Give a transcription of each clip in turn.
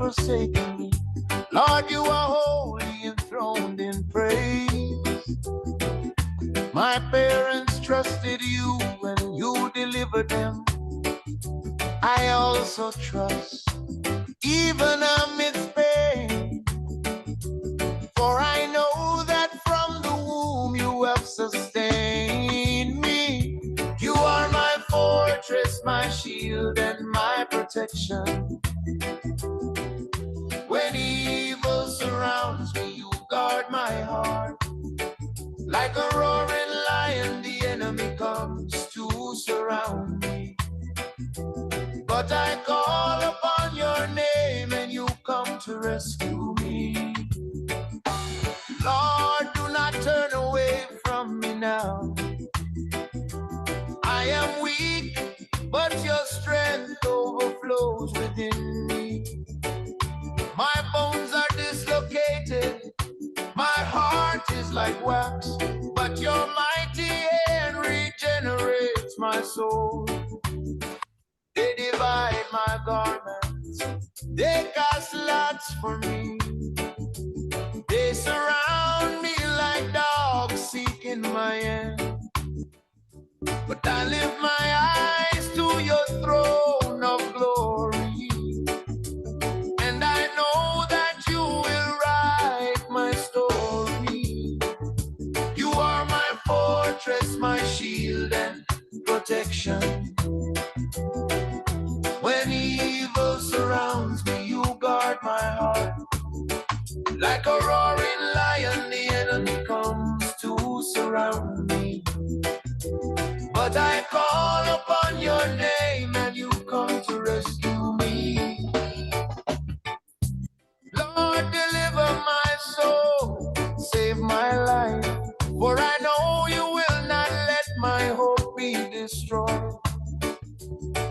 forsaken me. Lord, you are holy, enthroned in praise. My parents trusted you and you delivered them. I also trust, even amidst pain. For I know that from the womb you have sustained me. You are my fortress, my shield, and my protection. When evil surrounds me, you guard my heart. Like a roaring lion, the enemy comes to surround me. But I call upon your name and you come to rescue me. Lord, do not turn away from me now. I am weak, but your strength overflows within me. My bones are dislocated, my heart is like wax, but your mighty hand regenerates my soul. They divide my garments, they cast lots for me. They surround me like dogs seeking my end. But I lift my eyes to your throne of glory, and I know that you will write my story. You are my fortress, my shield and protection. When evil surrounds me, you guard my heart. Like a roaring lion, the enemy comes to surround me. But I call upon your name and you come to rescue me. Lord, deliver my soul, save my life. For I know you will not let my hope be destroyed.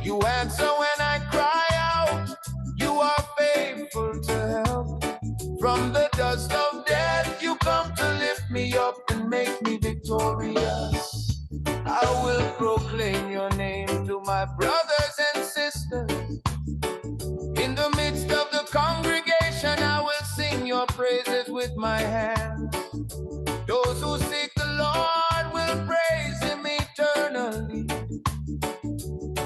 You answer when I cry out, you are faithful to help. From the dust of death, you come to lift me up and make me victorious. I will proclaim your name to my brothers and sisters. In the midst of the congregation, I will sing your praises with my hands. Those who seek the Lord will praise him eternally.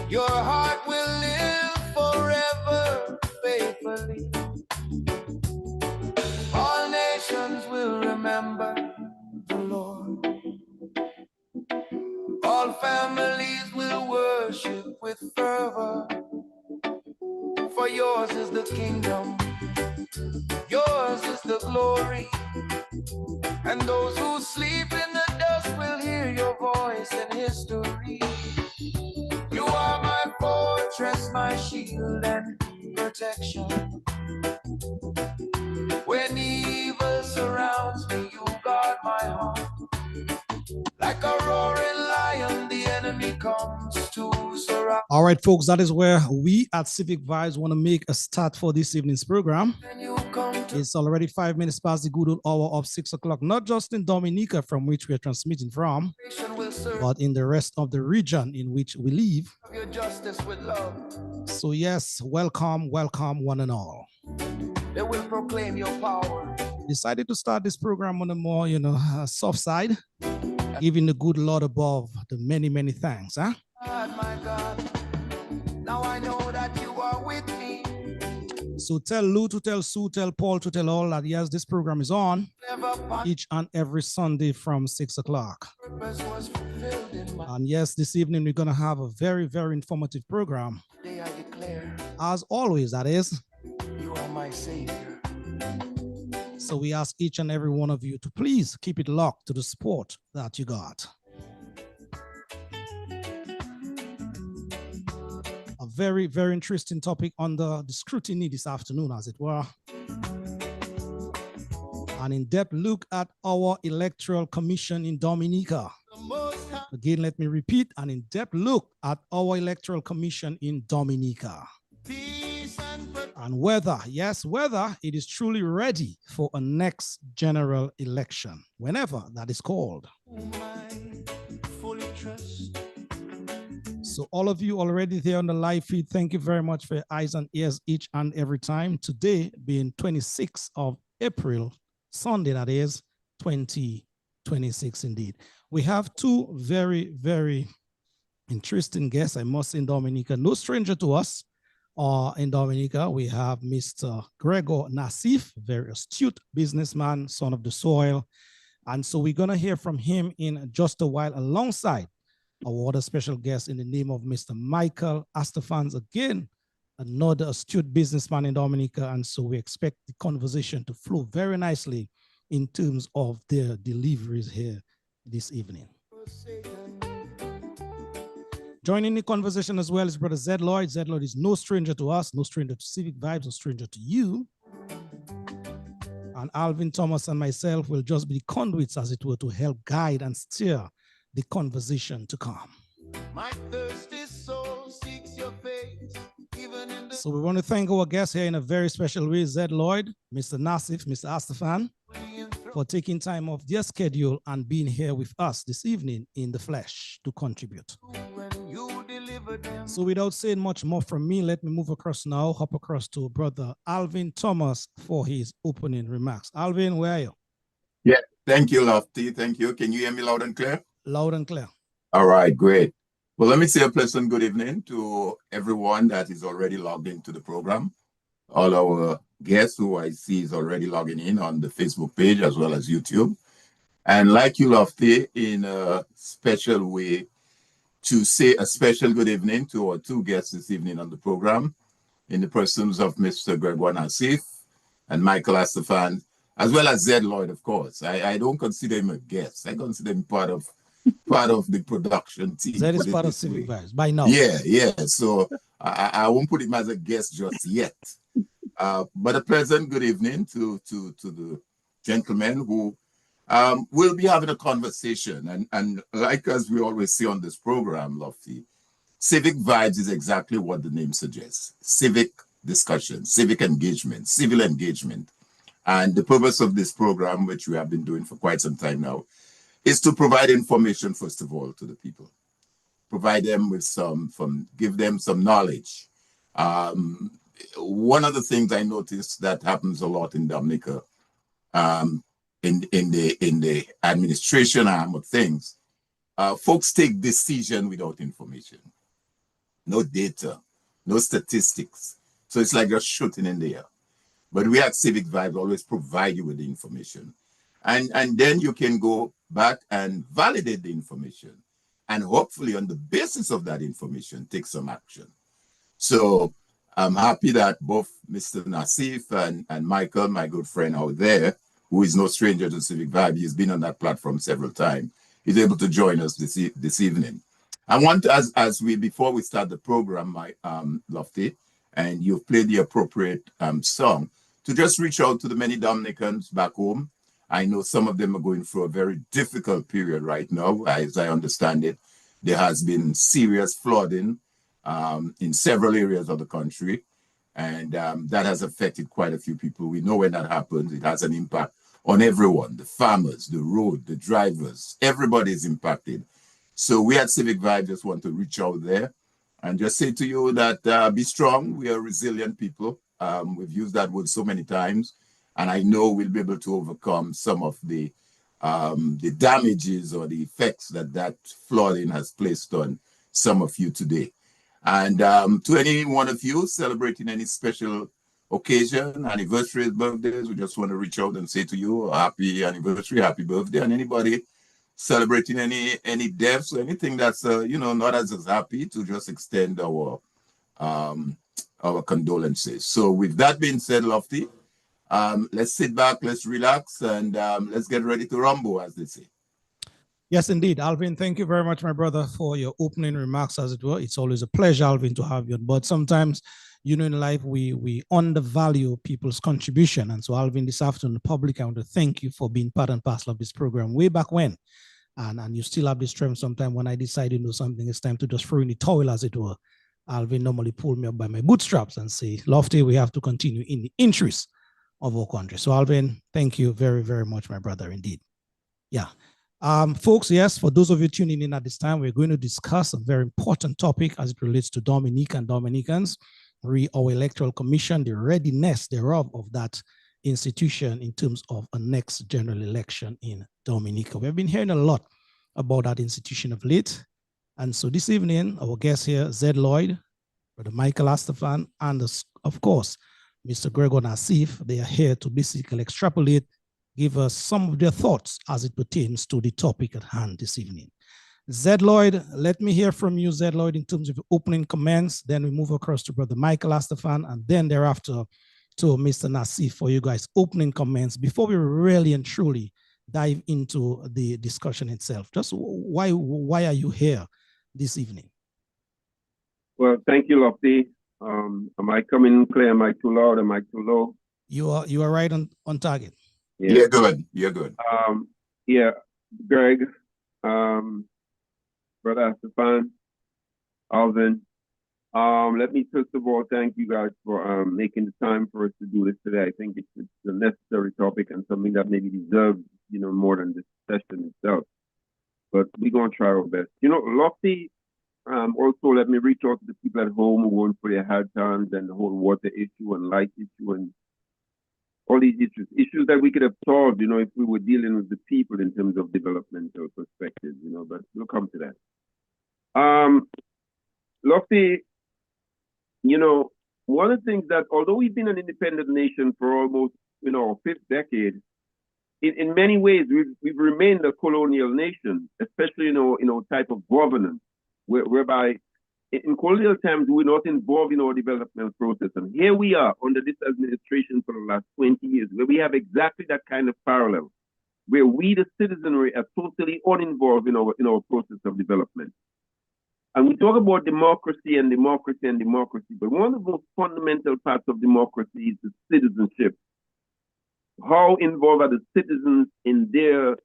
Your heart will live forever faithfully. All nations will remember the Lord. All families will worship with fervor. For yours is the kingdom, yours is the glory. And those who sleep in the dust will hear your voice in history. You are my fortress, my shield and protection. When evil surrounds me, you guard my heart. Like a roaring lion, the enemy comes to surround. All right, folks, that is where we at Civic Vibes want to make a start for this evening's program. It's already 5 minutes past the good old hour of 6 o'clock, not just in Dominica, from which we are transmitting from, but in the rest of the region in which we live. So yes, welcome, welcome one and all. They will proclaim your power. Decided to start this program on a more, soft side, giving the good Lord above the many, many thanks, huh? God, my God, now I know that you are with me. So tell Lou to tell Sue, tell Paul to tell all that yes, this program is on each and every Sunday from 6 o'clock. And yes, this evening we're going to have a very, very informative program. Today I declare, as always, that is. You are my Savior. So we ask each and every one of you to please keep it locked to the sport that you got. A very, very interesting topic under the scrutiny this afternoon, as it were. An in-depth look at our electoral commission in Dominica. Again, let me repeat, an in-depth look at our electoral commission in Dominica. And whether it is truly ready for a next general election, whenever that is called. So all of you already there on the live feed, thank you very much for your eyes and ears each and every time. Today being 26th of April, Sunday that is, 2026 indeed. We have two very, very interesting guests, I must say, in Dominica. No stranger to us. In Dominica, we have Mr. Gregor Nassief, very astute businessman, son of the soil. And so we're going to hear from him in just a while alongside our other special guest in the name of Mr. Michael Astaphan, again, another astute businessman in Dominica. And so we expect the conversation to flow very nicely in terms of their deliveries here this evening. Joining the conversation as well is Brother Zed Lloyd. Zed Lloyd is no stranger to us, no stranger to Civic Vibes, no stranger to you. And Alvin Thomas and myself will just be the conduits, as it were, to help guide and steer the conversation to come. My thirsty soul seeks your face, even in the... So we want to thank our guests here in a very special way, Zed Lloyd, Mr. Nassief, Mr. Astaphan, for taking time off their schedule and being here with us this evening in the flesh to contribute. So without saying much more from me, let me move across now, hop across to Brother Alvin Thomas for his opening remarks. Alvin, where are you? Yeah, thank you, Lofty. Thank you. Can you hear me loud and clear? Loud and clear. All right, great. Well, let me say a pleasant good evening to everyone that is already logged into the program. All our guests who I see is already logging in on the Facebook page as well as YouTube. And like you, Lofty, in a special way, to say a special good evening to our two guests this evening on the program, in the persons of Mr. Gregor Nassief and Michael Astaphan, as well as Zed Lloyd, of course. I don't consider him a guest. I consider him part of the production team. Zed is part of Civic Vibes by now. Yeah. So I won't put him as a guest just yet. But a pleasant good evening to the gentlemen who we'll be having a conversation, and like as we always see on this program, Lofty, Civic Vibes is exactly what the name suggests. Civic discussion, civic engagement, civil engagement. And the purpose of this program, which we have been doing for quite some time now, is to provide information, first of all, to the people. Provide them with give them some knowledge. One of the things I noticed that happens a lot in Dominica, in the administration arm of things, folks take decision without information. No data, no statistics. So it's like just shooting in the air. But we at Civic Vibes always provide you with the information. And then you can go back and validate the information. And hopefully on the basis of that information, take some action. So I'm happy that both Mr. Nassief and Michael, my good friend out there, who is no stranger to Civic Vibe, he's been on that platform several times, is able to join us this evening. I want, before we start the program, my Lofty, and you've played the appropriate song, to just reach out to the many Dominicans back home. I know some of them are going through a very difficult period right now. As I understand it, there has been serious flooding in several areas of the country, and that has affected quite a few people. We know when that happens, it has an impact on everyone, the farmers, the road, the drivers, everybody is impacted. So we at Civic Vibe just want to reach out there and just say to you that be strong. We are resilient people. We've used that word so many times, and I know we'll be able to overcome some of the damages or the effects that flooding has placed on some of you today. And to any one of you celebrating any special occasion, anniversaries, birthdays, we just want to reach out and say to you, happy anniversary, happy birthday. And anybody celebrating any deaths or anything that's not as happy, to just extend our condolences. So with that being said, Lofty, let's sit back, let's relax, and let's get ready to rumble, as they say. Yes, indeed. Alvin, thank you very much, my brother, for your opening remarks, as it were. It's always a pleasure, Alvin, to have you. But sometimes, in life, we undervalue people's contribution. And so, Alvin, this afternoon, the public, I want to thank you for being part and parcel of this program way back when. And you still have this strength sometime when I decide to do something, it's time to just throw in the towel, as it were. Alvin normally pull me up by my bootstraps and say, Lofty, we have to continue in the interest of our country. So, Alvin, thank you very, very much, my brother, indeed. Yeah. Folks, yes, for those of you tuning in at this time, we're going to discuss a very important topic as it relates to Dominica and Dominicans, our electoral commission, the readiness thereof of that institution in terms of a next general election in Dominica. We've been hearing a lot about that institution of late. And so this evening, our guest here, Zed Lloyd, Brother Michael Astaphan, and of course, Mr. Gregor Nassief, they are here to basically extrapolate, give us some of their thoughts as it pertains to the topic at hand this evening. Zed Lloyd, let me hear from you, Zed Lloyd, in terms of opening comments. Then we move across to Brother Michael Astaphan, and then thereafter to Mr. Nassief for you guys' opening comments before we really and truly dive into the discussion itself. Just why are you here this evening? Well, thank you, Lofty. Am I coming clear? Am I too loud? Am I too low? You are right on target. Yeah. You're good. You're good. Yeah, Greg, Brother Astaphan, Alvin. Let me first of all thank you guys for making the time for us to do this today. I think it's a necessary topic and something that maybe deserves, more than this session itself. But we're gonna try our best. Lofty. Also, let me reach out to the people at home who went for their hard times and the whole water issue and light issue and all these issues that we could have solved, if we were dealing with the people in terms of developmental perspectives, but we'll come to that. Lofty, one of the things that, although we've been an independent nation for almost, our fifth decade, in many ways, we've remained a colonial nation, especially, type of governance, whereby in colonial times, we were not involved in our development process. And here we are under this administration for the last 20 years, where we have exactly that kind of parallel, where we, the citizenry, are totally uninvolved in our process of development. And we talk about democracy, but one of the most fundamental parts of democracy is the citizenship. How involved are the citizens in their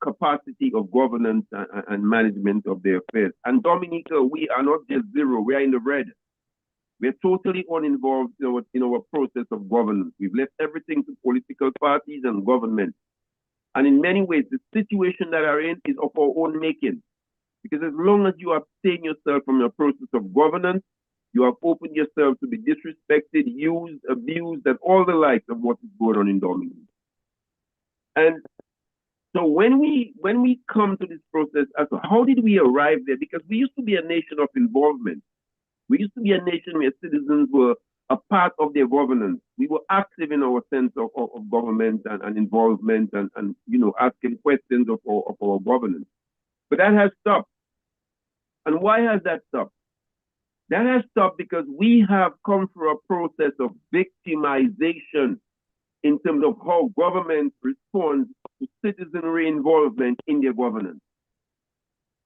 capacity of governance and management of their affairs? And Dominica, we are not just zero, we are in the red. We're totally uninvolved in our process of governance. We've left everything to political parties and government. And in many ways, the situation that we're in is of our own making. Because as long as you abstain yourself from your process of governance, you have opened yourself to be disrespected, used, abused, and all the likes of what is going on in Dominica. And so when we come to this process, as to how did we arrive there? Because we used to be a nation of involvement. We used to be a nation where citizens were a part of their governance. We were active in our sense of government and involvement and asking questions of our governance. But that has stopped. And why has that stopped? That has stopped because we have come through a process of victimization in terms of how government responds to citizenry involvement in their governance.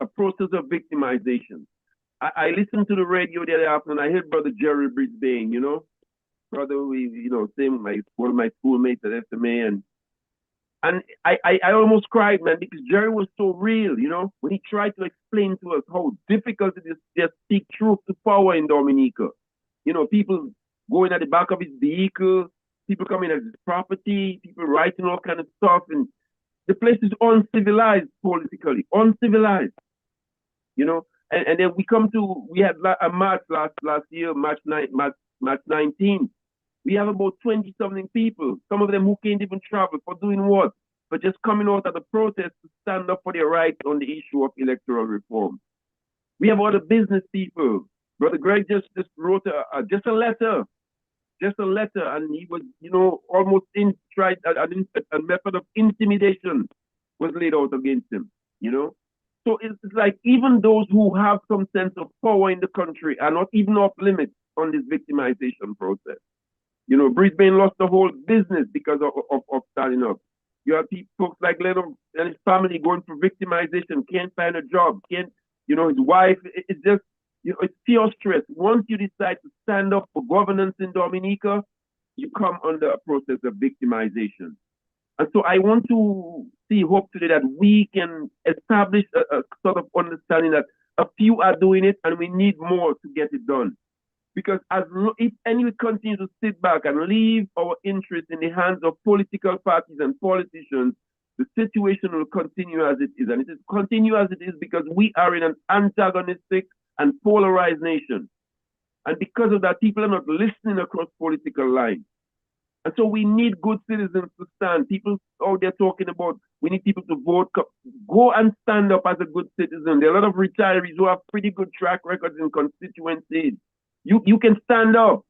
A process of victimization. I listened to the radio the other afternoon. I heard Brother Jerry Brisbane, brother, same one of my schoolmates at SMA, and I almost cried, man, because Jerry was so real, when he tried to explain to us how difficult it is to just speak truth to power in Dominica. People going at the back of his vehicle, people coming at his property, people writing all kind of stuff, and the place is uncivilized politically, uncivilized, And then we had a march last year, March 19. We have about 20-something people, some of them who can't even travel for doing what? For just coming out of the protest to stand up for their rights on the issue of electoral reform. We have other business people. Brother Greg just wrote a letter, and he was, almost a method of intimidation was laid out against him, So it's like even those who have some sense of power in the country are not even off limits on this victimization process. Brisbane lost the whole business because of standing up. You have folks like Leonard and his family going through victimization, can't find a job, his wife, it's just, it's pure stress. Once you decide to stand up for governance in Dominica, you come under a process of victimization. And so I want to hope today that we can establish a sort of understanding that a few are doing it and we need more to get it done. Because if we continue to sit back and leave our interests in the hands of political parties and politicians, the situation will continue as it is. And it is continue as it is because we are in an antagonistic and polarized nation. And because of that, people are not listening across political lines. And so we need good citizens to stand. People out there talking about we need people to vote. Go and stand up as a good citizen. There are a lot of retirees who have pretty good track records in constituencies. You can stand up.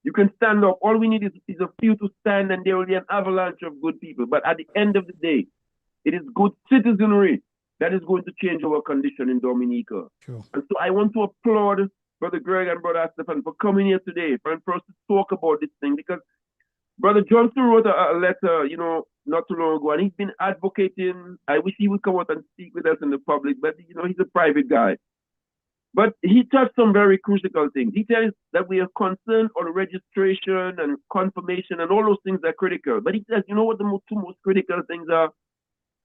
You can stand up. All we need is a few to stand, and there will be an avalanche of good people. But at the end of the day, it is good citizenry that is going to change our condition in Dominica. Sure. And so I want to applaud Brother Greg and Brother Astaphan for coming here today for us to talk about this thing, because Brother Johnson wrote a letter, not too long ago, and he's been advocating. I wish he would come out and speak with us in the public, but he's a private guy. But he touched some very crucial things. He tells that we are concerned on registration and confirmation, and all those things are critical. But he says, you know what the two most critical things are?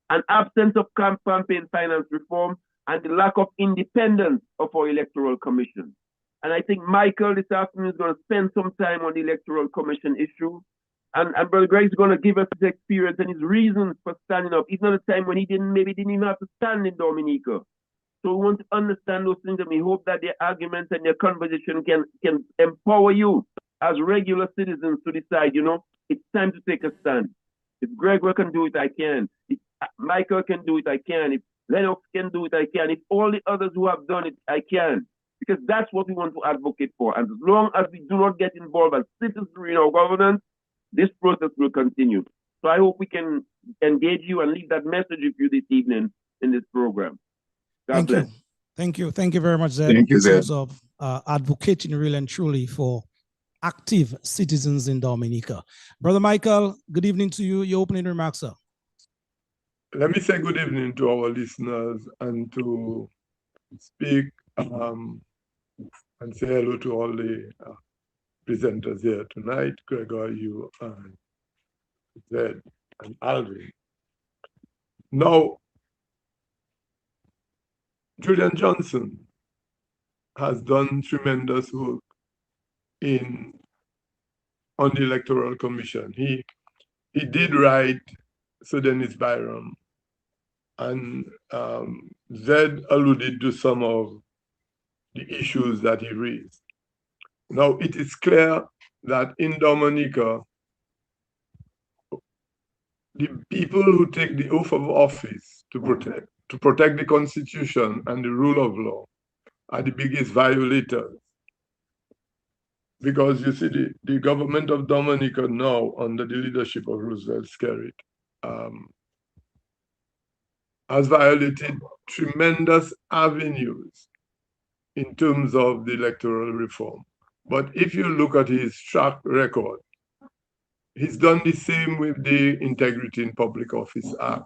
An absence of campaign finance reform and the lack of independence of our electoral commission. And I think Michael this afternoon is going to spend some time on the electoral commission issue. And Brother Greg is going to give us his experience and his reasons for standing up, even at a time when he didn't even have to stand in Dominica. So we want to understand those things, and we hope that their arguments and their conversation can empower you as regular citizens to decide, it's time to take a stand. If Gregor can do it, I can. If Michael can do it, I can. If Lennox can do it, I can. If all the others who have done it, I can. Because that's what we want to advocate for. And as long as we do not get involved as citizens in our governance, this process will continue. So I hope we can engage you and leave that message with you this evening in this program. God bless. Thank you very much, Zed. Thank you, Zed. In terms of advocating really and truly for active citizens in Dominica. Brother Michael, good evening to you. Your opening remarks, sir. Let me say good evening to our listeners and to speak and say hello to all the presenters here tonight, Gregor, you, and Zed, and Alvin. Now, Julian Johnson has done tremendous work on the Electoral Commission. He did write Sir Dennis Byram, and Zed alluded to some of the issues that he raised. Now, it is clear that in Dominica, the people who take the oath of office to protect the Constitution and the rule of law are the biggest violators. Because you see, the government of Dominica now, under the leadership of Roosevelt Skerrit, has violated tremendous avenues in terms of the electoral reform. But if you look at his track record, he's done the same with the Integrity in Public Office Act.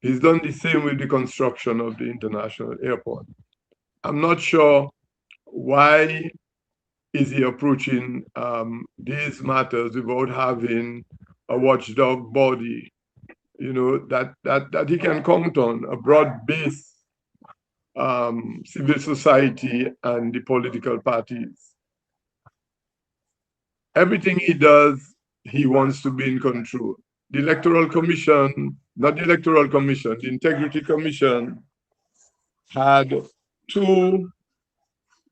He's done the same with the construction of the international airport. I'm not sure why is he approaching these matters without having a watchdog body, that he can count on, a broad-based civil society and the political parties. Everything he does, he wants to be in control. The Electoral Commission, not the Electoral Commission, the Integrity Commission had 2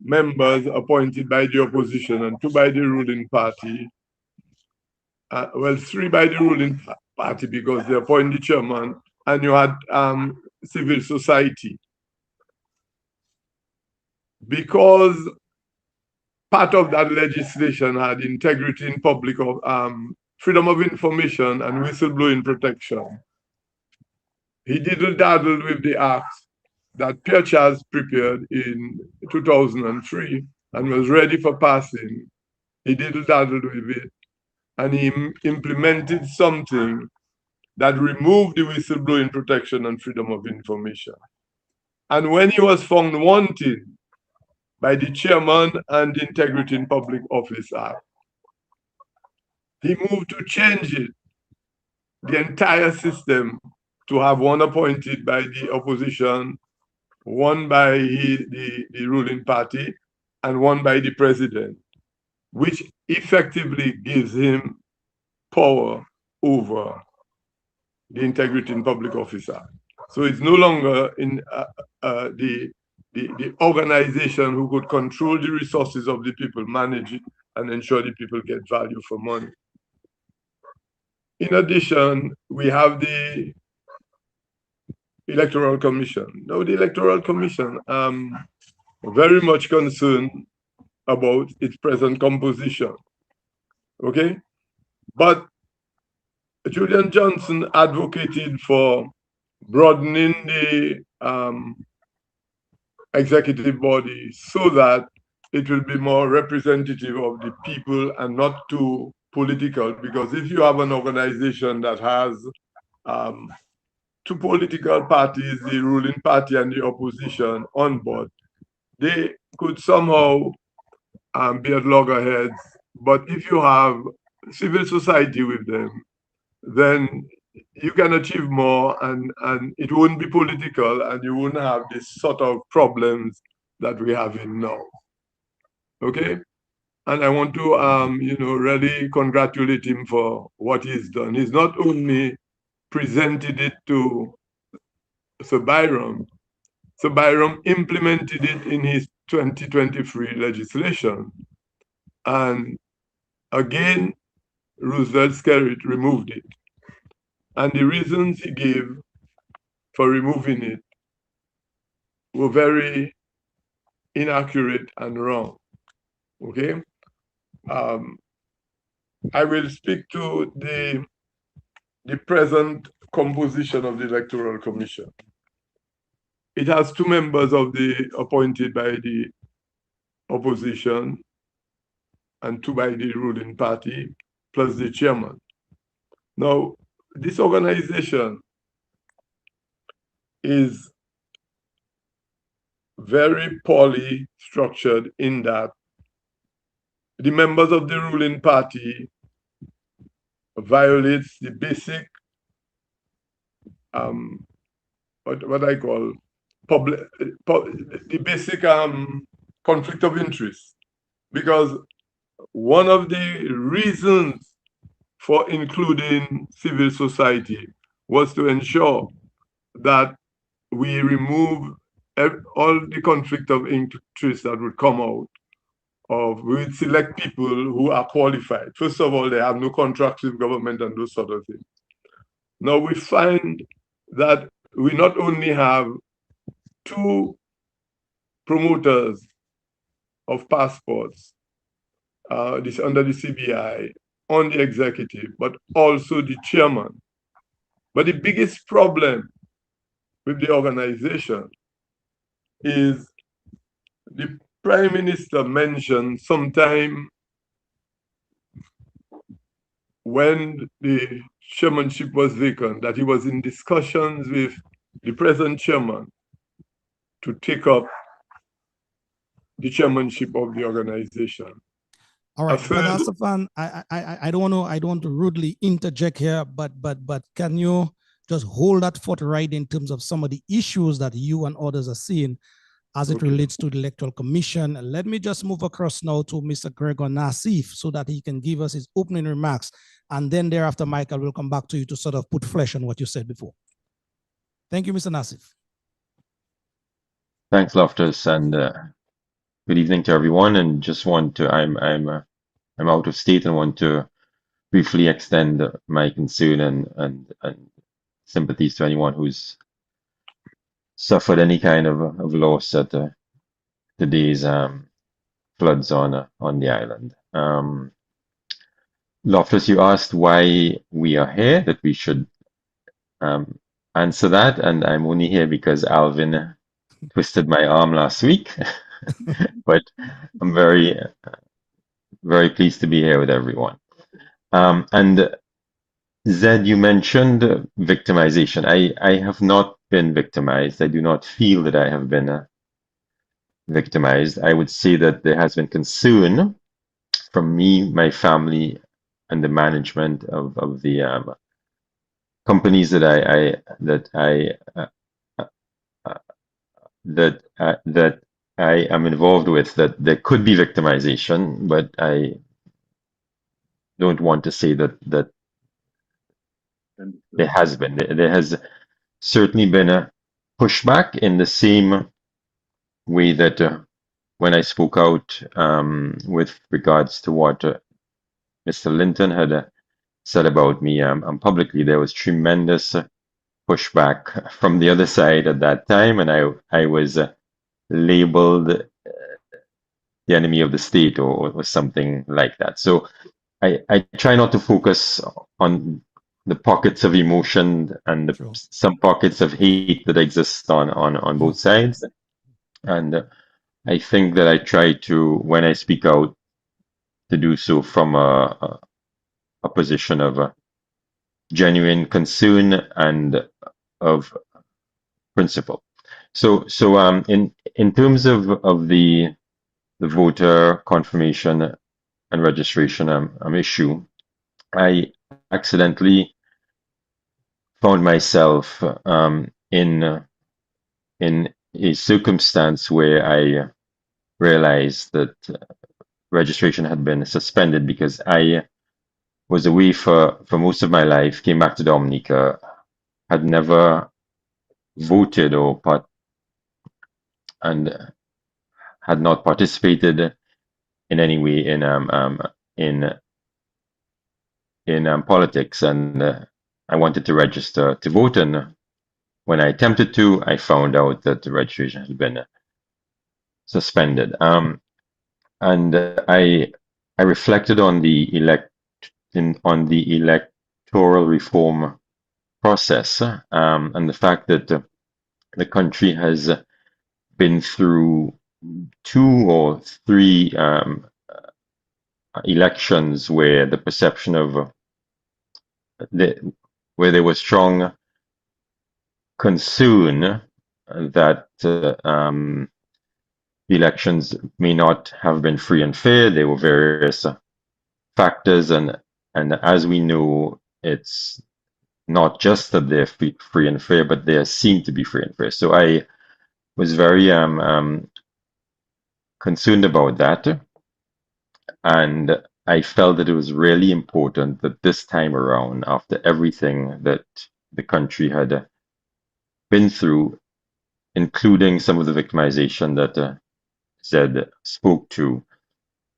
members appointed by the opposition and 2 by the ruling party. 3 by the ruling party because they appoint the chairman, and you had civil society. Because part of that legislation had integrity in public, freedom of information and whistleblowing protection. He diddle-daddled with the act that Pierre Charles prepared in 2003 and was ready for passing. He diddle-daddled with it, and he implemented something that removed the whistleblowing protection and freedom of information. And when he was found wanted by the chairman and the Integrity in Public Office Act, he moved to change it, the entire system, to have 1 appointed by the opposition, 1 by the ruling party, and 1 by the president, which effectively gives him power over the Integrity in Public Office Act. So it's no longer in the organization who could control the resources of the people, manage it, and ensure the people get value for money. In addition, we have the Electoral Commission. Now, the Electoral Commission, very much concerned about its present composition. Okay? But Julian Johnson advocated for broadening the executive body so that it will be more representative of the people and not too political. Because if you have an organization that has two political parties, the ruling party and the opposition on board, they could somehow be at loggerheads. But if you have civil society with them, then you can achieve more, and it wouldn't be political, and you wouldn't have this sort of problems that we have in now. Okay? And I want to, really congratulate him for what he's done. He's not only presented it to Sir Byram implemented it in his 2023 legislation. And again, Roosevelt Skerrit removed it. And the reasons he gave for removing it were very inaccurate and wrong. Okay? I will speak to the present composition of the Electoral Commission. It has two members appointed by the opposition and two by the ruling party, plus the chairman. Now, this organization is very poorly structured in that the members of the ruling party violates the basic, what I call the basic conflict of interest. Because one of the reasons for including civil society was to ensure that we remove all the conflict of interest that would come out of, we would select people who are qualified. First of all, they have no contracts with government and those sort of things. Now we find that we not only have two promoters of passports this under the CBI on the executive, but also the chairman. But the biggest problem with the organization is the Prime Minister mentioned sometime when the chairmanship was vacant that he was in discussions with the present chairman to take up the chairmanship of the organization. All right, Brother Astaphan, I don't want to rudely interject here, but can you just hold that thought right in terms of some of the issues that you and others are seeing as it relates to the Electoral Commission? Let me just move across now to Mr. Gregor Nassief so that he can give us his opening remarks, and then thereafter, Michael will come back to you to sort of put flesh on what you said before. Thank you, Mr. Nassief. Thanks, Loftus, and good evening to everyone. And just want to, I'm out of state and want to briefly extend my concern and sympathies to anyone who's suffered any kind of loss at today's floods on the island. Loftus, you asked why we are here, that we should answer that, and I'm only here because Alvin twisted my arm last week. But I'm very, very pleased to be here with everyone. And Zed, you mentioned victimization. I have not been victimized. I do not feel that I have been victimized. I would say that there has been concern from me, my family, and the management of the companies that I am involved with, that there could be victimization, but I don't want to say that there has been. There has certainly been a pushback in the same way that when I spoke out with regards to what Mr. Linton had said about me publicly, there was tremendous pushback from the other side at that time, and I was labeled the enemy of the state or something like that. So I try not to focus on the pockets of emotion and some pockets of hate that exist on both sides. And I think that I try to, when I speak out, to do so from a position of genuine concern and of principle. So in terms of the voter confirmation and registration issue, I accidentally found myself in a circumstance where I realized that registration had been suspended because I was away for most of my life, came back to Dominica, had never voted and had not participated in any way in politics, and I wanted to register to vote. And when I attempted to, I found out that the registration had been suspended. And I reflected on the electoral reform process and the fact that the country has been through 2 or 3 elections where the perception of where there was strong concern that elections may not have been free and fair. There were various factors, and as we know, it's not just that they're free and fair, but they seem to be free and fair. So I was very concerned about that, and I felt that it was really important that this time around, after everything that the country had been through, including some of the victimization that Zed spoke to,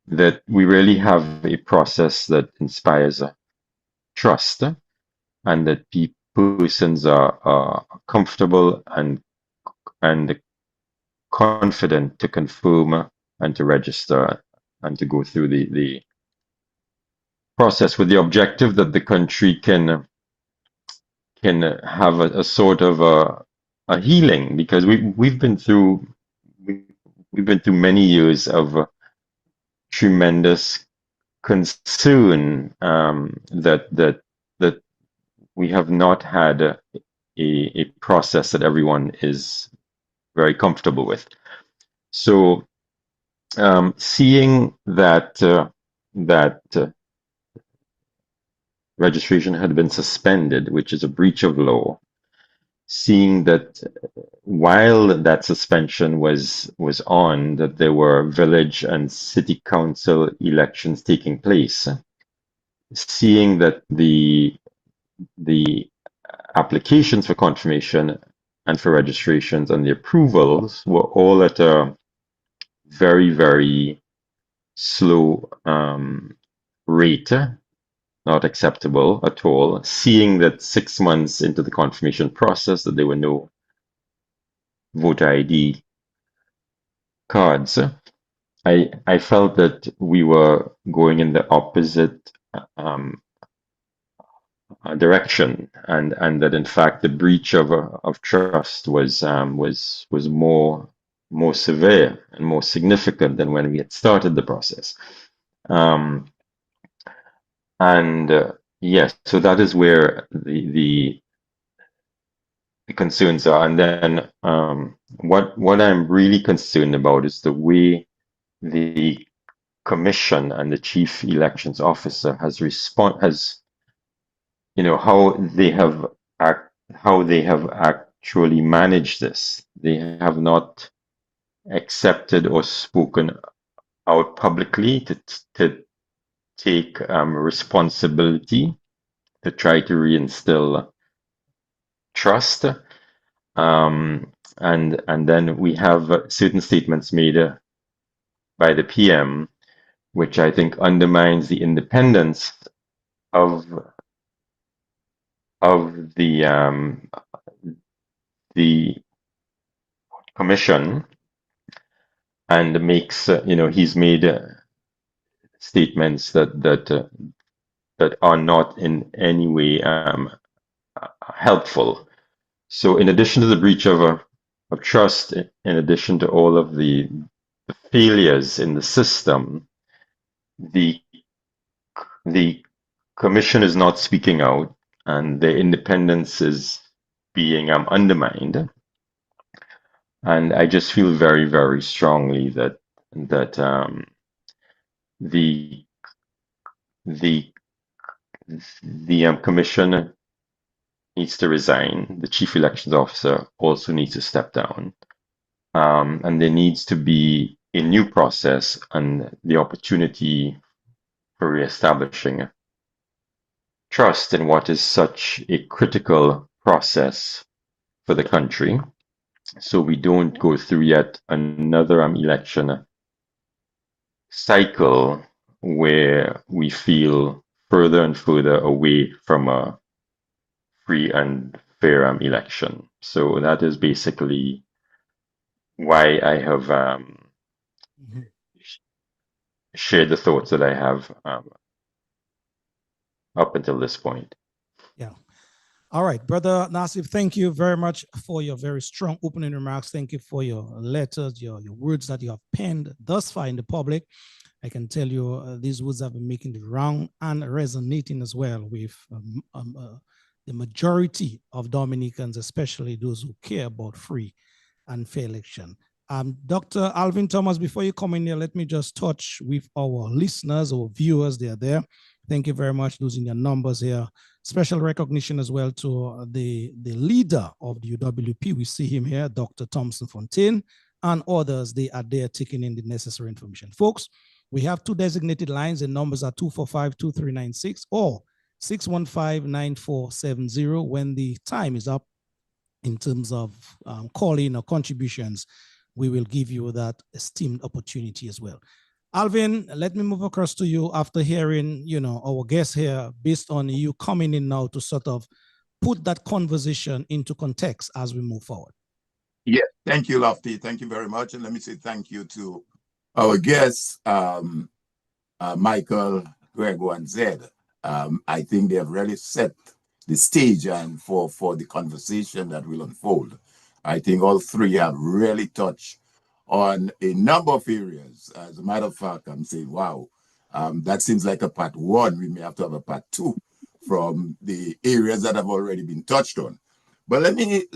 that we really have a process that inspires trust, and that persons are comfortable and confident to confirm and to register and to go through the process with the objective that the country can have a sort of a healing, because we've been through many years of tremendous concern that we have not had a process that everyone is very comfortable with. So seeing that registration had been suspended, which is a breach of law, seeing that while that suspension was on, that there were village and city council elections taking place, seeing that the applications for confirmation and for registrations and the approvals were all at a very, very slow rate, not acceptable at all, seeing that 6 months into the confirmation process that there were no voter ID cards, I felt that we were going in the opposite direction, and that in fact the breach of trust was more severe and more significant than when we had started the process. Yes, so that is where the concerns are. And then what I'm really concerned about is the way the commission and the chief elections officer has how they have actually managed this. They have not accepted or spoken out publicly to take responsibility to try to reinstill trust. And then we have certain statements made by the PM, which I think undermines the independence of the commission, and makes he's made statements that are not in any way helpful. So, in addition to the breach of trust, in addition to all of the failures in the system, the the commission is not speaking out, and their independence is being undermined. And I just feel very, very strongly that the the commission needs to resign. The chief elections officer also needs to step down, and there needs to be a new process and the opportunity for reestablishing trust in what is such a critical process for the country, so we don't go through yet another election cycle where we feel further and further away from a free and fair election. So that is basically why I have shared the thoughts that I have up until this point. Yeah. All right, Brother Nassief, thank you very much for your very strong opening remarks. Thank you for your letters, your words that you have penned thus far in the public. I can tell you these words have been making the round and resonating as well with the majority of Dominicans, especially those who care about free and fair election. Dr. Alvin Thomas, before you come in here, let me just touch with our listeners or viewers. They are there. Thank you very much, losing your numbers here. Special recognition as well to the leader of the UWP. We see him here, Dr. Thompson Fontaine, and others. They are there taking in the necessary information. Folks, we have two designated lines. The numbers are 245-2396 or 615-9470. When the time is up in terms of calling or contributions, we will give you that esteemed opportunity as well. Alvin, let me move across to you after hearing, our guest here, based on you coming in now to sort of put that conversation into context as we move forward. Yeah, thank you, Lofty. Thank you very much. And let me say thank you to our guests, Michael, Gregor, and Zed. I think they have really set the stage and for the conversation that will unfold. I think all three have really touched on a number of areas. As a matter of fact, I'm saying, wow, that seems like a part one. We may have to have a part two from the areas that have already been touched on. But let me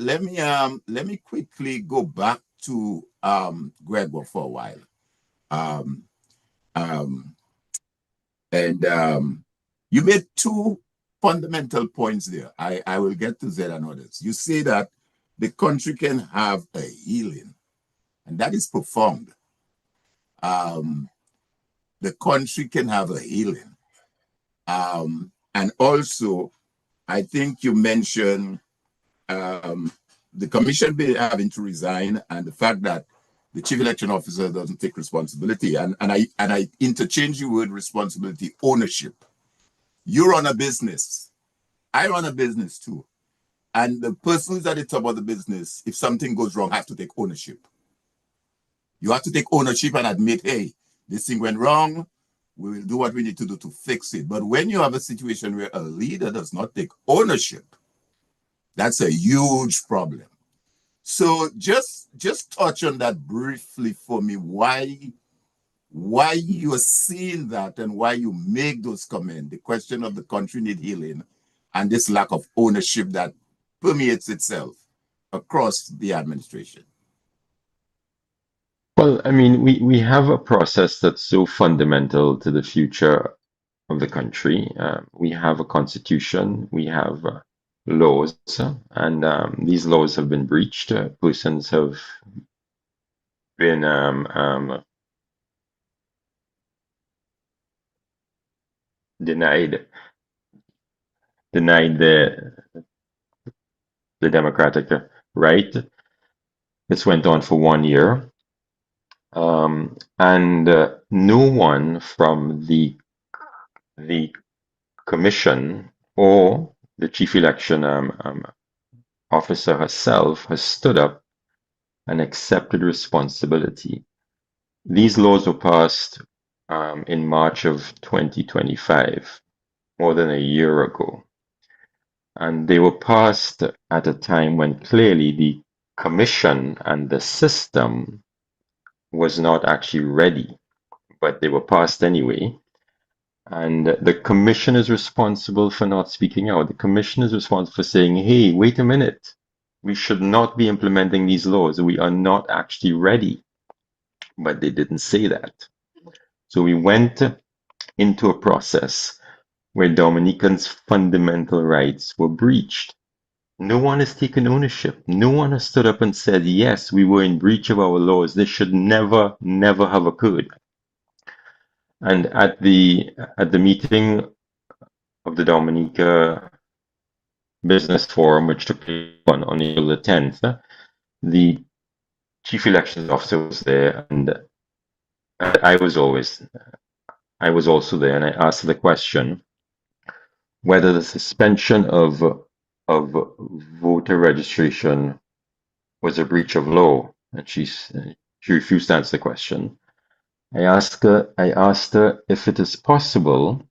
quickly go back to Gregor for a while. You made two fundamental points there. I will get to Zed and others. You say that the country can have a healing, and that is profound. The country can have a healing. And also, I think you mentioned the commission having to resign, and the fact that the chief election officer doesn't take responsibility. And I interchange the word responsibility, ownership. You run a business. I run a business too. And the person who's at the top of the business, if something goes wrong, have to take ownership. You have to take ownership and admit, hey, this thing went wrong. We will do what we need to do to fix it. But when you have a situation where a leader does not take ownership, that's a huge problem. So just touch on that briefly for me, why you are seeing that and why you make those comments. The question of the country need healing and this lack of ownership that permeates itself across the administration. Well, I mean, we have a process that's so fundamental to the future of the country. We have a constitution, we have laws, and these laws have been breached. Persons have been denied denied the democratic right. This went on for 1 year. And no one from the commission or the chief election officer herself has stood up and accepted responsibility. These laws were passed in March of 2025, more than a year ago. And they were passed at a time when clearly the commission and the system was not actually ready, but they were passed anyway. And the commission is responsible for not speaking out. The commission is responsible for saying, hey, wait a minute. We should not be implementing these laws. We are not actually ready. But they didn't say that. So we went into a process where Dominicans' fundamental rights were breached. No one has taken ownership. No one has stood up and said, yes, we were in breach of our laws. This should never, never have occurred. And at the meeting of the Dominica Business Forum, which took place on April the 10th, the chief elections officer was there, and I was also there, and I asked the question whether the suspension of voter registration was a breach of law, and she refused to answer the question. I asked her if it is possible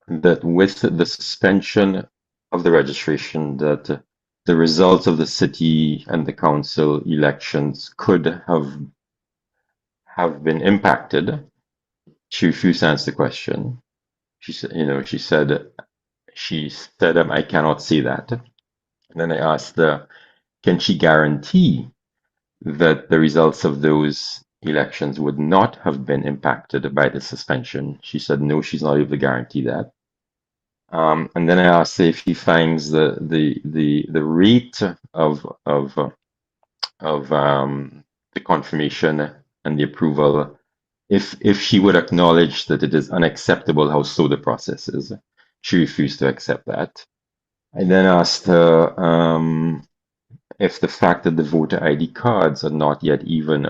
that with the suspension of the registration, that the results of the city and the council elections could have been impacted. She refused to answer the question. She said, I cannot say that. And then I asked her, can she guarantee that the results of those elections would not have been impacted by the suspension? She said, no, she's not able to guarantee that. And then I asked her if she finds the rate of the confirmation and the approval, if she would acknowledge that it is unacceptable how slow the process is. She refused to accept that. I then asked her if the fact that the voter ID cards are not yet even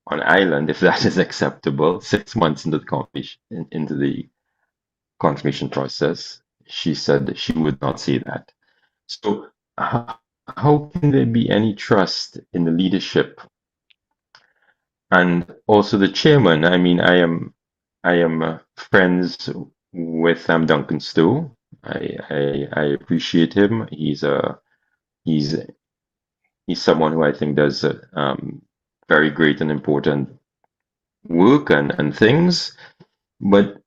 on island, if that is acceptable, 6 months into the confirmation process. She said she would not say that. So how can there be any trust in the leadership and also the chairman? I mean, I am friends with Duncan Stowe. I appreciate him. He's someone who I think does very great and important work and things, but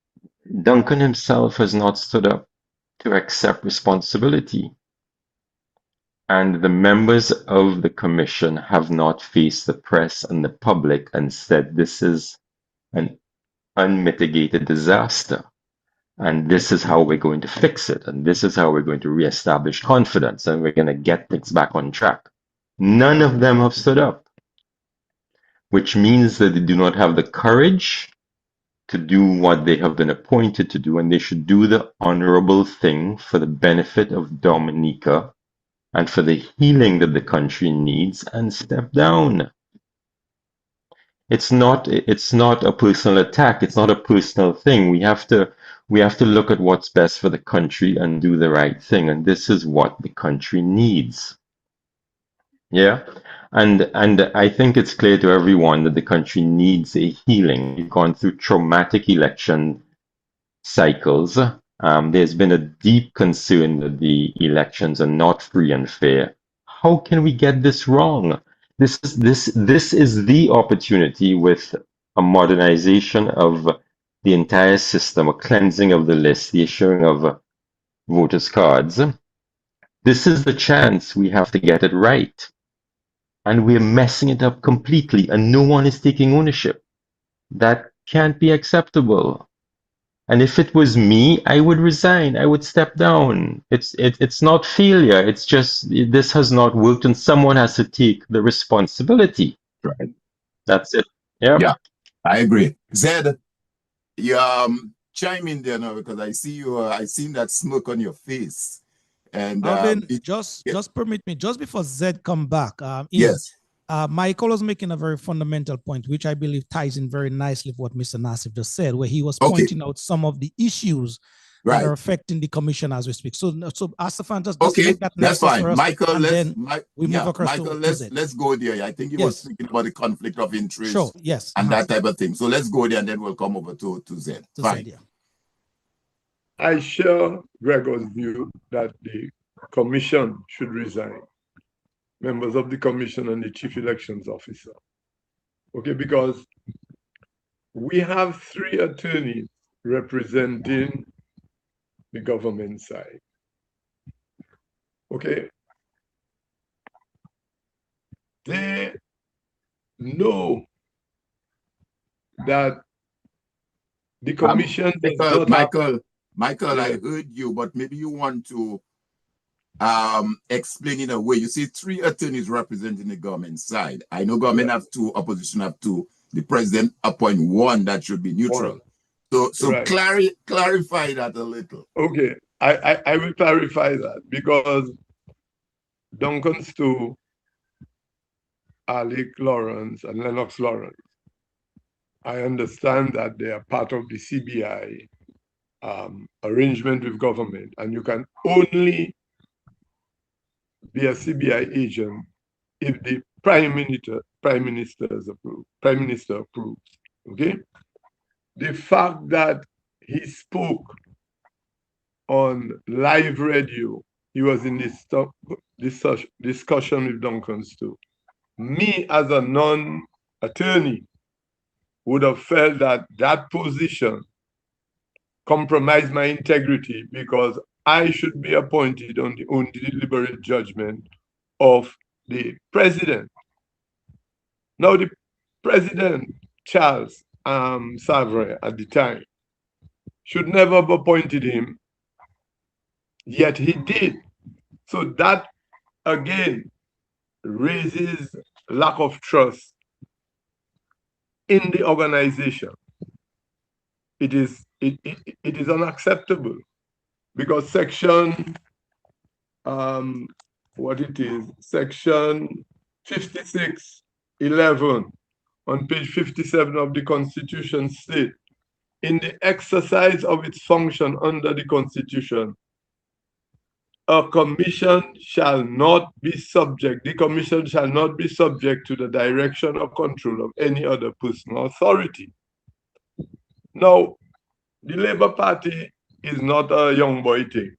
Duncan himself has not stood up to accept responsibility. And the members of the commission have not faced the press and the public and said this is an unmitigated disaster. And this is how we're going to fix it. And this is how we're going to reestablish confidence. And we're going to get things back on track. None of them have stood up, which means that they do not have the courage to do what they have been appointed to do. And they should do the honorable thing for the benefit of Dominica and for the healing that the country needs and step down. It's not a personal attack. It's not a personal thing. We have to look at what's best for the country and do the right thing. And this is what the country needs. Yeah. And I think it's clear to everyone that the country needs a healing. We've gone through traumatic election cycles. There's been a deep concern that the elections are not free and fair. How can we get this wrong? This is the opportunity with a modernization of the entire system, a cleansing of the list, the issuing of voters' cards. This is the chance we have to get it right. And we're messing it up completely, and no one is taking ownership. That can't be acceptable. And if it was me, I would resign. I would step down. It's not failure. It's just this has not worked, and someone has to take the responsibility. Right. That's it. Yeah. Yeah, I agree. Zed, chime in there now because I see you. I seen that smirk on your face, and Alvin, just permit me, just before Zed come back. Yes. Michael was making a very fundamental point, which I believe ties in very nicely with what Mr. Nassief just said, where he was Okay. pointing out some of the issues that are affecting the commission as we speak. So Astaphan, just make that that's fine. For us, Michael, and let's then we move across Michael, to Zed. let's go there. I think he was speaking about the conflict of interest, sure, yes, and that type of thing. So let's go there, and then we'll come over to Zed. Fine. Zed, yeah. I share Gregor's view that the commission should resign, members of the commission and the chief elections officer. Okay, because we have 3 attorneys representing the government side. Okay. They know that the commission Michael, I heard you, but maybe you want to explain in a way. You see 3 attorneys representing the government side. I know government have 2, opposition have 2. The president appoint 1 that should be neutral. So clarify that a little. Okay, I will clarify that because Duncan Stu, Alec Lawrence, and Lennox Lawrence, I understand that they are part of the CBI arrangement with government, and you can only be a CBI agent if the prime minister approves. Okay, the fact that he spoke on live radio, he was in this discussion with Duncan Stu. Me as a non-attorney would have felt that that position compromised my integrity because I should be appointed on the deliberate judgment of the president. Now, the president, Charles Savre, at the time, should never have appointed him, yet he did. So that, again, raises lack of trust in the organization. It is unacceptable because section section 56(11) on page 57 of the Constitution states, in the exercise of its function under the Constitution, the commission shall not be subject to the direction or control of any other person or authority. Now, the Labour Party is not a young boy thing.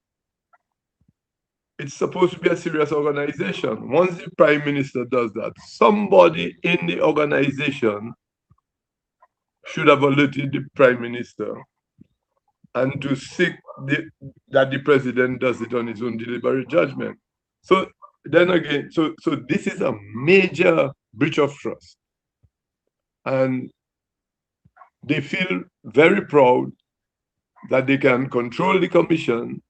It's supposed to be a serious organization. Once the Prime Minister does that, somebody in the organization should have alerted the Prime Minister and to seek that the President does it on his own deliberate judgment. So then again, so this is a major breach of trust. And they feel very proud that they can control the commission,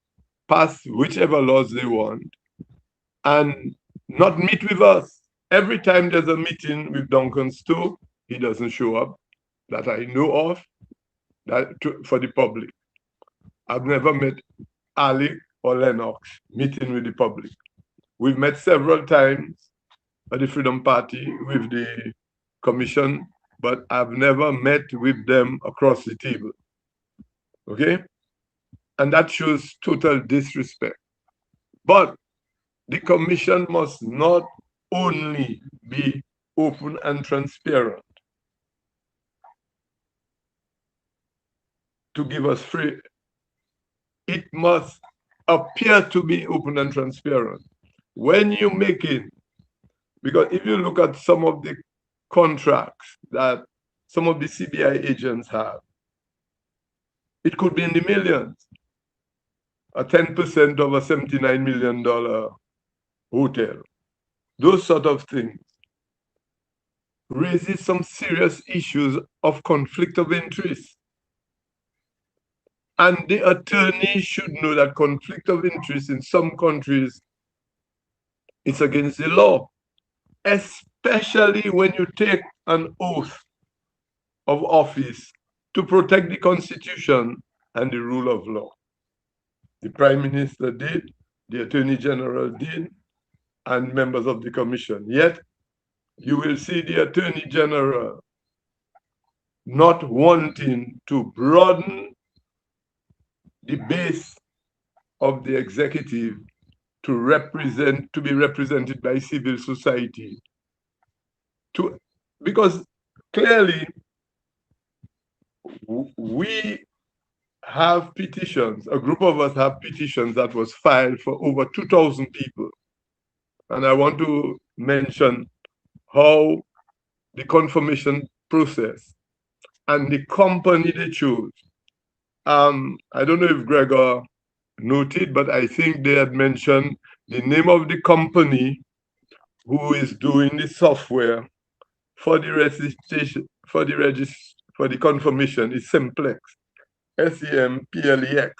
pass whichever laws they want, and not meet with us. Every time there's a meeting with Duncan Stu, he doesn't show up, that I know of, for the public. I've never met Ali or Lennox meeting with the public. We've met several times at the Freedom Party with the commission, but I've never met with them across the table. Okay? And that shows total disrespect. But the commission must not only be open and transparent to give us free, it must appear to be open and transparent. When you make it, because if you look at some of the contracts that some of the CBI agents have, it could be in the millions. A 10% of a $79 million hotel. Those sort of things raises some serious issues of conflict of interest. And the attorney should know that conflict of interest in some countries is against the law, especially when you take an oath of office to protect the Constitution and the rule of law. The Prime Minister did, the Attorney General did, and members of the Commission. Yet, you will see the Attorney General not wanting to broaden the base of the executive to be represented by civil society. Because clearly, we have petitions, a group of us have petitions that was filed for over 2,000 people. And I want to mention how the confirmation process and the company they chose. I don't know if Gregor noted, but I think they had mentioned the name of the company who is doing the software for the registration, for the confirmation is Simplex, SEMPLEX.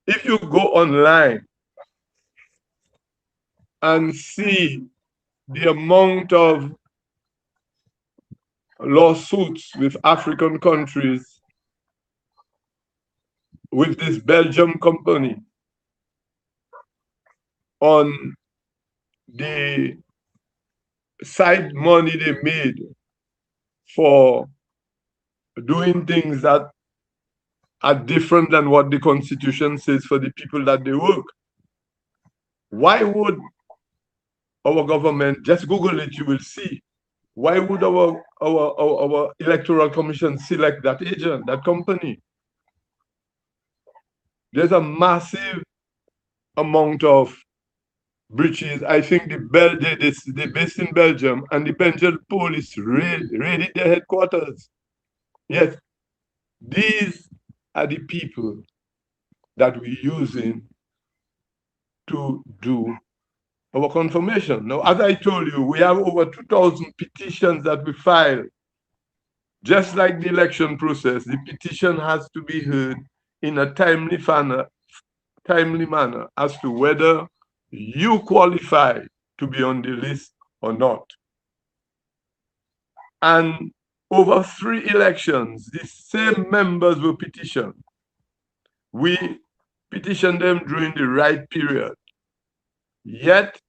If you go online and see the amount of lawsuits with African countries with this Belgium company on the side money they made for doing things that are different than what the Constitution says for the people that they work. Why would our government, just Google it, you will see, why would our electoral commission select that agent, that company? There's a massive amount of breaches. I think they're based in Belgium, and the Belgian police raided their headquarters. Yes, these are the people that we're using to do our confirmation. Now, as I told you, we have over 2,000 petitions that we filed. Just like the election process, the petition has to be heard in a timely manner as to whether you qualify to be on the list or not. And over 3 elections, the same members were petitioned. We petitioned them during the right period. Yet,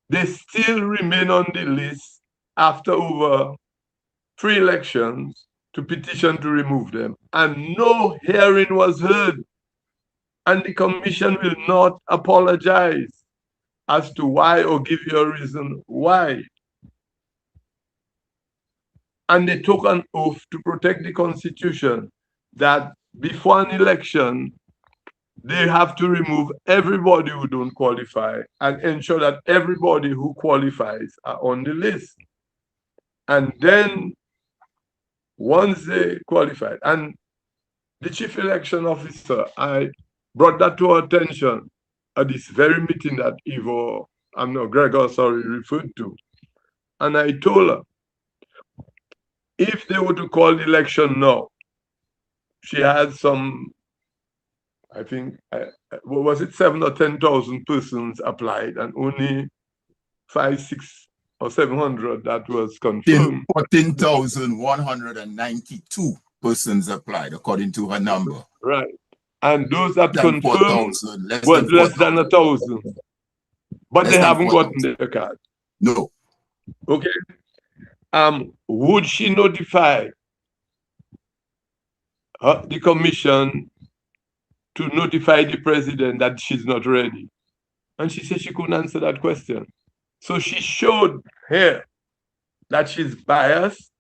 they still remain on the list after over 3 elections to petition to remove them. And no hearing was heard. And the commission will not apologize as to why or give you a reason why. And they took an oath to protect the Constitution that before an election, they have to remove everybody who don't qualify and ensure that everybody who qualifies are on the list. And then once they qualified, and the chief election officer, I brought that to our attention at this very meeting that Gregor, referred to. And I told her, if they were to call the election now, she had some, I think, what was it, 7,000 or 10,000 persons applied, and only 500, 600, or 700 that was confirmed. 14,192 persons applied, according to her number. Right. And those that confirmed was less than 1,000. But they haven't gotten their card. No. Okay. Would she notify the commission to notify the president that she's not ready? And she said she couldn't answer that question. So she showed here that she's biased.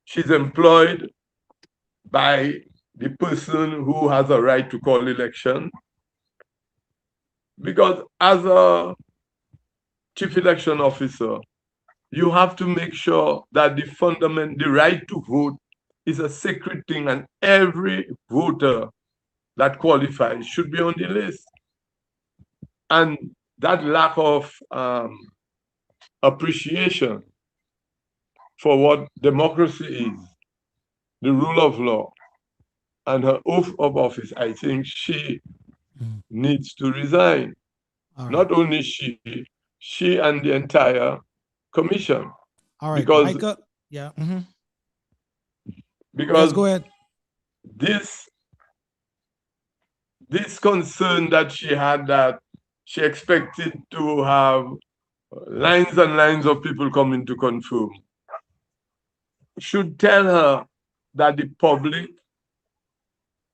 She's employed by the person who has a right to call election. Because as a chief election officer, you have to make sure that the right to vote is a sacred thing, and every voter that qualifies should be on the list. And that lack of appreciation for what democracy is, the rule of law, and her oath of office, I think she needs to resign. Right. Not only she and the entire commission. All right, because, Micah, yeah. Because yes, go ahead. this concern that she had, that she expected to have lines and lines of people coming to confirm, should tell her that the public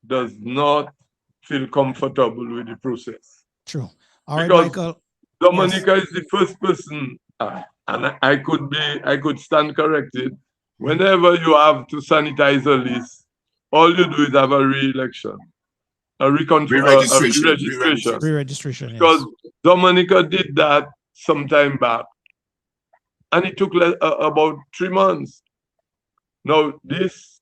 does not feel comfortable with the process. True. All right, because Michael. Dominica is the first person, and I could stand corrected. Whenever you have to sanitize a list, all you do is have a re-election, a Re-registration. re-registration. Re-registration, Because yes. Dominica did that some time back, and it took about 3 months. Now this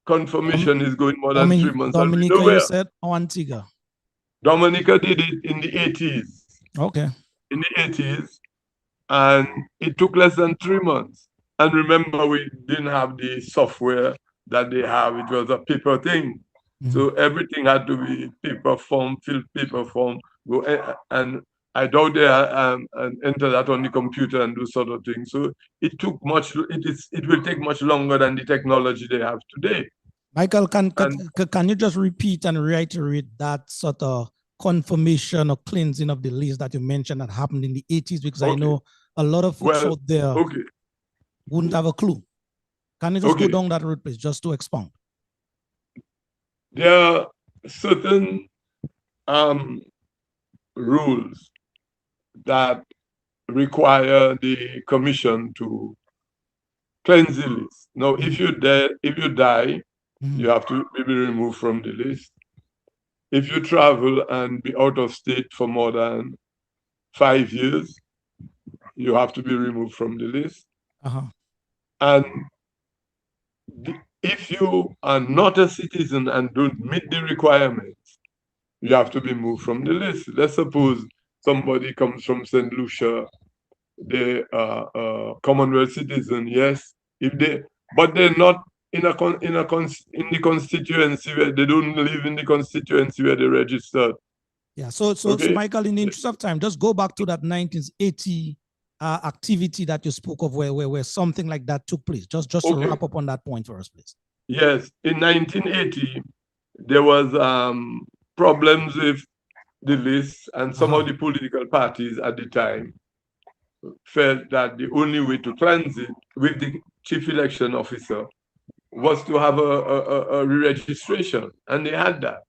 confirmation is going more than 3 months. Dominica, you said, or Antigua? Dominica did it in the 80s. Okay. In the 80s, and it took less than 3 months. And remember, we didn't have the software that they have. It was a paper thing. So everything had to be paper form, fill paper form, go, and I doubt they enter that on the computer and do sort of thing. So it will take much longer than the technology they have today. Michael, can you just repeat and reiterate that sort of confirmation or cleansing of the list that you mentioned that happened in the 80s? Because I know a lot of folks out there wouldn't have a clue. Can you just go down that road, please, just to expound? There are certain rules that require the commission to cleanse the list. Now, if you die, you have to be removed from the list. If you travel and be out of state for more than 5 years, you have to be removed from the list. And if you are not a citizen and don't meet the requirements, you have to be moved from the list. Let's suppose somebody comes from St. Lucia, they are a Commonwealth citizen, yes. But they're not in the constituency where they don't live in the constituency where they registered. Yeah. So Michael, in the interest of time, just go back to that 1980 activity that you spoke of, where something like that took place. Just to wrap up on that point for us, please. Yes, in 1980, there was problems with the list, and some of the political parties at the time felt that the only way to cleanse it with the chief election officer was to have a re-registration, and they had that.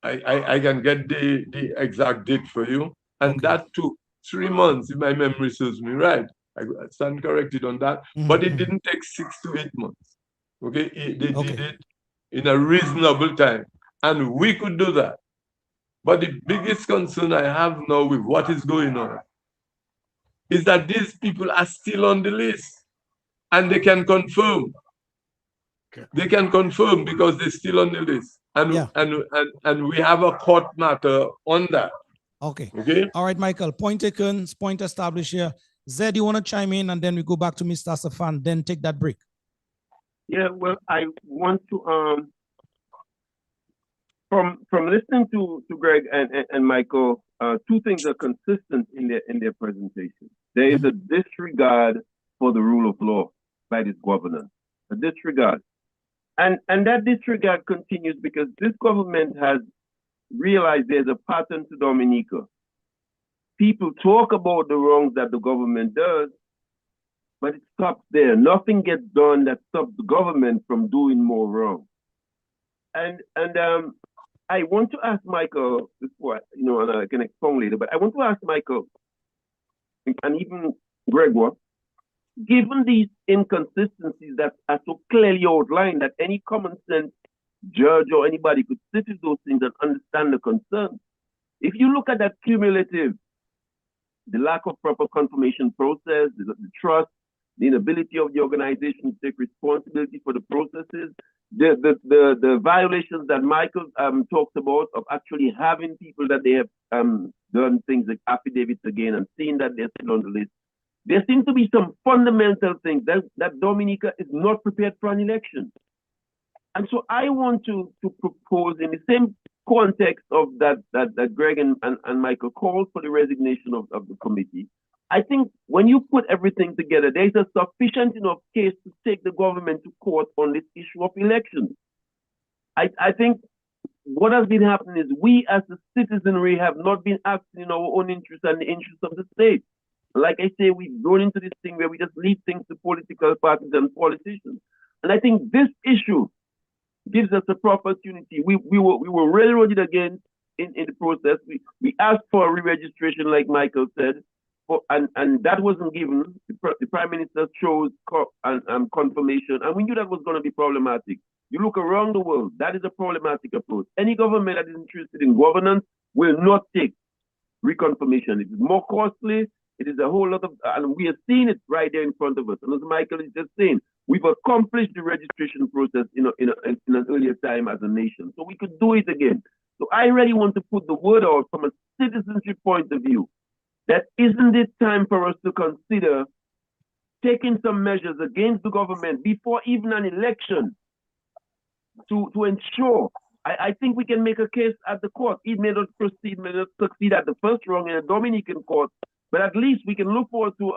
I can get the exact date for you, and that took 3 months, if my memory serves me right. I stand corrected on that, but it didn't take 6 to 8 months. They did it in a reasonable time, and we could do that. But the biggest concern I have now with what is going on is that these people are still on the list, and they can confirm. They can confirm because they're still on the list, and we have a court matter on that. Okay. All right, Michael. Point taken. Point established here. Zed, you want to chime in, and then we go back to Mr. Astaphan, then take that break. Yeah. Well, I want to from listening to Greg and Michael, two things are consistent in their presentation. There is a disregard for the rule of law by this government. A disregard. And that disregard continues because this government has realized there's a pattern to Dominica. People talk about the wrongs that the government does, but it stops there. Nothing gets done that stops the government from doing more wrong. And I want to ask Michael, before, and I can explain later, but I want to ask Michael and even Gregor, given these inconsistencies that are so clearly outlined that any common sense judge or anybody could sit with those things and understand the concern. If you look at that cumulative, the lack of proper confirmation process, the trust, the inability of the organization to take responsibility for the processes, the violations that Michael talked about of actually having people that they have done things like affidavits again and seeing that they're still on the list. There seem to be some fundamental things that Dominica is not prepared for an election. And so I want to propose in the same context of that Greg and Michael called for the resignation of the committee. I think when you put everything together, there's a sufficient enough case to take the government to court on this issue of elections. I think what has been happening is we as the citizenry have not been acting in our own interest and the interest of the state. Like I say, we've grown into this thing where we just leave things to political parties and politicians. And I think this issue gives us a proper opportunity. We were railroaded against in the process. We asked for a re-registration, like Michael said, and that wasn't given. The Prime Minister chose confirmation, and we knew that was going to be problematic. You look around the world, that is a problematic approach. Any government that is interested in governance will not take reconfirmation. It is more costly. It is a whole lot of, and we are seeing it right there in front of us. And as Michael is just saying, we've accomplished the registration process in an earlier time as a nation. So we could do it again. So I really want to put the word out from a citizenship point of view that isn't it time for us to consider taking some measures against the government before even an election to ensure. I think we can make a case at the court. It may not proceed, may not succeed at the first round in a Dominican court, but at least we can look forward to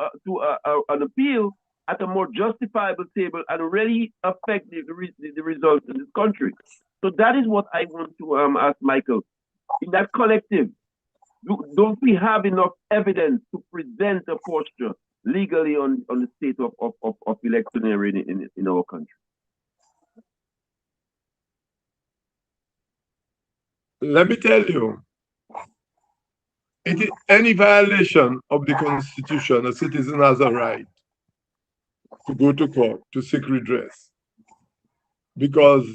an appeal at a more justifiable table and really affect the results in this country. So that is what I want to ask Michael. In that collective, don't we have enough evidence to present a posture legally on the state of electioneering in our country? Let me tell you, any violation of the Constitution, a citizen has a right to go to court to seek redress, because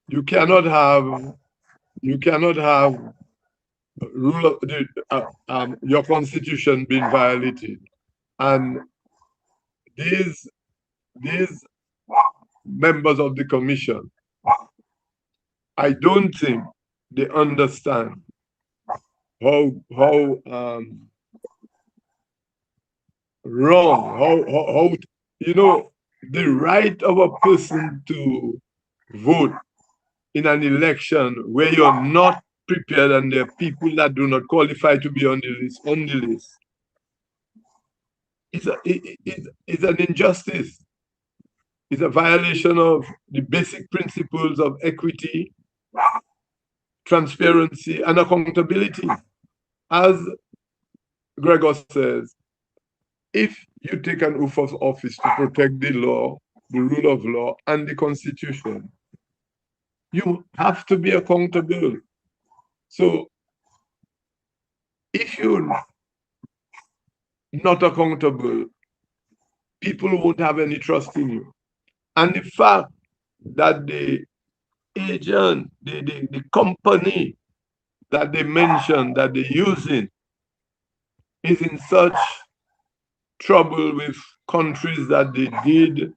you cannot have rule of your Constitution being violated, and these members of the Commission, I don't think they understand how wrong, how the right of a person to vote in an election where you're not prepared and there are people that do not qualify to be on the list. It's an injustice. It's a violation of the basic principles of equity, transparency, and accountability. As Gregor says, if you take an oath of office to protect the law, the rule of law, and the Constitution, you have to be accountable. So if you're not accountable, people won't have any trust in you. And the fact that the agent, the company that they mentioned that they're using is in such trouble with countries that they did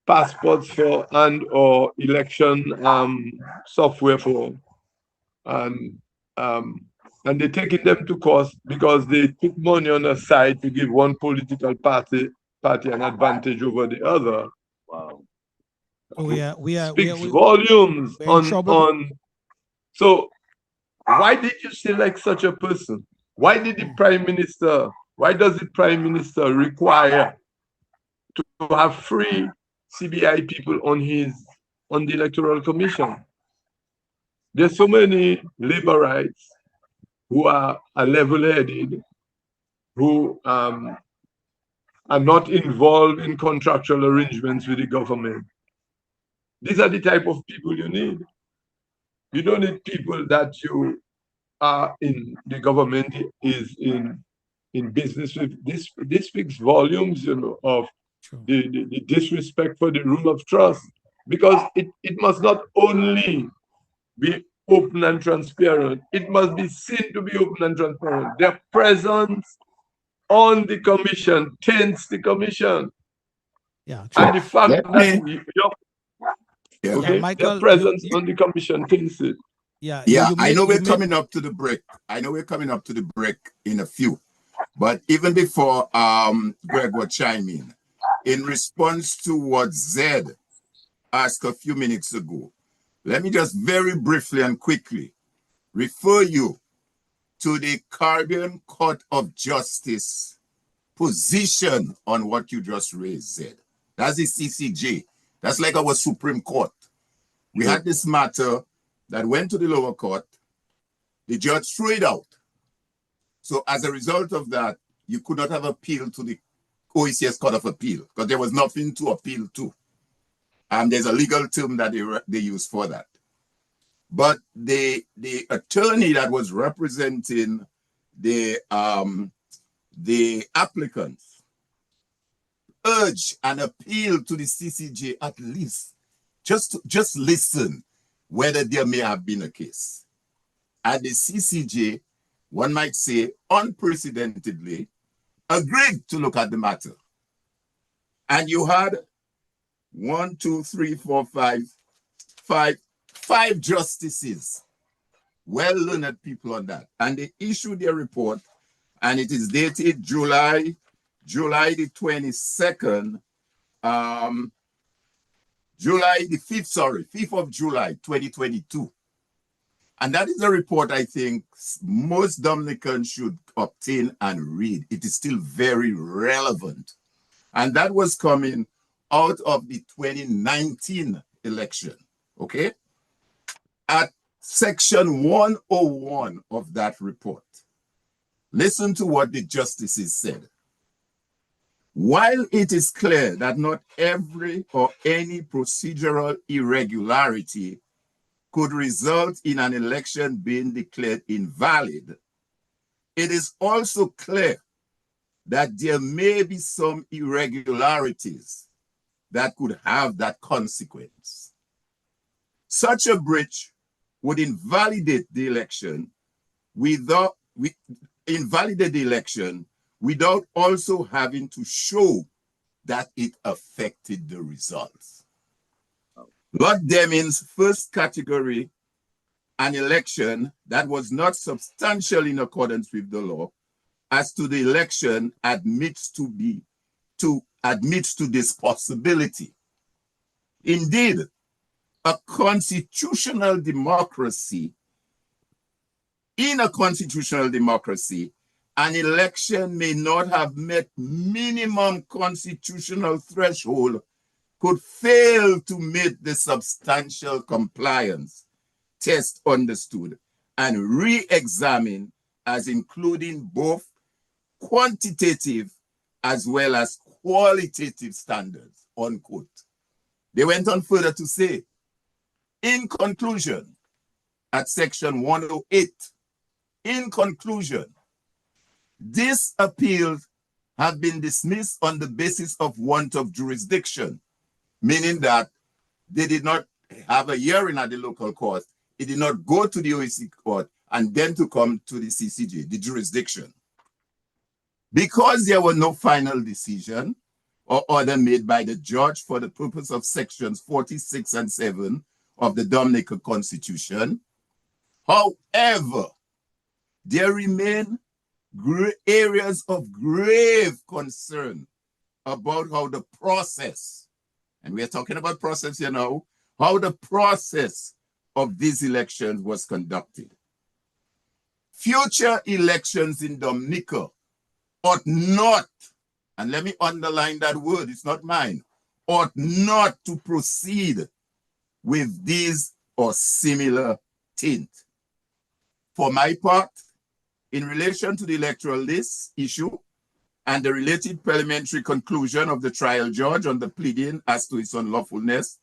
passports for and/or election software for, and they're taking them to court because they took money on the side to give one political party an advantage over the other. Wow. Speaks volumes on. So why did you select such a person? Why does the Prime Minister require to have free CBI people on the Electoral Commission? There's so many labor rights who are level-headed, who are not involved in contractual arrangements with the government. These are the type of people you need. You don't need people that you are in the government is in business with. This speaks volumes, of the disrespect for the rule of trust, because it must not only be open and transparent, it must be seen to be open and transparent. Their presence on the commission taints the commission. Yeah, true. And the fact that Michael, their presence on the commission taints it. I know we're coming up to the break. In a few. But even before Greg will chime in response to what Zed asked a few minutes ago, let me just very briefly and quickly refer you to the Caribbean Court of Justice position on what you just raised, Zed. That's the CCJ. That's like our Supreme Court. We had this matter that went to the lower court. The judge threw it out. So as a result of that, you could not have appealed to the OECS Court of Appeal because there was nothing to appeal to. There's a legal term that they use for that. But the attorney that was representing the applicants urged an appeal to the CCJ at least, just listen whether there may have been a case. And the CCJ, one might say unprecedentedly, agreed to look at the matter. And you had 1, 2, 3, 4, 5 justices, well-learned people on that. And they issued their report, and it is dated July the 22nd, July the 5th, sorry, 5th of July, 2022. And that is a report I think most Dominicans should obtain and read. It is still very relevant. And that was coming out of the 2019 election, okay? At section 101 of that report, listen to what the justices said. While it is clear that not every or any procedural irregularity could result in an election being declared invalid, it is also clear that there may be some irregularities that could have that consequence. Such a breach would invalidate the election without also having to show that it affected the results. Lord Deming's first category, an election that was not substantial in accordance with the law, as to the election admits to this possibility. Indeed, in a constitutional democracy, an election may not have met minimum constitutional threshold, could fail to meet the substantial compliance test understood and re-examine as including both quantitative as well as qualitative standards, unquote. They went on further to say, in conclusion, at section 108, in conclusion, these appeals have been dismissed on the basis of want of jurisdiction, meaning that they did not have a hearing at the local court, it did not go to the OEC court, and then to come to the CCJ, the jurisdiction. Because there were no final decision or order made by the judge for the purpose of sections 46 and 7 of the Dominica Constitution, however, there remain areas of grave concern about how the process, and we are talking about process here now, how the process of these elections was conducted. Future elections in Dominica ought not, and let me underline that word, it's not mine, ought not to proceed with these or similar tint. For my part, in relation to the electoral list issue and the related parliamentary conclusion of the trial judge on the pleading as to its unlawfulness,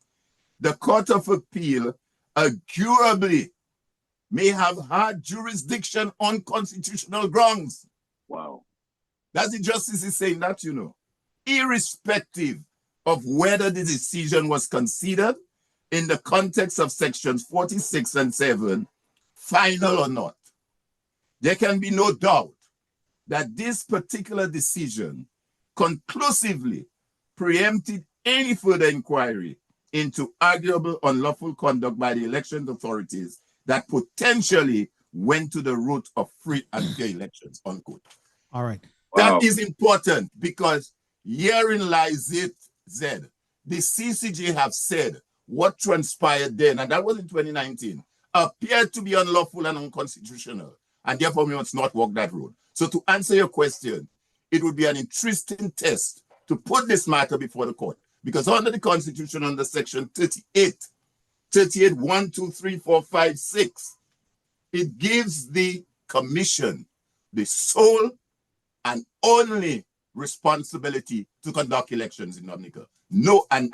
the Court of Appeal arguably may have had jurisdiction on constitutional grounds. Wow. That's the justice is saying that, you know, irrespective of whether the decision was considered in the context of sections 46 and 7, final or not. There can be no doubt that this particular decision conclusively preempted any further inquiry into arguable unlawful conduct by the elections authorities that potentially went to the root of free and fair elections, unquote. All right. Wow. That is important because herein lies it, Zed. The CCJ have said what transpired then, and that was in 2019, appeared to be unlawful and unconstitutional, and therefore we must not walk that road. So to answer your question, it would be an interesting test to put this matter before the court, because under the Constitution, under section 38, 38, 1, 2, 3, 4, 5, 6. It gives the commission the sole and only responsibility to conduct elections in Dominica. No, and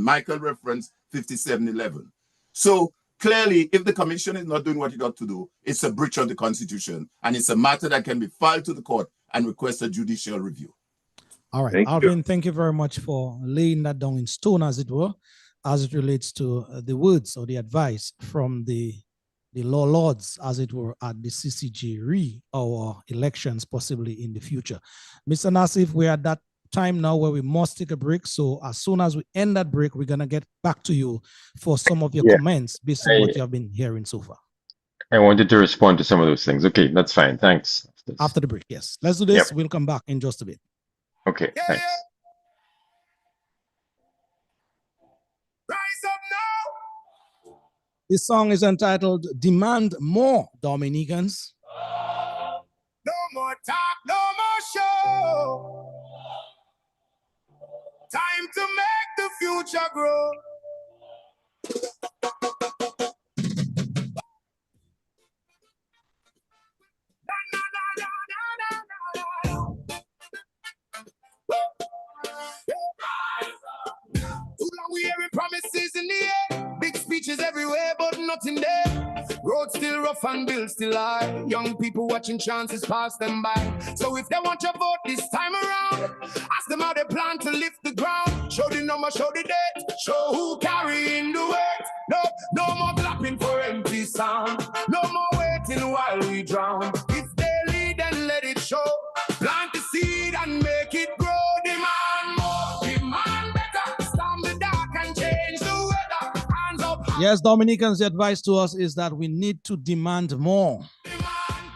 Michael referenced 5711. So clearly, if the commission is not doing what it ought to do, it's a breach of the Constitution, and it's a matter that can be filed to the court and request a judicial review. All right, Alvin, thank you very much for laying that down in stone, as it were, as it relates to the words or the advice from the law lords, as it were, at the CCG our elections possibly in the future. Mr. Nassief, we're at that time now where we must take a break. So as soon as we end that break, we're going to get back to you for some of your comments based on what you have been hearing so far. I wanted to respond to some of those things. Okay, that's fine. Thanks. After the break, yes. Let's do this. Yep. We'll come back in just a bit. Okay, thanks. Rise up now. This song is entitled Demand More, Dominicans. No more talk, no more show. Time to make the future grow. Too long we hearing promises in the air, big speeches everywhere, but nothing there. Roads still rough and bills still high. Young people watching chances pass them by. So if they want your vote this time around, ask them how they plan to lift the ground. Show the number, show the date, show who carrying the weight. No more clapping for empty sound. No more waiting while we drown. If they lead, then let it show. Plant the seed and make it grow. Demand more, demand better. Storm the dark and change the weather. Hands up. Yes, Dominicans, the advice to us is that we need to demand more. Demand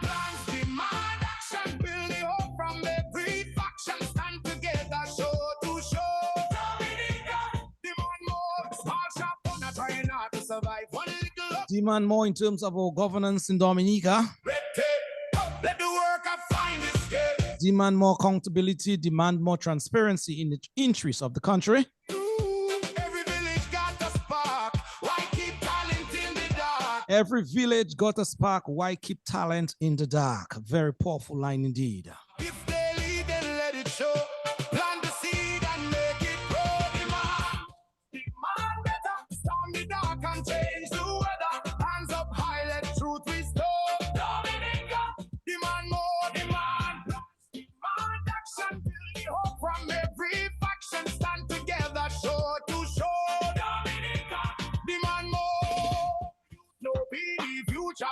plans, demand action. Build the hope from every faction. Stand together, show to show. Dominica, demand more. Small shop owner trying hard to survive. One little Demand more in terms of our governance in Dominica. red tape. Let the worker find escape. Demand more accountability, demand more transparency in the interest of the country. Every village got a spark. Why keep talent in the dark? Every village got a spark. Why keep talent in the dark? A very powerful line indeed. If they lead, then let it show. Plant the seed and make it grow. Demand better. Storm the dark and change the weather. Hands up high, let truth restore. Dominica, demand more, demand. Demand action, build the hope from every faction. Stand together, show to show. Dominica, demand more. No be the future,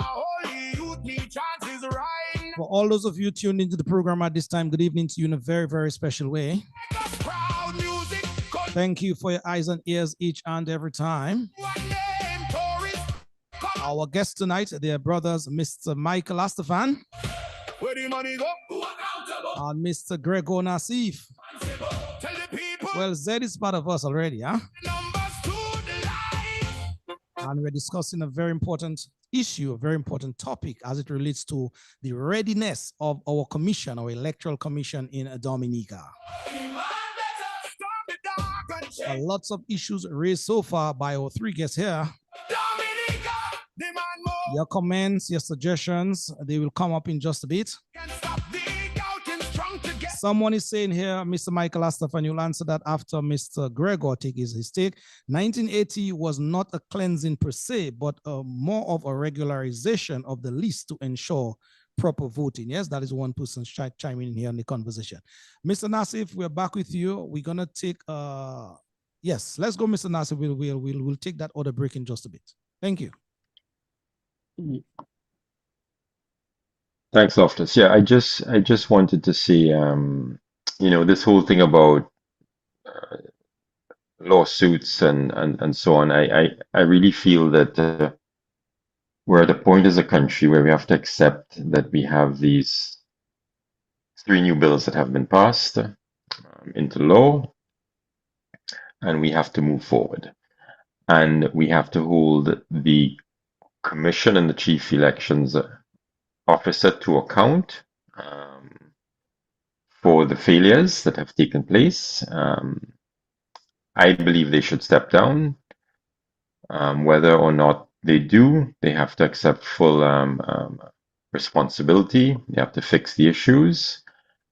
only youth need chances right. For all those of you tuned into the program at this time, good evening to you in a very, very special way. Proud music. Thank you for your eyes and ears each and every time. Our guests tonight, their brothers, Mr. Michael Astaphan Where the money go? and Mr. Gregor Nassief. Tell the people. Well, Zed is part of us already, huh? Numbers to the light. And we're discussing a very important issue, a very important topic as it relates to the readiness of our commission, our electoral commission in Dominica. Lots of issues raised so far by our three guests here. Dominica, demand more. Your comments, your suggestions, they will come up in just a bit. Can't stop the doubting, strong together. Someone is saying here, Mr. Michael Astaphan, you'll answer that after Mr. Gregor takes his take. 1980 was not a cleansing per se, but more of a regularization of the list to ensure proper voting. Yes, that is one person chiming in here in the conversation. Mr. Nassief, we're back with you. We're gonna take yes, let's go, Mr. Nassief. We'll take that other break in just a bit. Thank you. Thanks, Loftus. Yeah, I just wanted to see, this whole thing about lawsuits and so on. I really feel that we're at a point as a country where we have to accept that we have these 3 new bills that have been passed into law, and we have to move forward. And we have to hold the commission and the chief elections officer to account for the failures that have taken place. I believe they should step down. Whether or not they do, they have to accept full responsibility. They have to fix the issues.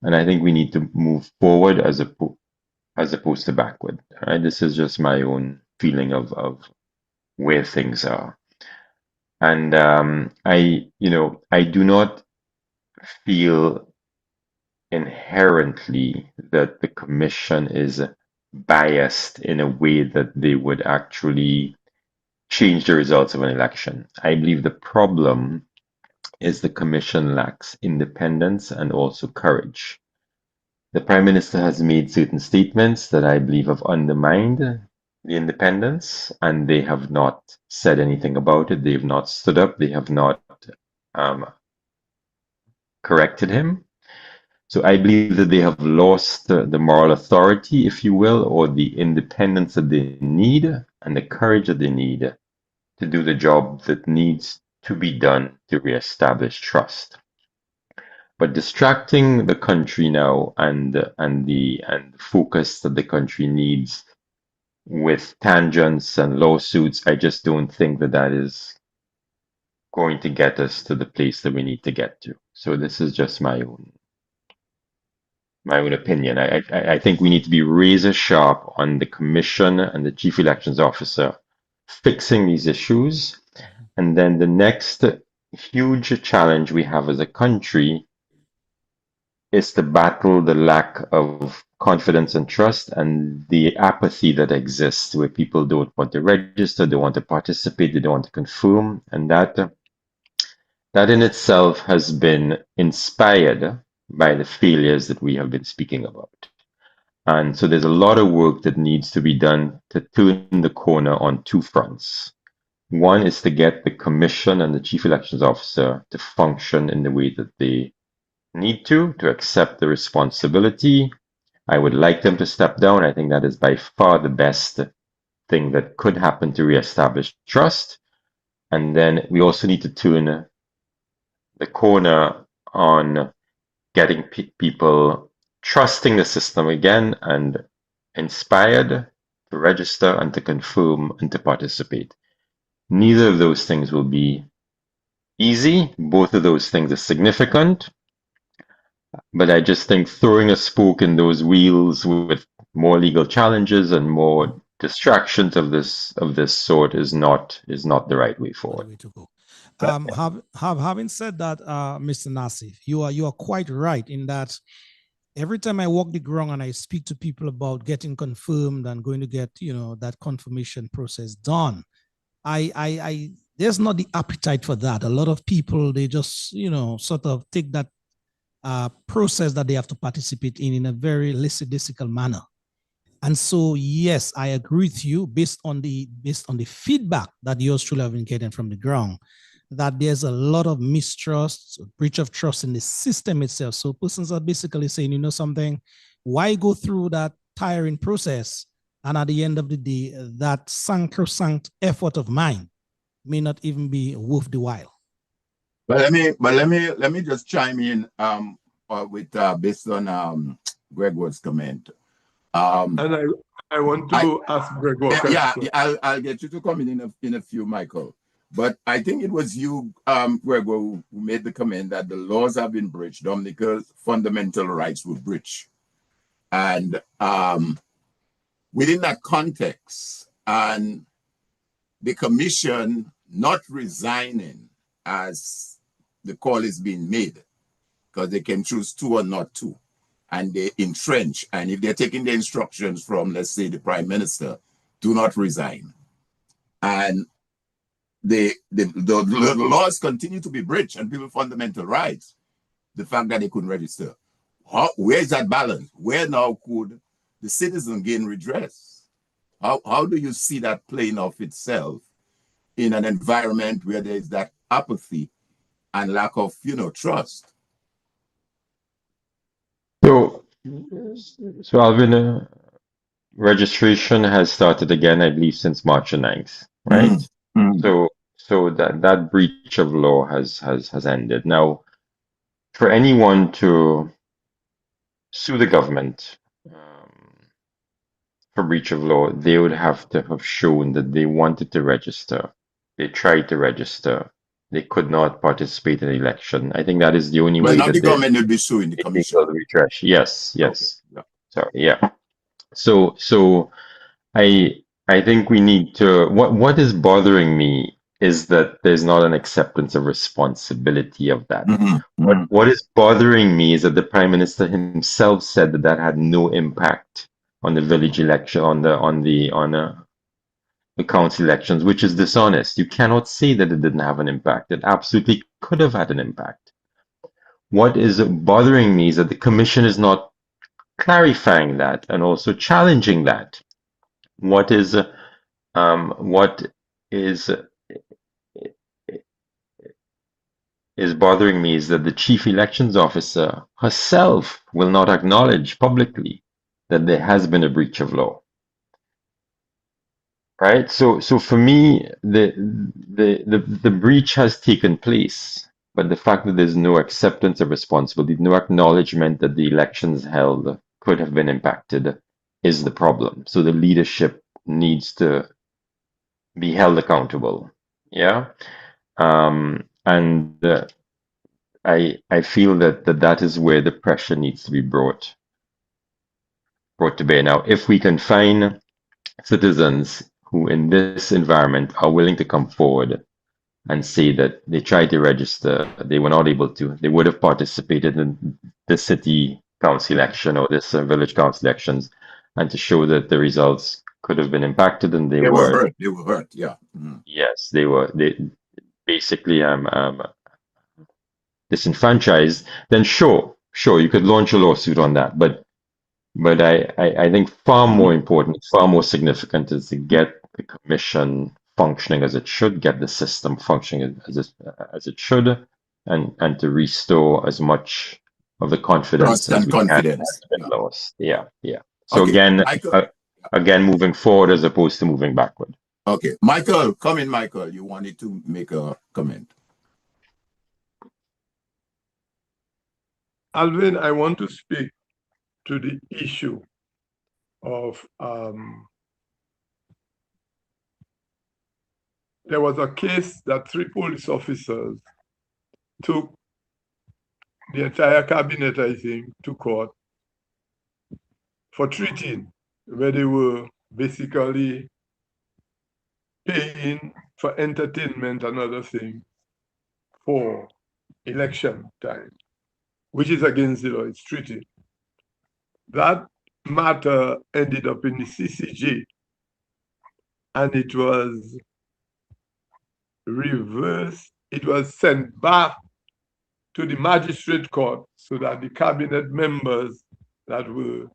And I think we need to move forward as opposed to backward. Right? This is just my own feeling of where things are. And I do not feel inherently that the commission is biased in a way that they would actually change the results of an election. I believe the problem is the commission lacks independence and also courage. The Prime Minister has made certain statements that I believe have undermined the independence, and they have not said anything about it. They have not stood up. They have not corrected him. So I believe that they have lost the moral authority, if you will, or the independence that they need and the courage that they need to do the job that needs to be done to reestablish trust. But distracting the country now and the focus that the country needs with tangents and lawsuits, I just don't think that is going to get us to the place that we need to get to. So this is just my own opinion. I think we need to be razor sharp on the commission and the chief elections officer fixing these issues. And then the next huge challenge we have as a country is to battle the lack of confidence and trust and the apathy that exists where people don't want to register, they want to participate, they don't want to confirm. And that in itself has been inspired by the failures that we have been speaking about. And so there's a lot of work that needs to be done to turn the corner on two fronts. One is to get the commission and the chief elections officer to function in the way that they need to accept the responsibility. I would like them to step down. I think that is by far the best thing that could happen to reestablish trust. And then we also need to turn the corner on getting people trusting the system again and inspired to register and to confirm and to participate. Neither of those things will be easy. Both of those things are significant. But I just think throwing a spoke in those wheels with more legal challenges and more distractions of this sort is not the right way forward. The way to go. Having said that, Mr. Nassief, you are quite right in that every time I walk the ground and I speak to people about getting confirmed and going to get that confirmation process done, I there's not the appetite for that. A lot of people, they just sort of take that process that they have to participate in a very lackadaisical manner. And so, yes, I agree with you based on the feedback that yours truly have been getting from the ground, that there's a lot of mistrust, breach of trust in the system itself. So persons are basically saying, something, why go through that tiring process? And at the end of the day, that sacrosanct effort of mine may not even be worth the while. But let me just chime in with based on Gregor's comment. And I want to ask Gregor. Yeah, I'll get you to come in a few, Michael. But I think it was you, Gregor, who made the comment that the laws have been breached. Dominica's fundamental rights were breached. And within that context, and the commission not resigning as the call is being made, because they can choose two or not two, and they entrench. And if they're taking the instructions from, let's say, the Prime Minister, do not resign. And the laws continue to be breached and people's fundamental rights. The fact that they couldn't register. Where is that balance? Where now could the citizen gain redress? How do you see that playing off itself in an environment where there is that apathy and lack of, trust? So Alvin, registration has started again, I believe, since March 9th, right? Mm-hmm. So that breach of law has ended. Now, for anyone to sue the government for breach of law, they would have to have shown that they wanted to register. They tried to register. They could not participate in the election. I think that is the only Well, way now the that there's government will be suing the a legal commission. redress. Yes, Okay. yes. Yeah. Sorry, yeah. So I think we need to. What is bothering me is that there's not an acceptance of responsibility of that. What is bothering me is that the Prime Minister himself said that that had no impact on the village election, the council elections, which is dishonest. You cannot say that it didn't have an impact. It absolutely could have had an impact. What is bothering me is that the Commission is not clarifying that and also challenging that. What is bothering me is that the chief elections officer herself will not acknowledge publicly that there has been a breach of law. Right? So for me, the breach has taken place, but the fact that there's no acceptance of responsibility, no acknowledgement that the elections held could have been impacted is the problem. So the leadership needs to be held accountable. Yeah. And I feel that is where the pressure needs to be brought to bear. Now, if we can find citizens who in this environment are willing to come forward and say that they tried to register, they were not able to, they would have participated in the city council election or this village council elections, and to show that the results could have been impacted and they were were. hurt. They were hurt. Yeah. Yes, they were. They basically disenfranchised. Then sure, you could launch a lawsuit on that, but I think far more important, far more significant is to get the commission functioning as it should, get the system functioning as it should, and to restore as much of the confidence Trust as and we can confidence. that's been lost. Yeah. So Okay, Michael. again, moving forward as opposed to moving backward. Okay, Michael, come in, Michael. You wanted to make a comment. Alvin, I want to speak to the issue of there was a case that 3 police officers took the entire cabinet, I think, to court for treating, where they were basically paying for entertainment and other things for election time, which is against the law. It's treaty. That matter ended up in the CCJ, and it was reversed. It was sent back to the magistrate court so that the cabinet members that were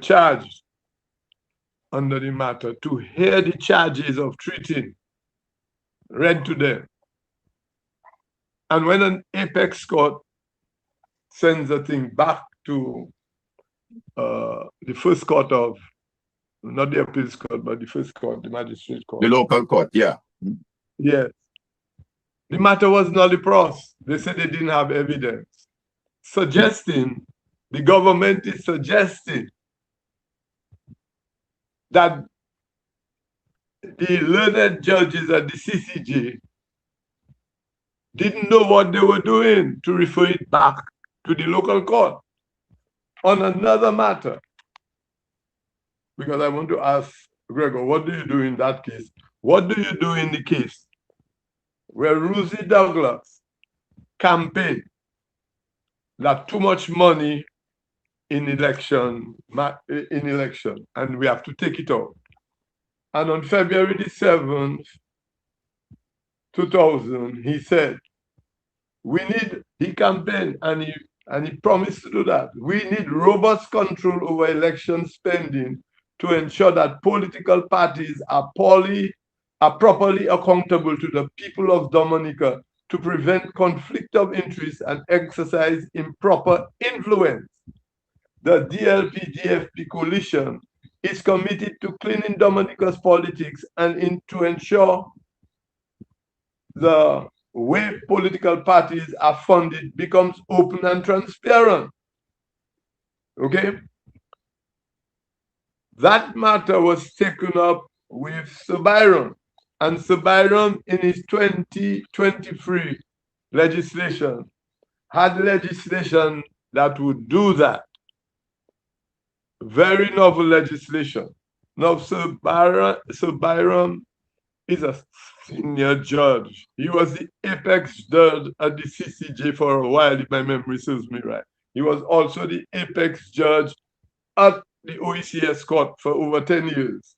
charged under the matter to hear the charges of treating read to them. And when an apex court sends a thing back to the first court of, not the appeals court, but the first court, the magistrate court. The local court, yeah. Yes. The matter was nulli pros. They said they didn't have evidence. The government is suggesting that the learned judges at the CCJ didn't know what they were doing to refer it back to the local court on another matter. Because I want to ask Gregor, what do you do in that case? What do you do in the case where Rosie Douglas campaigned that too much money in election, and we have to take it out? And on February the 7th, 2000, he said, he campaigned and he promised to do that. We need robust control over election spending to ensure that political parties are properly accountable to the people of Dominica to prevent conflict of interest and exercise improper influence. The DLP-DFP coalition is committed to cleaning Dominica's politics and to ensure the way political parties are funded becomes open and transparent. Okay? That matter was taken up with Sir Byron. And Sir Byron, in his 2023 legislation, had legislation that would do that. Very novel legislation. Now, Sir Byron is a senior judge. He was the apex judge at the CCJ for a while, if my memory serves me right. He was also the apex judge at the OECS court for over 10 years.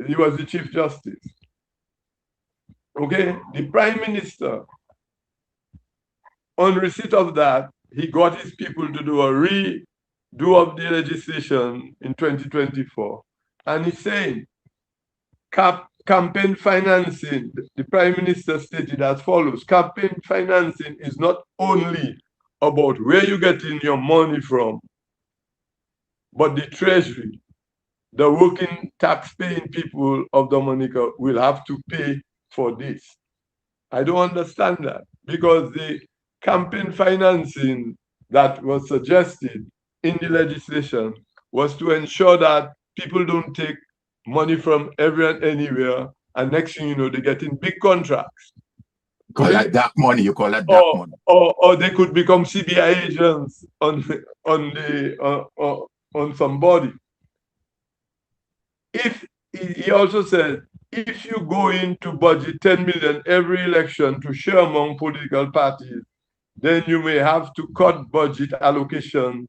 He was the Chief Justice. Okay, the Prime Minister, on receipt of that, he got his people to do a redo of the legislation in 2024. And he's saying, campaign financing, the Prime Minister stated as follows: campaign financing is not only about where you're getting your money from, but the Treasury, the working tax-paying people of Dominica will have to pay for this. I don't understand that, because the campaign financing that was suggested in the legislation was to ensure that people don't take money from everywhere and anywhere, and next thing you know, they get in big contracts. Call that dark money. You call that dark money. Or they could become CBI agents on somebody. If he also said, if you go in to budget 10 million every election to share among political parties, then you may have to cut budget allocation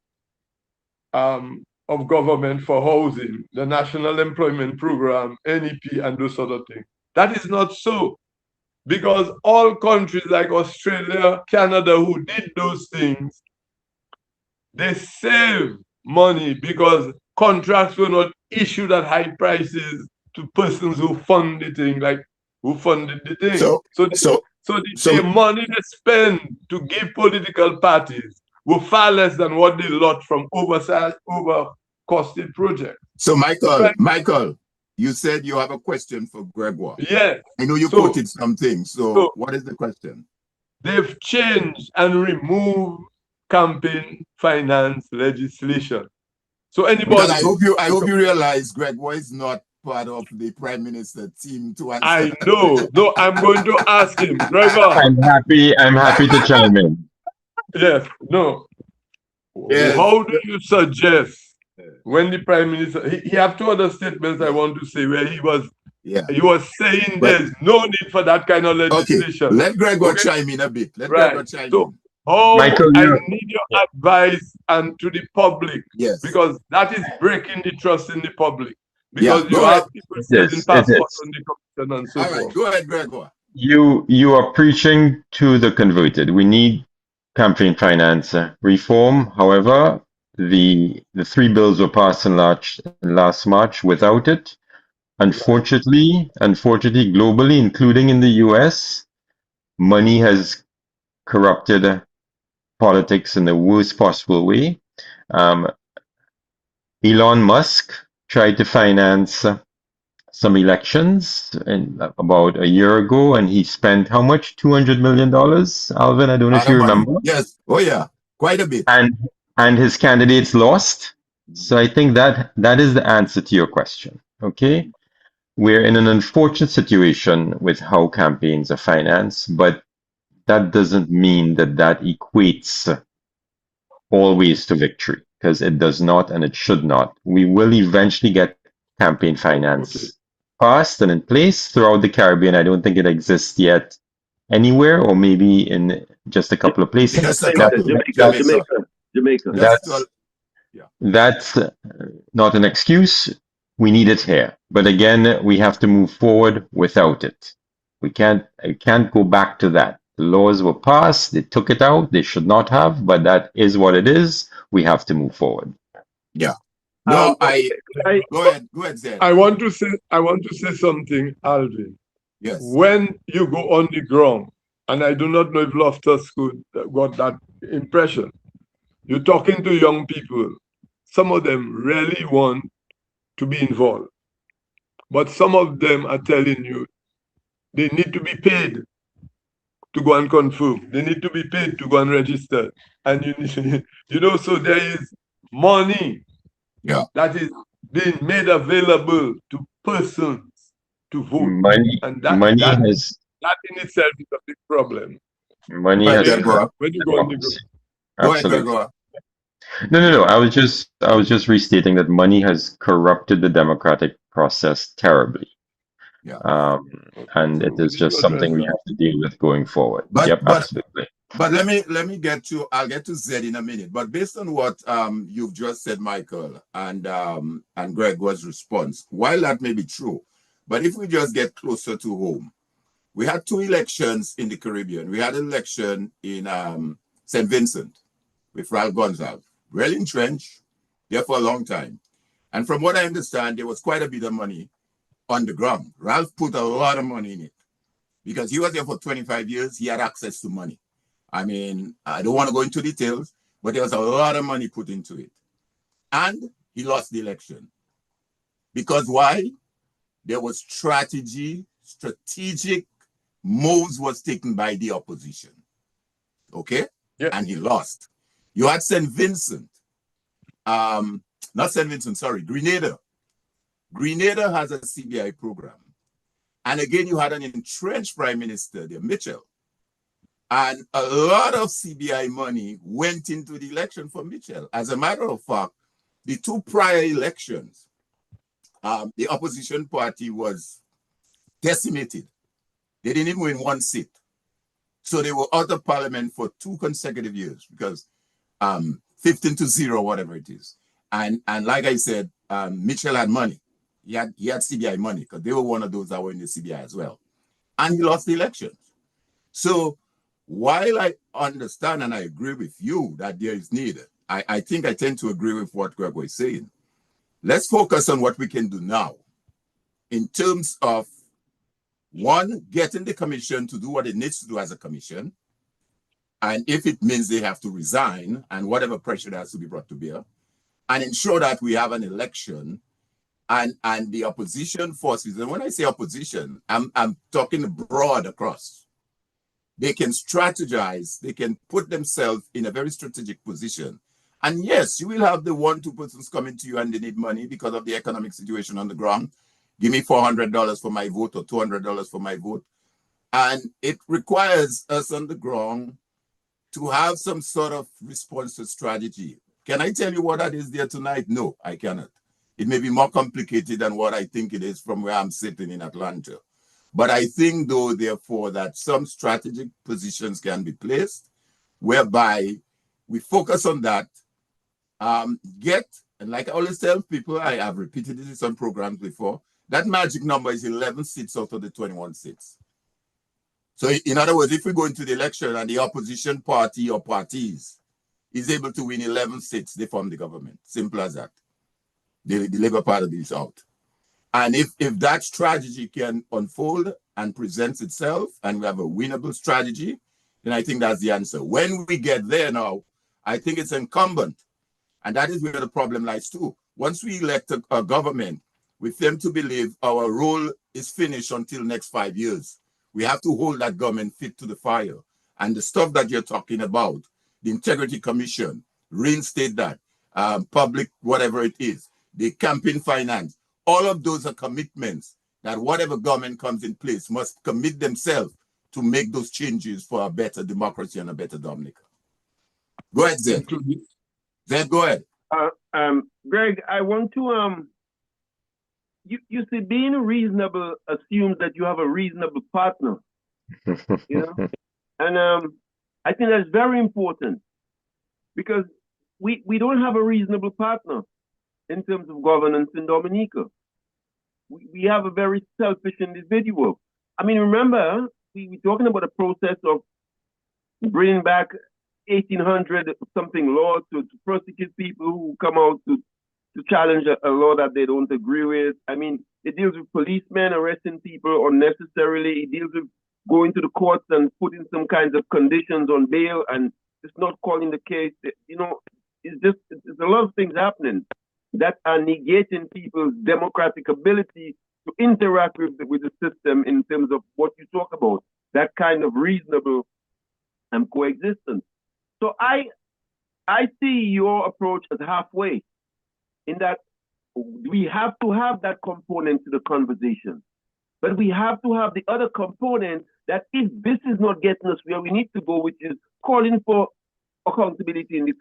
of government for housing, the National Employment Program, NEP, and those sort of things. That is not so, because all countries like Australia, Canada, who did those things, they save money because contracts were not issued at high prices to persons who fund the thing, like who funded the thing. So the money they spend to give political parties were far less than what they lot from over-costed projects. So Michael, you said you have a question for Gregor. Yes. I know you quoted something. So what is the question? They've changed and removed campaign finance legislation. So anybody, because I hope you realize Gregor is not part of the Prime Minister team to answer. I know. No, I'm going to ask him. Gregor. I'm happy to chime in. Yes. No. Yes. How do you suggest when the Prime Minister, he have two other statements I want to say where he was saying there's no need for that kind of legislation. Okay. Let Gregor chime in a bit. Gregor chime in. Michael, I need your advice and to the public, because that is breaking the trust in the public. Because you have people selling passports on the commission and so forth. All right, go ahead, Gregor. You are preaching to the converted. We need campaign finance reform. However, the three bills were passed in last March without it. Unfortunately, globally, including in the US, money has corrupted politics in the worst possible way. Elon Musk tried to finance some elections about a year ago, and he spent how much? $200 million, Alvin? I don't know if you remember. Yes. Oh, yeah. Quite a bit. And his candidates lost. So I think that is the answer to your question. Okay? We're in an unfortunate situation with how campaigns are financed, but that doesn't mean that equates always to victory, because it does not and it should not. We will eventually get campaign finance passed and in place throughout the Caribbean. I don't think it exists yet anywhere, or maybe in just a couple of places. Jamaica. That's not an excuse. We need it here. But again, we have to move forward without it. We can't go back to that. The laws were passed, they took it out, they should not have, but that is what it is. We have to move forward. Yeah. No, go ahead, Zed. I want to say something, Alvin. Yes. When you go on the ground, and I do not know if Loftus got that impression, you're talking to young people. Some of them really want to be involved, but some of them are telling you they need to be paid. to go and confirm. They need to be paid to go and register. And you need, so there is money that is being made available to persons to vote. Money, And that in itself is a big problem. Money has when you go on the democracy. Go ahead, Absolutely. Gregor. No. I was just restating that money has corrupted the democratic process terribly. Yeah. And it is just something we have to deal with going forward. Absolutely. But let me I'll get to Zed in a minute. But based on what you've just said, Michael, and Gregor's response, while that may be true, but if we just get closer to home, we had 2 elections in the Caribbean. We had an election in St. Vincent with Ralph Gonsalves, well entrenched, there for a long time. And from what I understand, there was quite a bit of money on the ground. Ralph put a lot of money in it because he was there for 25 years. He had access to money. I mean, I don't want to go into details, but there was a lot of money put into it. And he lost the election. Because why? There was strategic moves was taken by the opposition. Okay? Yeah. And he lost. You had St. Vincent. Not St. Vincent, sorry, Grenada. Grenada has a CBI program. And again, you had an entrenched prime minister there, Mitchell. And a lot of CBI money went into the election for Mitchell. As a matter of fact, the 2 prior elections, the opposition party was decimated. They didn't even win 1 seat. So they were out of parliament for 2 consecutive years because 15-0, whatever it is. And like I said, Mitchell had money. He had CBI money because they were one of those that were in the CBI as well. And he lost the elections. So while I understand and I agree with you that there is need, I think I tend to agree with what Gregor is saying. Let's focus on what we can do now in terms of, 1, getting the commission to do what it needs to do as a commission. And if it means they have to resign and whatever pressure that has to be brought to bear, and ensure that we have an election and the opposition forces. And when I say opposition, I'm talking broad across. They can strategize, they can put themselves in a very strategic position. And yes, you will have the 1-2 persons coming to you and they need money because of the economic situation on the ground. Give me $400 for my vote or $200 for my vote. And it requires us on the ground to have some sort of response to strategy. Can I tell you what that is there tonight? No, I cannot. It may be more complicated than what I think it is from where I'm sitting in Atlanta. But I think, though, therefore, that some strategic positions can be placed whereby we focus on that, and like I always tell people, I have repeated this on programs before, that magic number is 11 seats out of the 21 seats. So in other words, if we go into the election and the opposition party or parties is able to win 11 seats, they form the government. Simple as that. The Labour Party is out. And if that strategy can unfold and presents itself and we have a winnable strategy, then I think that's the answer. When we get there now, I think it's incumbent. And that is where the problem lies too. Once we elect a government, with them to believe our role is finished until next 5 years. We have to hold that government fit to the fire. And the stuff that you're talking about, the Integrity Commission, reinstate that, public, whatever it is, the campaign finance, all of those are commitments that whatever government comes in place must commit themselves to make those changes for a better democracy and a better Dominica. Go ahead, Zed. Zed, go ahead. Greg, I want to you see, being reasonable assumes that you have a reasonable partner. You know? And I think that's very important because we don't have a reasonable partner in terms of governance in Dominica. We have a very selfish individual. I mean, remember, we're talking about a process of bringing back 1800 something law to prosecute people who come out to challenge a law that they don't agree with. I mean, it deals with policemen arresting people unnecessarily. It deals with going to the courts and putting some kinds of conditions on bail and just not calling the case. You know, it's a lot of things happening that are negating people's democratic ability to interact with the system in terms of what you talk about. that kind of reasonable coexistence. So I see your approach as halfway, in that we have to have that component to the conversation, but we have to have the other component that if this is not getting us where we need to go, which is calling for accountability in the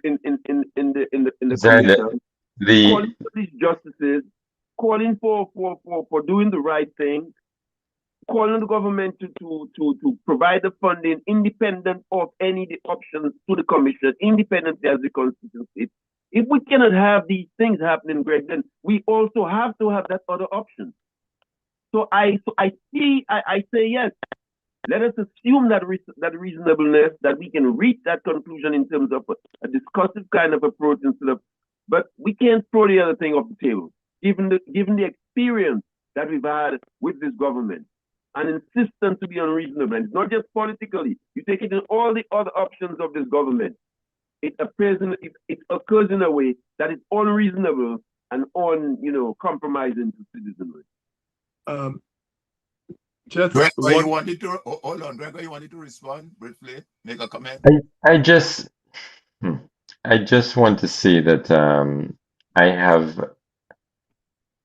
Zed, commission, the calling for these justices, calling for doing the right thing, calling the government to provide the funding independent of any of the options to the commission, independently as the constitution states. If we cannot have these things happening, Greg, then we also have to have that other option. So I say yes. Let us assume that reasonableness, that we can reach that conclusion in terms of a discussive kind of approach instead of, but we can't throw the other thing off the table, given the experience that we've had with this government, and insistent to be unreasonable. And it's not just politically. You take it in all the other options of this government. It occurs in a way that is unreasonable and compromising to citizenry. Gregor, you wanted to hold on, Gregor, you wanted to respond briefly, make a comment? I just want to say that I have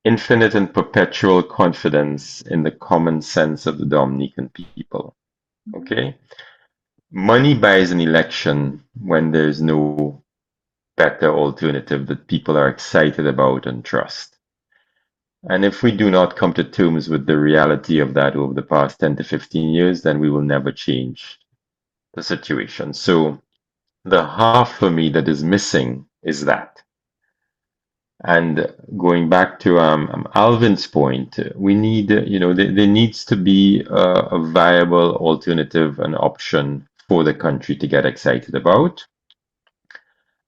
infinite and perpetual confidence in the common sense of the Dominican people. Okay? Money buys an election when there's no better alternative that people are excited about and trust. And if we do not come to terms with the reality of that over the past 10 to 15 years, then we will never change the situation. So the half for me that is missing is that. And going back to Alvin's point, we need, there needs to be a viable alternative, an option for the country to get excited about.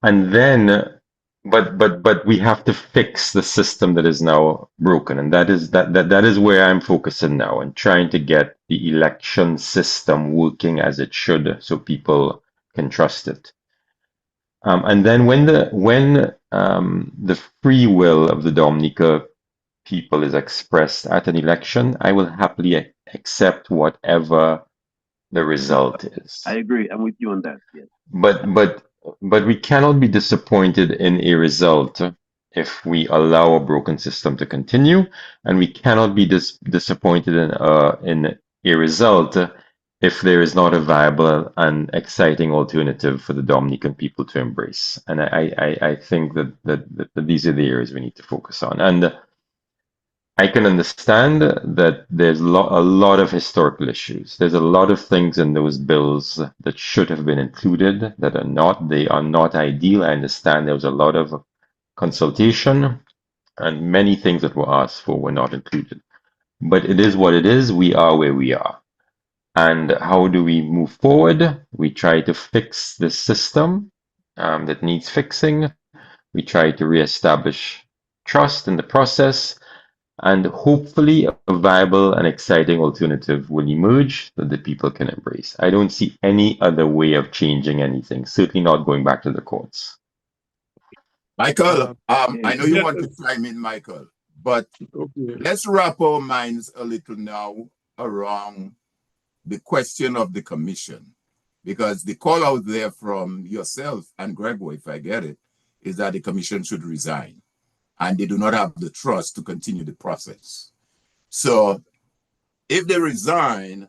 And then, but we have to fix the system that is now broken, and that is where I'm focusing now, and trying to get the election system working as it should, so people can trust it. And then when the free will of the Dominica people is expressed at an election, I will happily accept whatever the result is. I agree. I'm with you on that. Yes. But we cannot be disappointed in a result if we allow a broken system to continue, and we cannot be disappointed in a result if there is not a viable and exciting alternative for the Dominican people to embrace. And I think that these are the areas we need to focus on. And I can understand that there's a lot of historical issues. There's a lot of things in those bills that should have been included that are not. They are not ideal. I understand there was a lot of consultation, and many things that were asked for were not included. But it is what it is. We are where we are. And how do we move forward? We try to fix the system that needs fixing. We try to reestablish trust in the process. And hopefully a viable and exciting alternative will emerge that the people can embrace. I don't see any other way of changing anything, certainly not going back to the courts. Michael, I know you want to chime in, Michael, but let's wrap our minds a little now around the question of the commission, because the call out there from yourself and Gregor, if I get it, is that the commission should resign, and they do not have the trust to continue the process. So if they resign,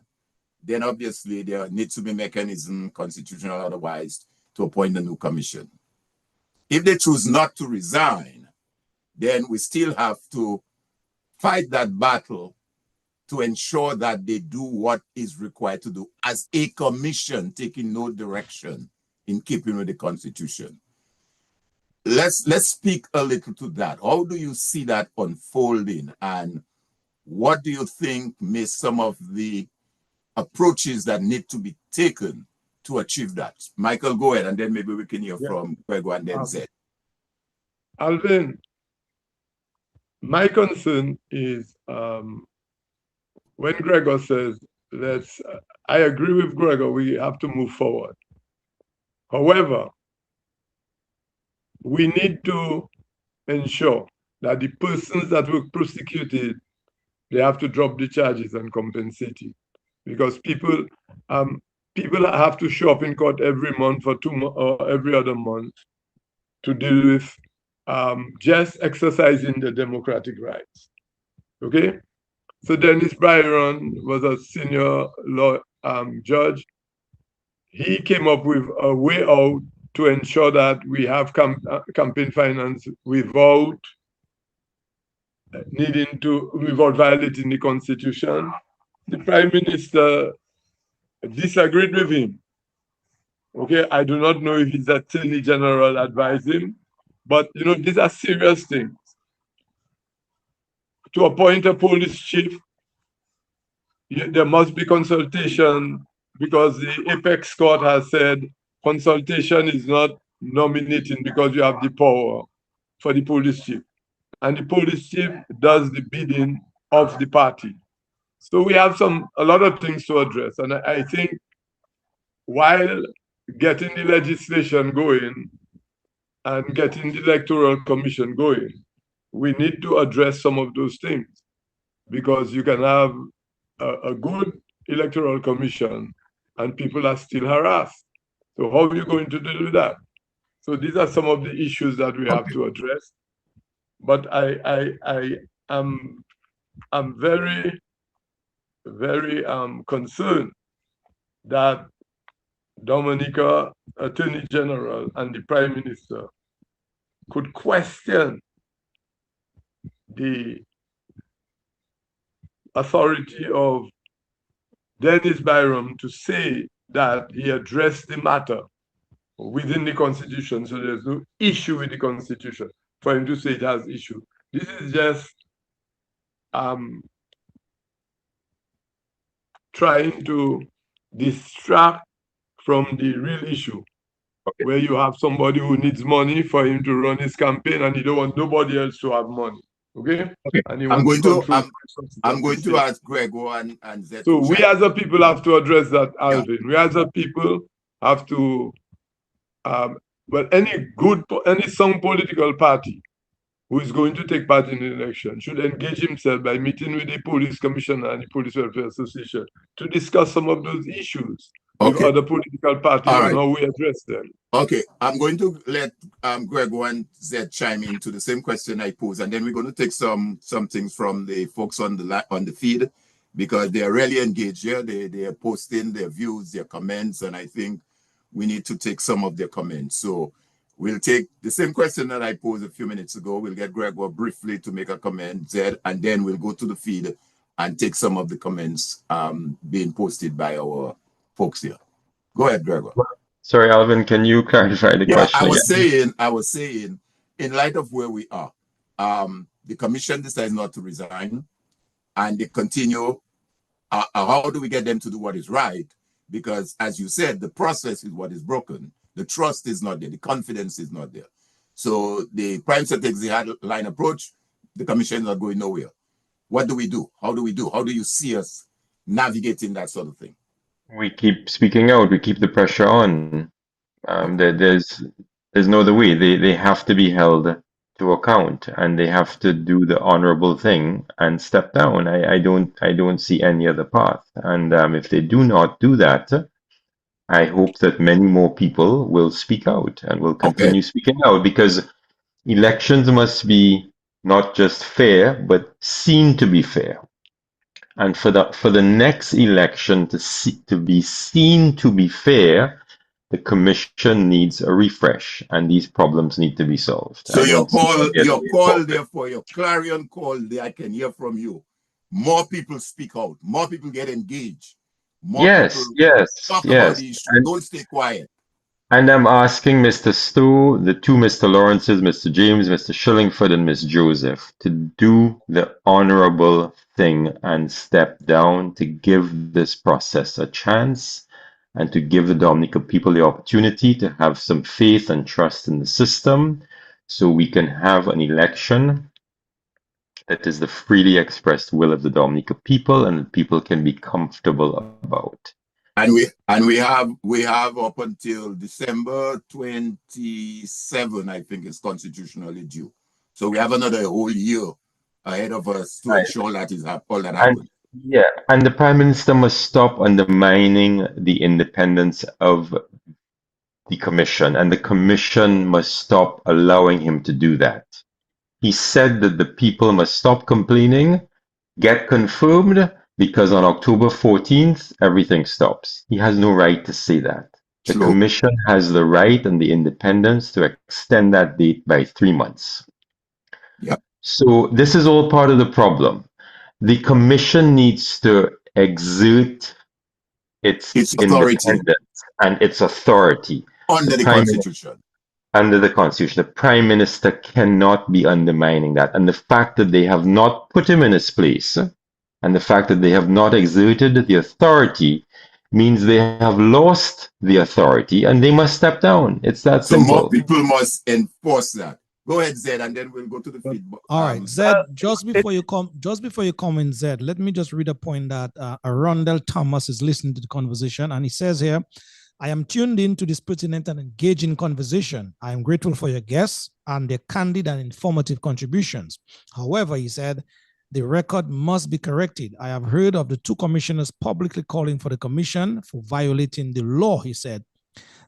then obviously there needs to be a mechanism, constitutional or otherwise, to appoint a new commission. If they choose not to resign, then we still have to fight that battle to ensure that they do what is required to do as a commission, taking no direction in keeping with the Constitution. Let's speak a little to that. How do you see that unfolding, and what do you think may some of the approaches that need to be taken to achieve that? Michael, go ahead, and then maybe we can hear from Gregor and then Zed. Alvin, my concern is when Gregor says, I agree with Gregor, we have to move forward. However, we need to ensure that the persons that were prosecuted, they have to drop the charges and compensate it. because people have to show up in court every month for 2 months or every other month to deal with just exercising their democratic rights. Okay? So Dennis Byron was a senior law judge. He came up with a way out to ensure that we have campaign finance without violating the Constitution. The Prime Minister disagreed with him. Okay, I do not know if his Attorney General advised him, but you know, these are serious things. To appoint a police chief, there must be consultation, because the apex court has said consultation is not nominating, because you have the power for the police chief. And the police chief does the bidding of the party. So we have a lot of things to address. And I think while getting the legislation going and getting the electoral commission going, we need to address some of those things, because you can have a good electoral commission and people are still harassed. So how are you going to deal with that? So these are some of the issues that we have to address. But I'm very, very concerned that Dominica, Attorney General, and the Prime Minister could question the authority of Dennis Byron to say that he addressed the matter within the Constitution, so there's no issue with the Constitution, for him to say it has issue. This is just trying to distract from the real issue, where you have somebody who needs money for him to run his campaign, and he don't want nobody else to have money. Okay. And he I'm wants going to ask Gregor and Zed. So we as a people have to address that, Alvin. We as a people have to, any some political party who is going to take part in the election should engage himself by meeting with the police commissioner and the police welfare association to discuss some of those issues with other political parties and how we address them. Okay, I'm going to let Gregor and Zed chime into the same question I posed, and then we're going to take some things from the folks on the feed, because they are really engaged here. They are posting their views, their comments, and I think we need to take some of their comments. So we'll take the same question that I posed a few minutes ago. We'll get Gregor briefly to make a comment, Zed, and then we'll go to the feed and take some of the comments being posted by our folks here. Go ahead, Gregor. Sorry, Alvin, can you clarify the question? I was saying, in light of where we are, the commission decides not to resign, and they continue. How do we get them to do what is right? Because, as you said, the process is what is broken. The trust is not there. The confidence is not there. So the Prime Minister takes the hardline approach. The commission is not going nowhere. What do we do? How do we do? How do you see us navigating that sort of thing? We keep speaking out. We keep the pressure on. There's no other way. They have to be held to account, and they have to do the honorable thing and step down. I don't see any other path. And if they do not do that, I hope that many more people will speak out and will continue speaking out, because elections must be not just fair, but seen to be fair. And for the next election to be seen to be fair, the commission needs a refresh, and these problems need to be solved. So your clarion call, I can hear from you. More people speak out. More people get engaged. More people talk about the issue. Don't stay quiet. And I'm asking Mr. Stowe, the two Mr. Lawrences, Mr. James, Mr. Shillingford, and Ms. Joseph, to do the honorable thing and step down, to give this process a chance, and to give the Dominica people the opportunity to have some faith and trust in the system, so we can have an election that is the freely expressed will of the Dominica people, and that people can be comfortable about. And we have up until December 27, I think, is constitutionally due. So we have another whole year ahead of us to ensure that all that happens. Yeah, and the Prime Minister must stop undermining the independence of the Commission, and the Commission must stop allowing him to do that. He said that the people must stop complaining, get confirmed, because on October 14th, everything stops. He has no right to say that. The Slow. Commission has the right and the independence to extend that date by 3 months. Yeah. So this is all part of the problem. The Commission needs to exert its authority independence and its authority. under the Constitution. Under the Constitution, the Prime Minister cannot be undermining that. And the fact that they have not put him in his place, and the fact that they have not exerted the authority, means they have lost the authority and they must step down. It's that So simple. more people must enforce that. Go ahead, Zed, and then we'll go to the feedback. All right, Zed. Just before you come in, Zed, let me just read a point that Arundel Thomas is listening to the conversation, and he says here, "I am tuned in to this pertinent and engaging conversation. I am grateful for your guests and their candid and informative contributions. However," he said, "the record must be corrected. I have heard of the two commissioners publicly calling for the commission for violating the law," he said.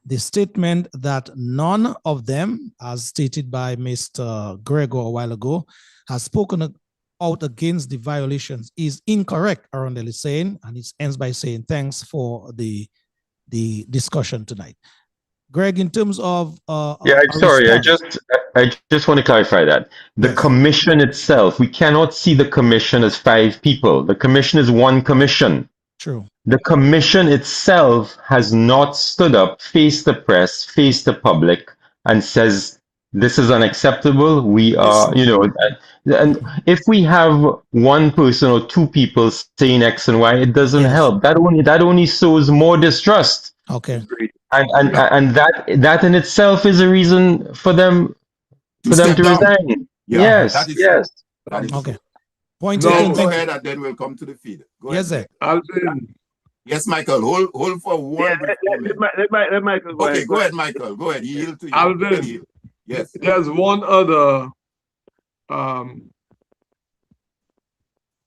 "The statement that none of them, as stated by Mr. Gregor a while ago, has spoken out against the violations is incorrect," Arundel is saying, and it ends by saying, "Thanks for the discussion tonight." Greg, in terms of Yeah, I'm sorry. I just want to clarify that the Yes. commission itself, we cannot see the commission as 5 people. The commission is one commission. True. The commission itself has not stood up, faced the press, faced the public, and says this is unacceptable. We are, and if we have one person or 2 people saying X and Y, it doesn't Yes. help. That only sows more distrust. Okay. And that in itself is a reason for them To resign. Yeah, Yes, that is yes. That is Okay. true. Point Zed, taken. go ahead, and then we'll come to the feed. Go Yes, ahead. Zed. Alvin, Yes, Michael. Hold for one brief moment. Let Michael go Okay, ahead. go ahead, Michael. Go ahead. Yield to you. Alvin, Yes. there's one other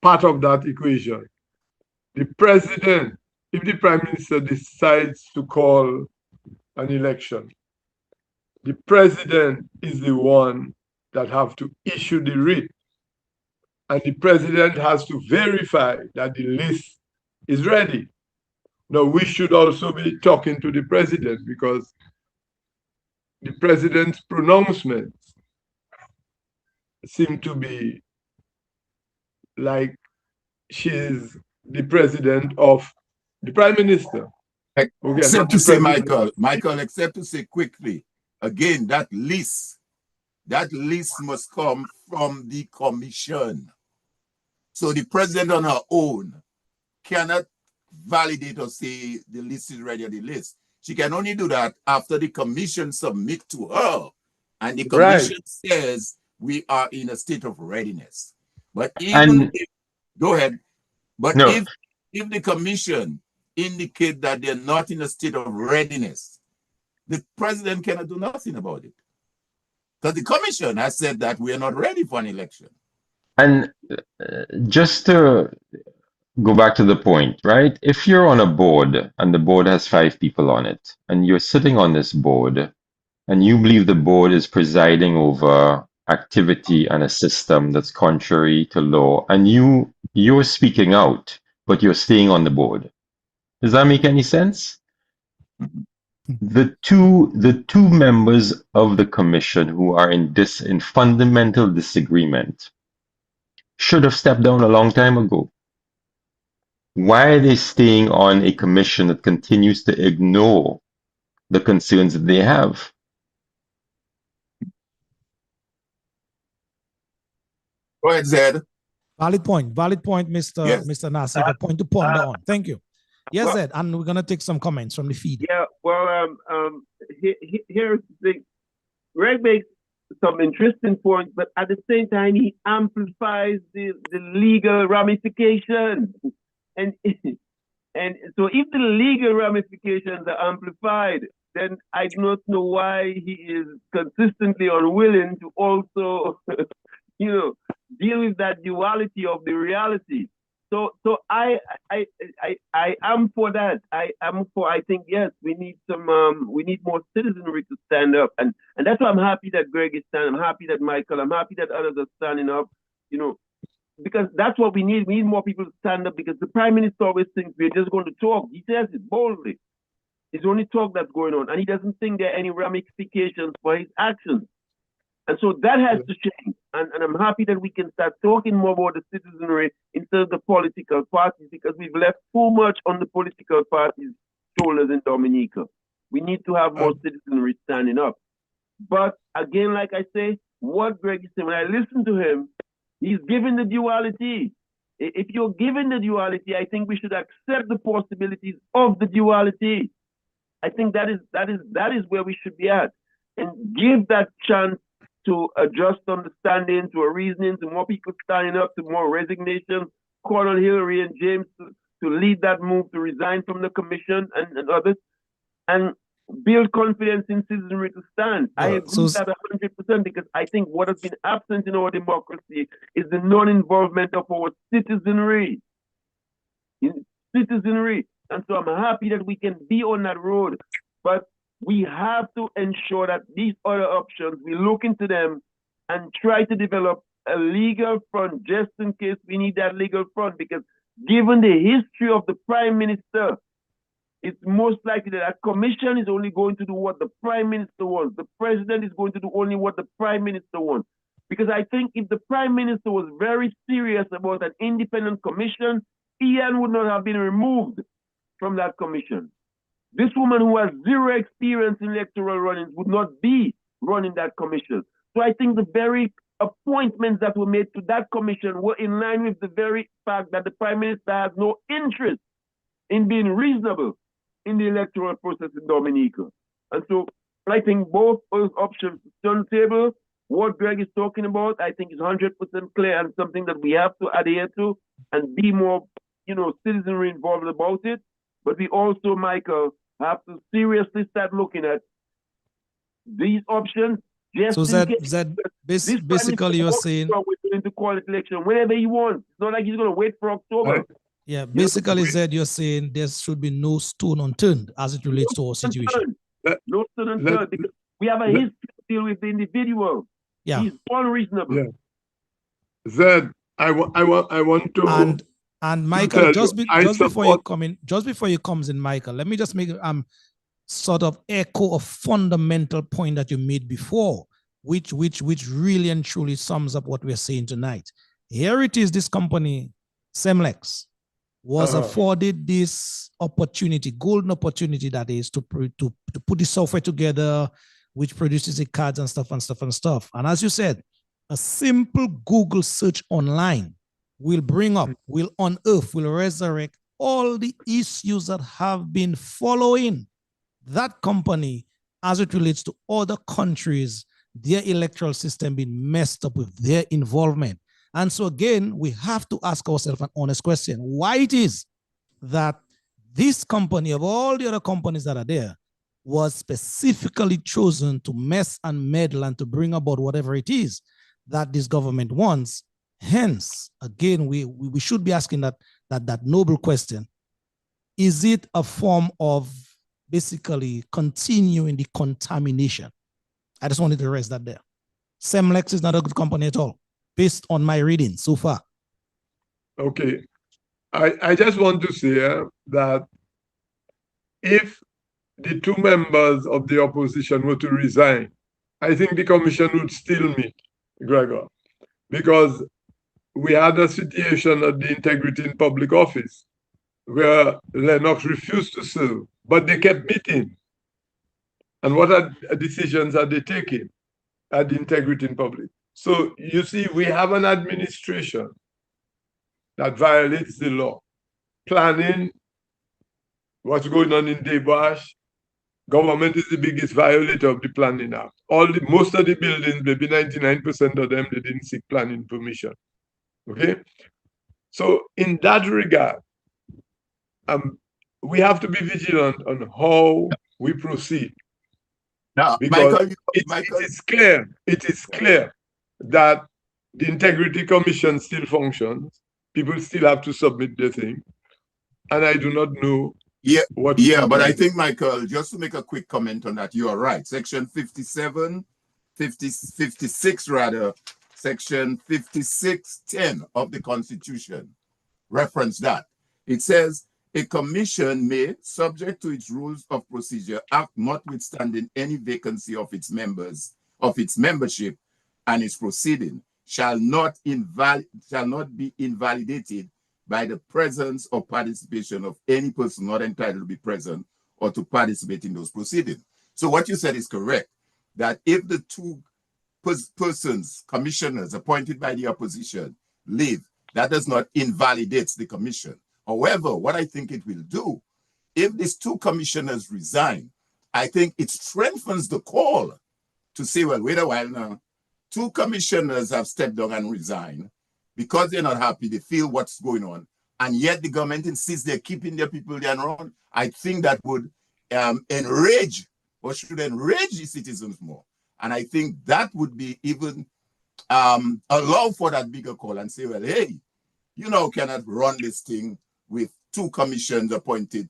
part of that equation. The president, if the prime minister decides to call an election, the president is the one that have to issue the writ. And the president has to verify that the list is ready. Now, we should also be talking to the president, because the president's pronouncements seem to be like she's the president of the prime minister. Except to say, Michael, except to say quickly, again, that list must come from the commission. So the president on her own cannot validate or say the list is ready or the list. She can only do that after the commission submit to her, and the commission says we are in a state of readiness. But even if, go ahead. But if the commission indicate that they're not in a state of readiness, the president cannot do nothing about it. Because the commission has said that we are not ready for an election. And just to go back to the point, right? If you're on a board and the board has 5 people on it, and you're sitting on this board, and you believe the board is presiding over activity and a system that's contrary to law, and you're speaking out, but you're staying on the board. Does that make any sense? The two members of the commission who are in fundamental disagreement should have stepped down a long time ago. Why are they staying on a commission that continues to ignore the concerns that they have? Go ahead, Zed. Valid point, Mr. Nassief. A point to ponder on. Thank you. Yes, Zed, and we're gonna take some comments from the feed. Yeah, well, here's the thing. Greg makes some interesting points, but at the same time, he amplifies the legal ramifications. And so if the legal ramifications are amplified, then I do not know why he is consistently unwilling to also, deal with that duality of the reality. So I am for that. I am for. I think yes, we need we need more citizenry to stand up, and that's why I'm happy that Greg is standing. I'm happy that Michael. I'm happy that others are standing up. You know, because that's what we need. We need more people to stand up, because the Prime Minister always thinks we're just going to talk. He says it boldly. It's only talk that's going on, and he doesn't think there are any ramifications for his actions. And so that has to change. And I'm happy that we can start talking more about the citizenry instead of the political parties, because we've left too much on the political parties' shoulders in Dominica. We need to have more citizenry standing up. But again, like I say, what Greg is saying, when I listen to him, he's giving the duality. If you're giving the duality, I think we should accept the possibilities of the duality. I think that is where we should be at, and give that chance to a just understanding, to a reasoning, to more people standing up, to more resignation. Call on Hillary and James to lead that move, to resign from the commission and others, and build confidence in citizenry to stand. I agree with that 100%, because I think what has been absent in our democracy is the non-involvement of our citizenry. And so I'm happy that we can be on that road, but we have to ensure that these other options, we look into them and try to develop a legal front just in case we need that legal front, because given the history of the Prime Minister, it's most likely that a commission is only going to do what the Prime Minister wants. The President is going to do only what the Prime Minister wants. Because I think if the Prime Minister was very serious about an independent commission, Ian would not have been removed from that commission. This woman who has zero experience in electoral runnings would not be running that commission. So I think the very appointments that were made to that commission were in line with the very fact that the Prime Minister has no interest in being reasonable in the electoral process in Dominica. And so I think both those options on the table. What Greg is talking about, I think is 100% clear, and something that we have to adhere to and be more, citizenry involved about it. But we also, Michael, have to seriously start looking at these options. So basically you're saying we're going to call it election whenever he wants. It's not like he's going to wait for October. Yeah, basically, Zed, you're saying there should be no stone unturned as it relates to our situation. No stone unturned, because we have a history to deal with the individual. Yeah, he's unreasonable. Yeah. Zed, I want to. And Michael, just before you come in, Michael, let me just make sort of echo a fundamental point that you made before, which really and truly sums up what we're saying tonight. Here it is, this company, Semlex, was afforded this opportunity, golden opportunity, that is, to put the software together, which produces the cards and stuff. And as you said, a simple Google search online will bring up, will unearth, will resurrect all the issues that have been following that company as it relates to other countries, their electoral system being messed up with their involvement. And so again, we have to ask ourselves an honest question: why it is that this company, of all the other companies that are there, was specifically chosen to mess and meddle and to bring about whatever it is that this government wants. Hence, again, we should be asking that noble question: is it a form of basically continuing the contamination? I just wanted to raise that there. Semlex is not a good company at all, based on my reading so far. Okay. I just want to say that if the two members of the opposition were to resign, I think the commission would still meet, Gregor, because we had a situation at the Integrity in Public Office where Lennox refused to serve, but they kept meeting. And what decisions are they taking at the Integrity in Public? So you see, we have an administration that violates the law, planning what's going on in Debash. Government is the biggest violator of the Planning Act. Most of the buildings, maybe 99% of them, they didn't seek planning permission. Okay? So in that regard, we have to be vigilant on how we proceed. Now, because it is clear that the Integrity Commission still functions. people still have to submit their thing. And I do not know what. Yeah, but I think, Michael, just to make a quick comment on that, you are right. Section 56 rather, section 5610 of the Constitution reference that. It says, a commission may, subject to its rules of procedure, act notwithstanding any vacancy of its members, of its membership and its proceeding, shall not be invalidated by the presence or participation of any person not entitled to be present or to participate in those proceedings. So what you said is correct, that if the two persons, commissioners appointed by the opposition, leave, that does not invalidate the commission. However, what I think it will do, if these two commissioners resign, I think it strengthens the call to say, well, wait a while now, two commissioners have stepped down and resigned because they're not happy, they feel what's going on, and yet the government insists they're keeping their people there around. I think that would enrage, or should enrage the citizens more. And I think that would be even allow for that bigger call and say, well, hey, you know, cannot run this thing with two commissions appointed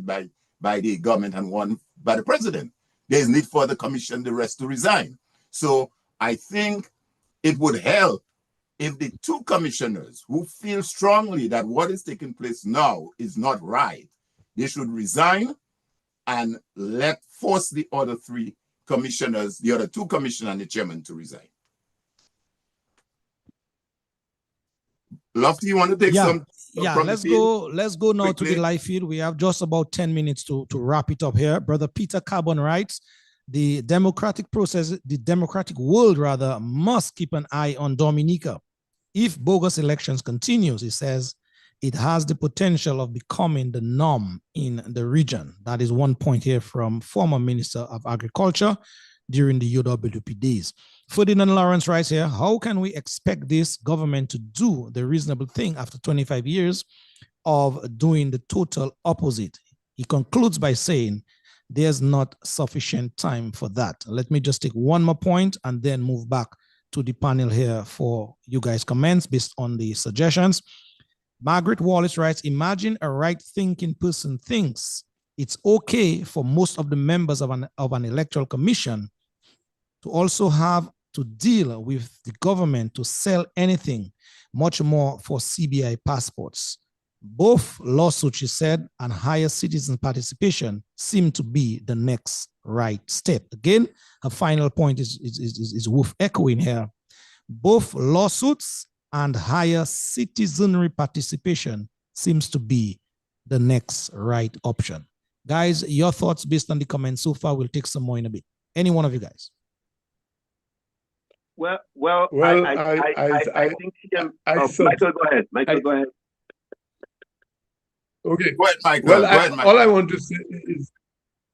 by the government and one by the president. There's need for the commission, the rest to resign. So I think it would help if the two commissioners who feel strongly that what is taking place now is not right, they should resign and force the other three commissioners, the other two commissioners and the chairman to resign. Lofty, you want to take some? Let's go now quickly to the live feed. We have just about 10 minutes to wrap it up here. Brother Peter Carbon writes, the democratic world rather, must keep an eye on Dominica. If bogus elections continues, he says, it has the potential of becoming the norm in the region. That is one point here from former Minister of Agriculture during the UWP days. Ferdinand Lawrence writes here, how can we expect this government to do the reasonable thing after 25 years of doing the total opposite? He concludes by saying, there's not sufficient time for that. Let me just take one more point and then move back to the panel here for you guys' comments based on the suggestions. Margaret Wallace writes, imagine a right-thinking person thinks it's okay for most of the members of an electoral commission to also have to deal with the government to sell anything, much more for CBI passports. Both lawsuits, she said, and higher citizen participation seem to be the next right step. Again, her final point is worth echoing here. Both lawsuits and higher citizenry participation seems to be the next right option. Guys, your thoughts based on the comments so far. We'll take some more in a bit. Any one of you guys? I think Michael, go ahead. Michael, go ahead. Okay. Go ahead, Michael. Well, go ahead, Michael. All I want to say is,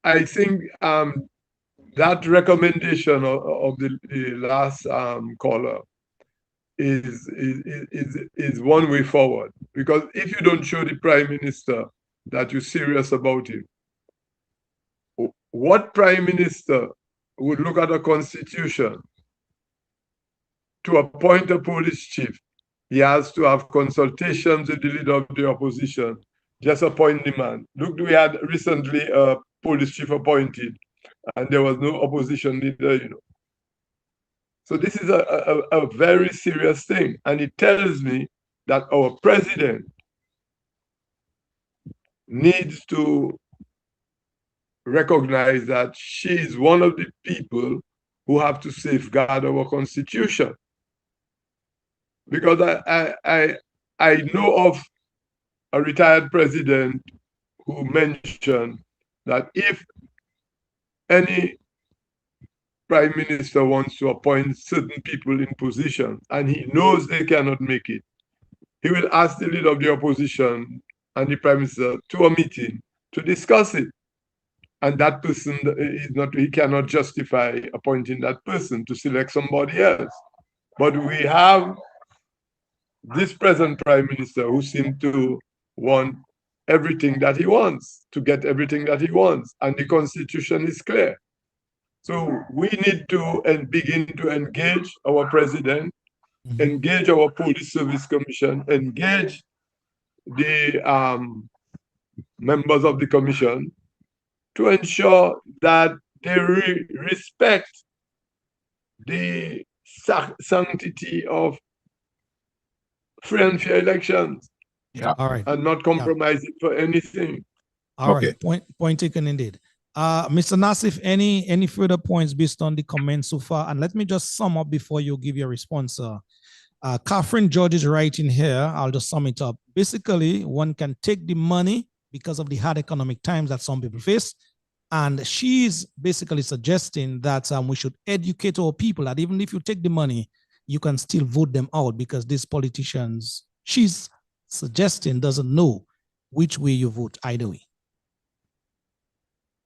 I think that recommendation of the last caller is one way forward. Because if you don't show the Prime Minister that you're serious about him, what Prime Minister would look at a constitution to appoint a police chief? He has to have consultations with the leader of the opposition. Just appoint the man. Look, we had recently a police chief appointed, and there was no opposition leader, you know. So this is a very serious thing. And it tells me that our president needs to recognize that she is one of the people who have to safeguard our constitution. Because I know of a retired president who mentioned that if any prime minister wants to appoint certain people in position and he knows they cannot make it, he will ask the leader of the opposition and the prime minister to a meeting to discuss it. And that person is not, he cannot justify appointing that person to select somebody else. But we have this present prime minister who seems to want everything that he wants, to get everything that he wants. And the constitution is clear. So we need to begin to engage our president engage our Police Service Commission, engage the members of the commission to ensure that they respect the sanctity of free and fair elections. Yeah. All right. And not compromise it for anything. All right. Point taken indeed. Mr. Nassief, any further points based on the comments so far? And let me just sum up before you give your response. Catherine George is writing here. I'll just sum it up. Basically, one can take the money because of the hard economic times that some people face. And she's basically suggesting that we should educate our people that even if you take the money, you can still vote them out because these politicians, she's suggesting, doesn't know which way you vote either way.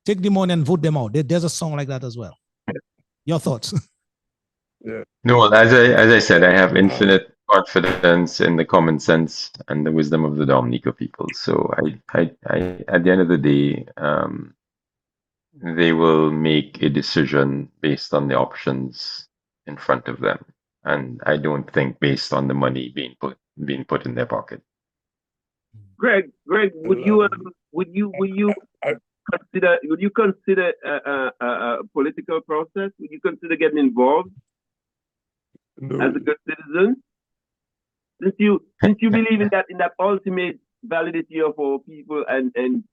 Take the money and vote them out. There's a song like that as well. Your thoughts? Yeah. No, as I said, I have infinite confidence in the common sense and the wisdom of the Dominica people. So I at the end of the day, they will make a decision based on the options in front of them, and I don't think based on the money being put in their pocket. Greg, would you consider a political process? Would you consider getting involved as a good citizen? Since you believe in that ultimate validity of our people and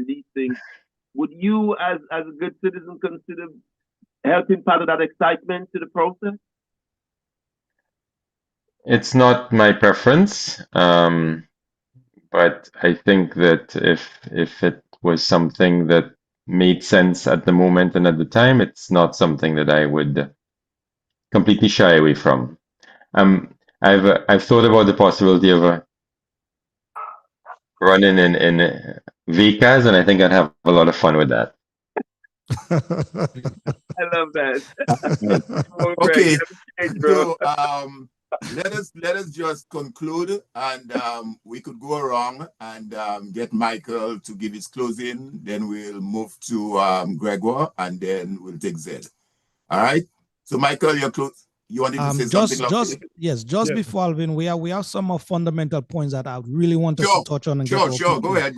these things, would you as a good citizen consider helping part of that excitement to the process? It's not my preference, but I think that if it was something that made sense at the moment and at the time, it's not something that I would completely shy away from. I've thought about the possibility of running in Vicas, and I think I'd have a lot of fun with that. I love that. Okay, so let us just conclude, and we could go around and get Michael to give his closing. Then we'll move to Gregor, and then we'll take Zed. All right. So Michael, you're close. You wanted to say something? Yes. Before Alvin, we have some more fundamental points that I really want us to touch on. And Sure. Go ahead.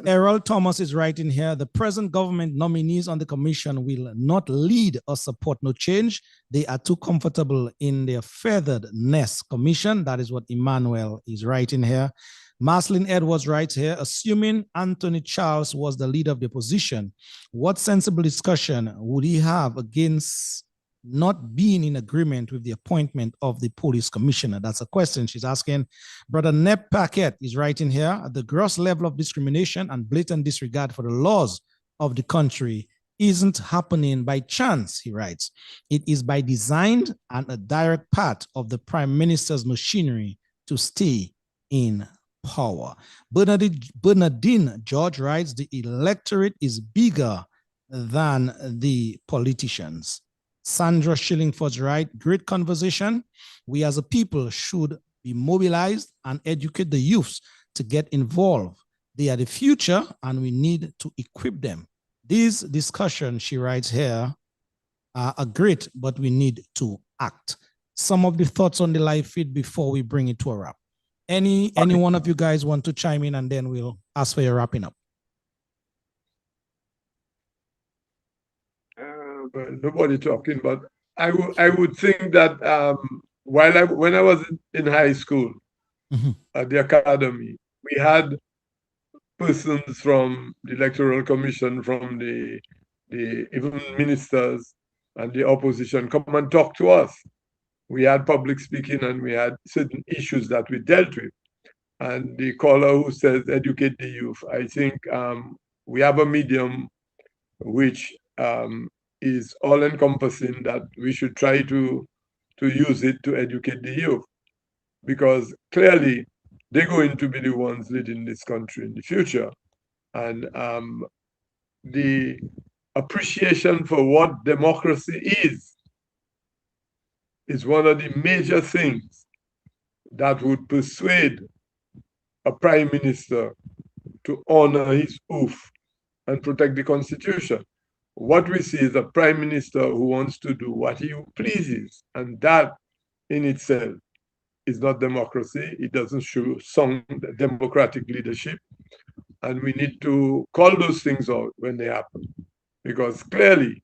Errol Thomas is writing here. The present government nominees on the commission will not lead or support no change. They are too comfortable in their feathered nest commission. That is what Emmanuel is writing here. Marceline Edwards writes here, assuming Anthony Charles was the leader of the opposition, what sensible discussion would he have against not being in agreement with the appointment of the police commissioner? That's a question she's asking. Brother Nep Paquette is writing here, the gross level of discrimination and blatant disregard for the laws of the country isn't happening by chance, he writes. It is by design and a direct part of the prime minister's machinery to stay in power. Bernardine George writes, the electorate is bigger than the politicians. Sandra Shillingford's right, great conversation. We as a people should be mobilized and educate the youths to get involved. They are the future and we need to equip them. These discussions, she writes here, are great, but we need to act. Some of the thoughts on the live feed before we bring it to a wrap. Any one of you guys want to chime in, and then we'll ask for your wrapping up. Nobody talking, but I would think that when I was in high school at the academy, we had persons from the electoral commission, from the even ministers and the opposition come and talk to us. We had public speaking and we had certain issues that we dealt with. And the caller who says educate the youth, I think we have a medium which is all-encompassing, that we should try to use it to educate the youth, because clearly they're going to be the ones leading this country in the future. And the appreciation for what democracy is one of the major things that would persuade a prime minister to honor his oath and protect the Constitution. What we see is a prime minister who wants to do what he pleases, and that in itself is not democracy. It doesn't show some democratic leadership. And we need to call those things out when they happen. Because clearly,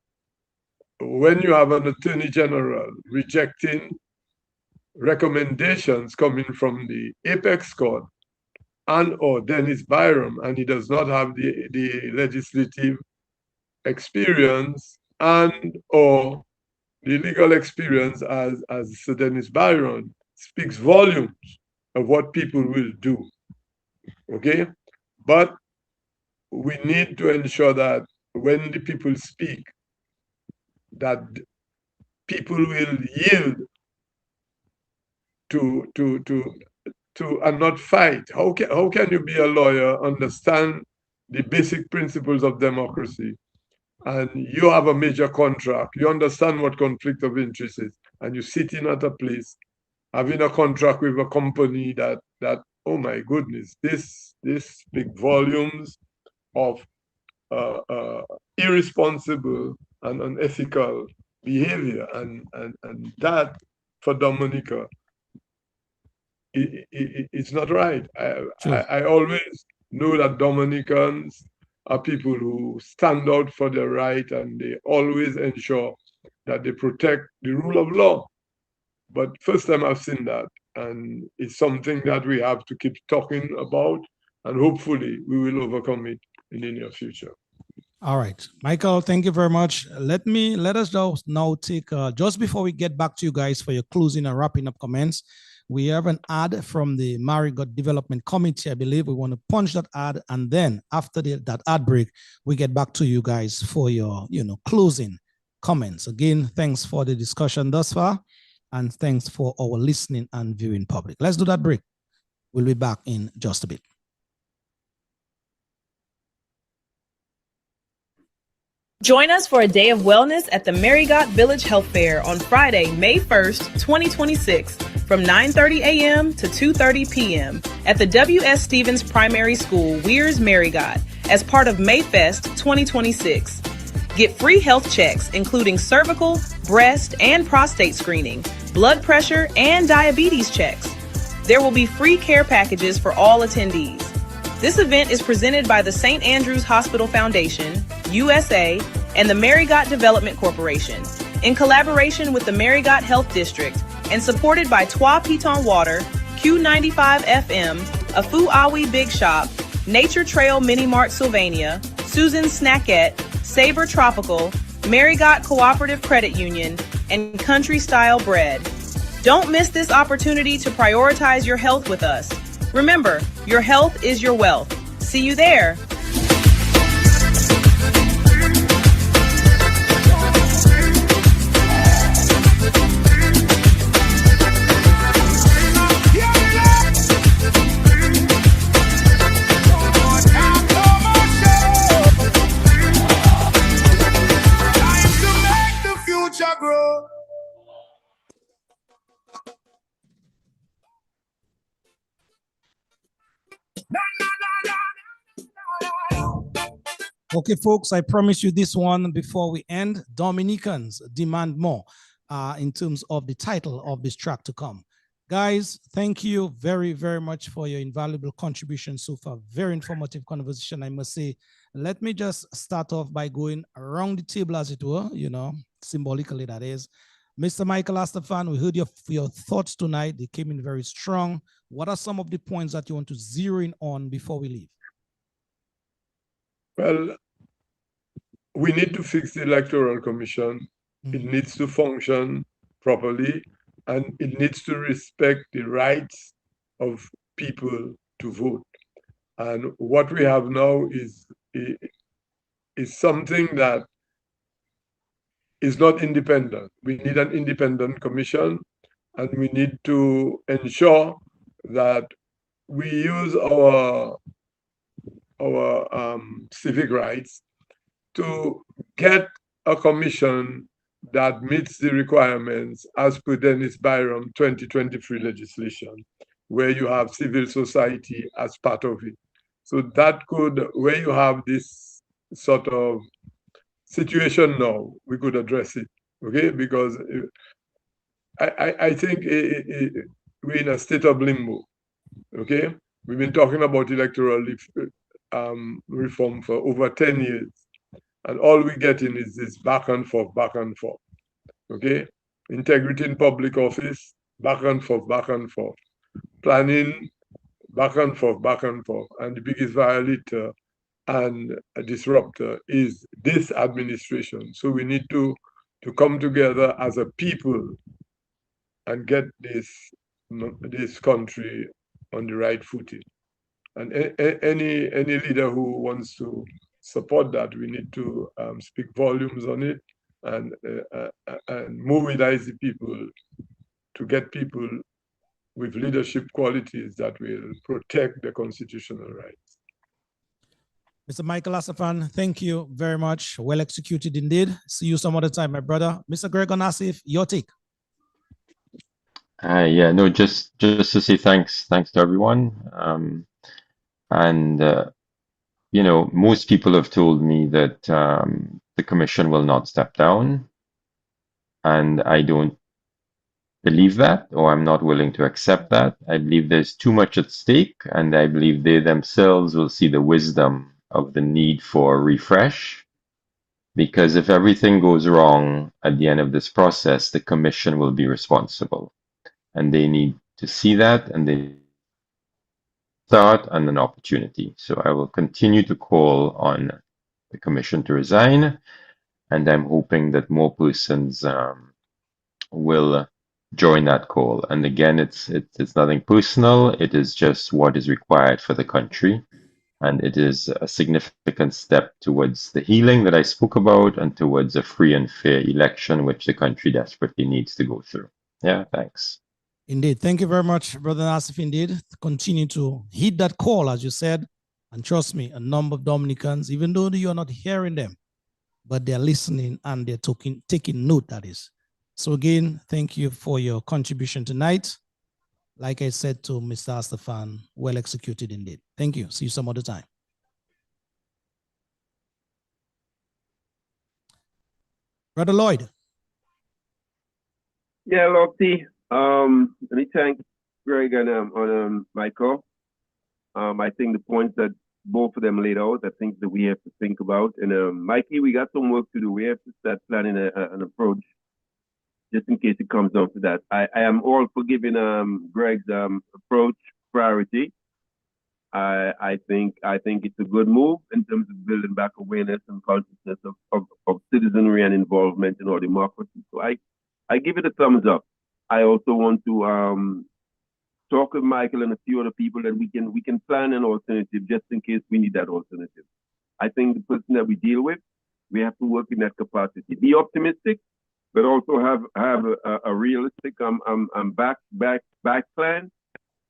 when you have an attorney general rejecting recommendations coming from the apex court and or Dennis Byram, and he does not have the legislative experience and or the legal experience as Sir Dennis Byram, speaks volumes of what people will do. Okay? But we need to ensure that when the people speak, that people will yield to and not fight. How can you be a lawyer, understand the basic principles of democracy, and you have a major contract, you understand what conflict of interest is, and you're sitting at a place having a contract with a company that oh my goodness, this big volumes of irresponsible and unethical behavior, and that for Dominica, it's not right. I always know that Dominicans are people who stand out for their right, and they always ensure that they protect the rule of law. But first time I've seen that, and it's something that we have to keep talking about, and hopefully we will overcome it in the near future. All right, Michael, thank you very much. Let us now take, just before we get back to you guys for your closing and wrapping up comments, we have an ad from the Marigot Development Committee. I believe we want to punch that ad, and then after that ad break, we get back to you guys for your closing comments. Again, thanks for the discussion thus far, and thanks for our listening and viewing public. Let's do that break. We'll be back in just a bit. Join us for a day of wellness at the Marigot Village Health Fair on Friday, May 1st, 2026, from 9:30 a.m. to 2:30 p.m. at the W.S. Stevens Primary School, Weirs, Marigot, as part of Mayfest 2026. Get free health checks, including cervical, breast, and prostate screening, blood pressure, and diabetes checks. There will be free care packages for all attendees. This event is presented by the St. Andrews Hospital Foundation, USA, and the Marigot Development Corporation, in collaboration with the Marigot Health District, and supported by Trois Pitons Water, Q95 FM, Afu Awi Big Shop, Nature Trail Mini Mart Sylvania, Susan's Snackette, Sabre Tropical, Marigot Cooperative Credit Union, and Country Style Bread. Don't miss this opportunity to prioritize your health with us. Remember, your health is your wealth. See you there. Okay, folks, I promise you this one before we end. Dominicans demand more in terms of the title of this track to come. Guys, thank you very, very much for your invaluable contribution so far. Very informative conversation, I must say. Let me just start off by going around the table, as it were, symbolically that is. Mr. Michael Astaphan, we heard your thoughts tonight. They came in very strong. What are some of the points that you want to zero in on before we leave? Well, we need to fix the Electoral Commission. It needs to function properly, and it needs to respect the rights of people to vote. And what we have now is something that is not independent. We need an independent commission, and we need to ensure that we use our civic rights to get a commission that meets the requirements as per Dennis Byram 2023 legislation, where you have civil society as part of it. So that could, where you have this sort of situation now, we could address it, okay? Because I think we're in a state of limbo. Okay, we've been talking about electoral reform for over 10 years, and all we're getting is this back and forth, back and forth. Okay, integrity in public office, back and forth, back and forth. Planning, back and forth, back and forth. And the biggest violator and a disruptor is this administration. So we need to come together as a people and get this country on the right footing. And any leader who wants to support that, we need to speak volumes on it and mobilize the people to get people with leadership qualities that will protect the constitutional rights. Mr. Michael Astaphan, thank you very much. Well executed indeed. See you some other time, my brother. Mr. Gregor Nassief, your take. Yeah, no, just to say thanks to everyone. You know, most people have told me that the commission will not step down, and I don't believe that, or I'm not willing to accept that. I believe there's too much at stake, and I believe they themselves will see the wisdom of the need for refresh. Because if everything goes wrong at the end of this process, the commission will be responsible. And they need to see that, and they start and an opportunity. So I will continue to call on the commission to resign, and I'm hoping that more persons will join that call. And again, it's nothing personal. It is just what is required for the country. And it is a significant step towards the healing that I spoke about and towards a free and fair election, which the country desperately needs to go through. Yeah, thanks. Indeed. Thank you very much, Brother Nassief. Indeed. Continue to heed that call, as you said. And trust me, a number of Dominicans, even though you're not hearing them, but they're listening and they're taking note, that is. So again, thank you for your contribution tonight. Like I said to Mr. Astaphan, well executed indeed. Thank you. See you some other time. Brother Lloyd. Yeah, Lofty. Let me thank Greg and Michael. I think the points that both of them laid out are things that we have to think about. And Mikey, we got some work to do. We have to start planning an approach, just in case it comes down to that. I am all for giving Greg's approach priority. I think it's a good move in terms of building back awareness and consciousness of citizenry and involvement in our democracy. So I give it a thumbs up. I also want to talk with Michael and a few other people that we can plan an alternative just in case we need that alternative. I think the person that we deal with, we have to work in that capacity. Be optimistic, but also have a realistic back plan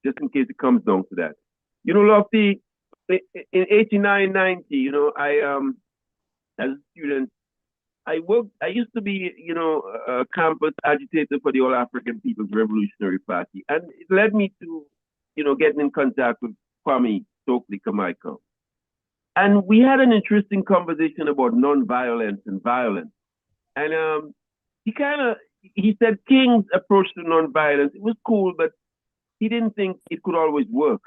just in case it comes down to that. You know, Lofty, in 89, 90, you know, I as a student, I used to be, you know, a campus agitator for the All African People's Revolutionary Party. And it led me to, you know, getting in contact with Kwame Stokely Carmichael. And we had an interesting conversation about nonviolence and violence. And he said King's approach to nonviolence, it was cool, but he didn't think it could always work.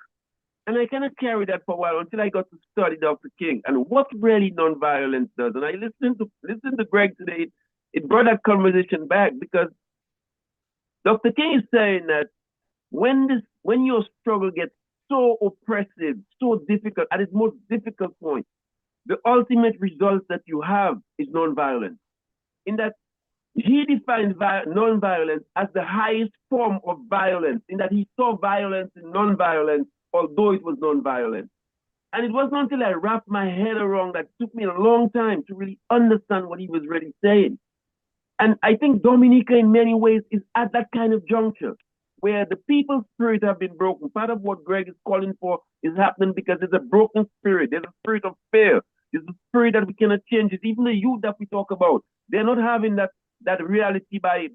And I kind of carried that for a while until I got to study Dr. King and what really nonviolence does. And I listened to Greg today. It brought that conversation back because Dr. King is saying that when your struggle gets so oppressive, so difficult, at its most difficult point, the ultimate result that you have is nonviolence. In that he defined nonviolence as the highest form of violence, in that he saw violence in nonviolence, although it was nonviolent. And it wasn't until I wrapped my head around that it took me a long time to really understand what he was really saying. And I think Dominica in many ways is at that kind of juncture where the people's spirit have been broken. Part of what Greg is calling for is happening because there's a broken spirit. There's a spirit of fear. There's a spirit that we cannot change. It's even the youth that we talk about. They're not having that reality by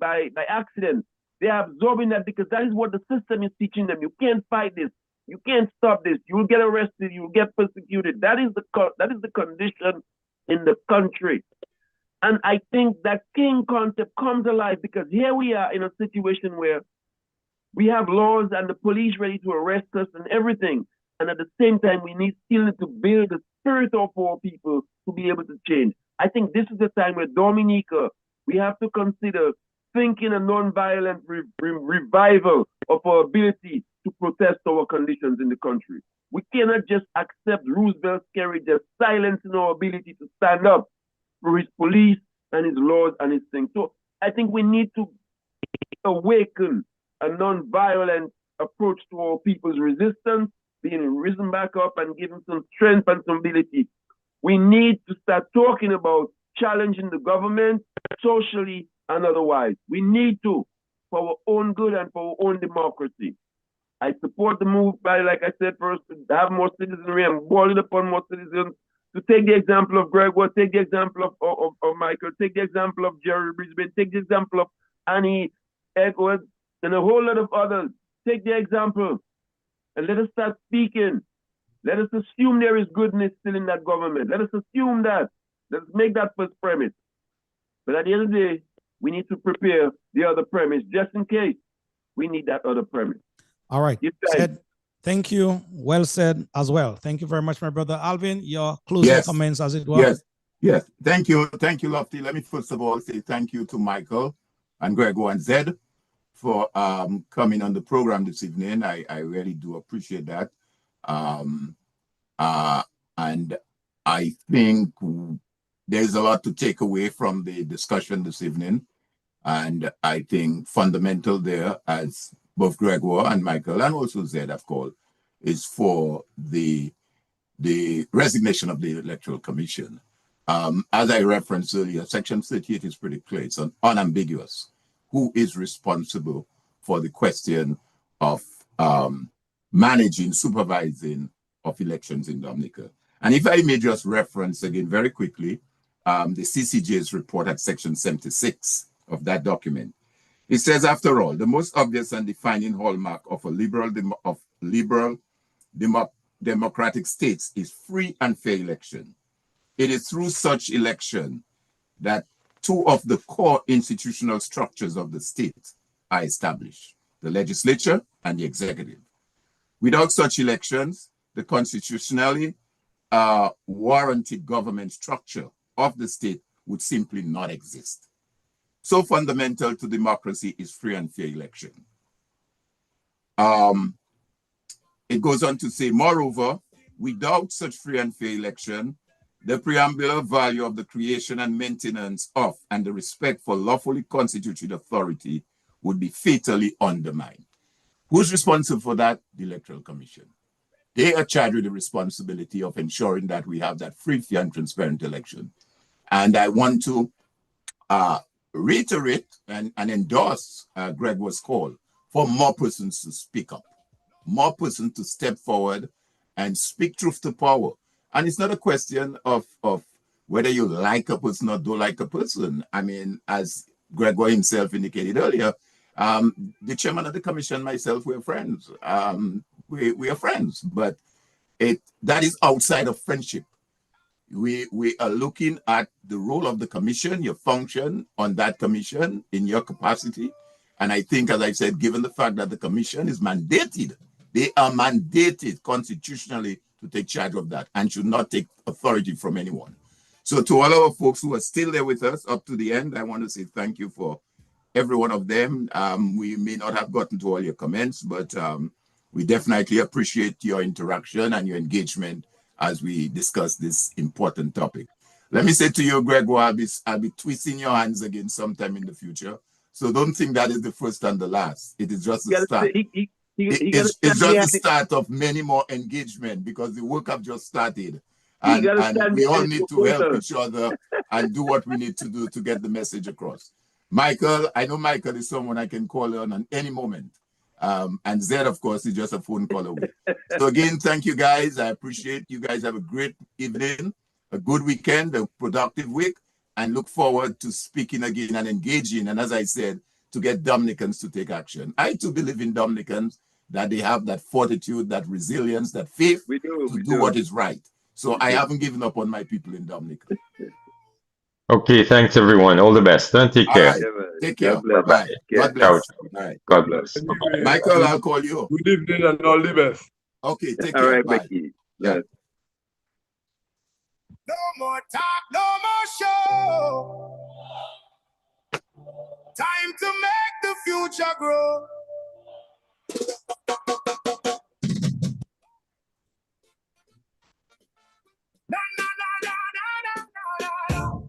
accident. They're absorbing that because that is what the system is teaching them. You can't fight this. You can't stop this. You'll get arrested. You'll get persecuted. That is the condition in the country. And I think that king concept comes alive because here we are in a situation where we have laws and the police ready to arrest us and everything. And at the same time, we still need to build the spirit of our people to be able to change. I think this is the time where Dominica, we have to consider thinking a non-violent revival of our ability to protest our conditions in the country. We cannot just accept Roosevelt's carry just silencing our ability to stand up for his police and his laws and his things. So I think we need to awaken a non-violent approach to our people's resistance, being risen back up and given some strength and some ability. We need to start talking about challenging the government socially and otherwise. We need to, for our own good and for our own democracy. I support the move by, like I said first, to have more citizenry and calling upon more citizens to take the example of Gregor, take the example of Michael, take the example of Jerry Brisbane, take the example of Annie Edwards, and a whole lot of others. Take the example and let us start speaking. Let us assume there is goodness still in that government. Let us assume that. Let's make that first premise. But at the end of the day, we need to prepare the other premise just in case we need that other premise. All right. Zed, thank you. Well said as well. Thank you very much, my brother Alvin. Your closing comments as it was. Yes. Thank you. Thank you, Lofty. Let me first of all say thank you to Michael and Gregor and Zed for coming on the program this evening. I really do appreciate that. And I think there's a lot to take away from the discussion this evening. And I think fundamental there, as both Gregor and Michael and also Zed have called, is for the resignation of the Electoral Commission. As I referenced earlier, Section 38 is pretty clear. It's unambiguous. Who is responsible for the question of managing, supervising of elections in Dominica? And if I may just reference again very quickly, the CCJ's report at Section 76 of that document. It says, after all, the most obvious and defining hallmark of a liberal democratic states is free and fair election. It is through such election that two of the core institutional structures of the state are established, the legislature and the executive. Without such elections, the constitutionally warranted government structure of the state would simply not exist. So fundamental to democracy is free and fair election. It goes on to say, moreover, without such free and fair election, the preambular value of the creation and maintenance of and the respect for lawfully constituted authority would be fatally undermined. Who's responsible for that? The Electoral Commission. They are charged with the responsibility of ensuring that we have that free, fair, and transparent election. And I want to reiterate and endorse Gregor's call for more persons to speak up, more persons to step forward and speak truth to power. And it's not a question of whether you like a person or don't like a person. I mean, as Gregor himself indicated earlier, the chairman of the commission, myself, we're friends. We are friends, but that is outside of friendship. We are looking at the role of the commission, your function on that commission in your capacity. And I think, as I said, given the fact that the commission is mandated, they are mandated constitutionally to take charge of that and should not take authority from anyone. So to all our folks who are still there with us up to the end, I want to say thank you for every one of them. We may not have gotten to all your comments, but we definitely appreciate your interaction and your engagement as we discuss this important topic. Let me say to you, Gregor, I'll be twisting your hands again sometime in the future. So don't think that is the first and the last. It is just the start. It's just the start of many more engagement because the work have just started. And we all need to help each other and do what we need to do to get the message across. Michael, I know Michael is someone I can call on at any moment. And Zed, of course, is just a phone call away. So again, thank you guys. I appreciate you guys. Have a great evening, a good weekend, a productive week, and look forward to speaking again and engaging. And as I said, to get Dominicans to take action. I too believe in Dominicans, that they have that fortitude, that resilience, that faith to do what is right. So I haven't given up on my people in Dominica. Okay, thanks everyone. All the best. Don't take All care. right. Take care. God bless. Bye. God Ciao, bless. ciao. All right. God bless. Anyway, Michael, I'll call you. good evening and all the best. Okay, take All care. right, Bye. Becky. Yeah. Bless. No more talk, no more show. Time to make the future grow. Na, na, na, na, na, na, na, na.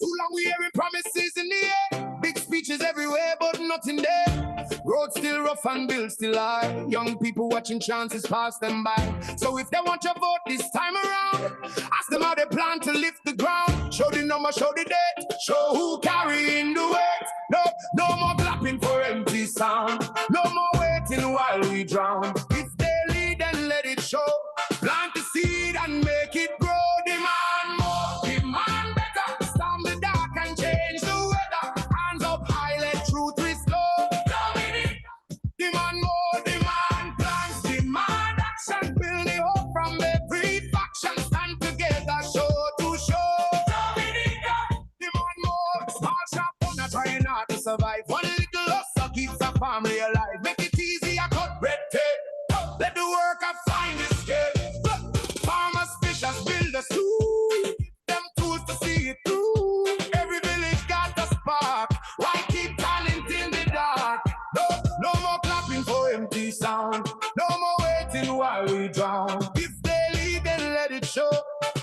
Too long we hearing promises in the air. Big speeches everywhere, but nothing there. Roads still rough and bills still high. Young people watching chances pass them by. So if they want your vote this time around, ask them how they plan to lift the ground. Show the number, show the date, show who carrying the weight. No more clapping for empty sound. No more waiting while we drown. If they lead, then let it show. Plant the seed and make it grow. Demand more, demand better. Storm the dark and change the weather. Hands up high, let truth restore. Dominica. Demand more, demand plans, demand action. Build the hope from every faction. Stand together, show to show. Dominica. Demand more, small shop owner trying hard to survive. One little hustle keeps a family alive. Make it easy, I cut red tape. Let the worker find escape. Farmers, fishers, builders too. Give them tools to see it through. Every village got a spark. Why keep talent in the dark? No more clapping for empty sound. No more waiting while we drown. If they leave, then let it show.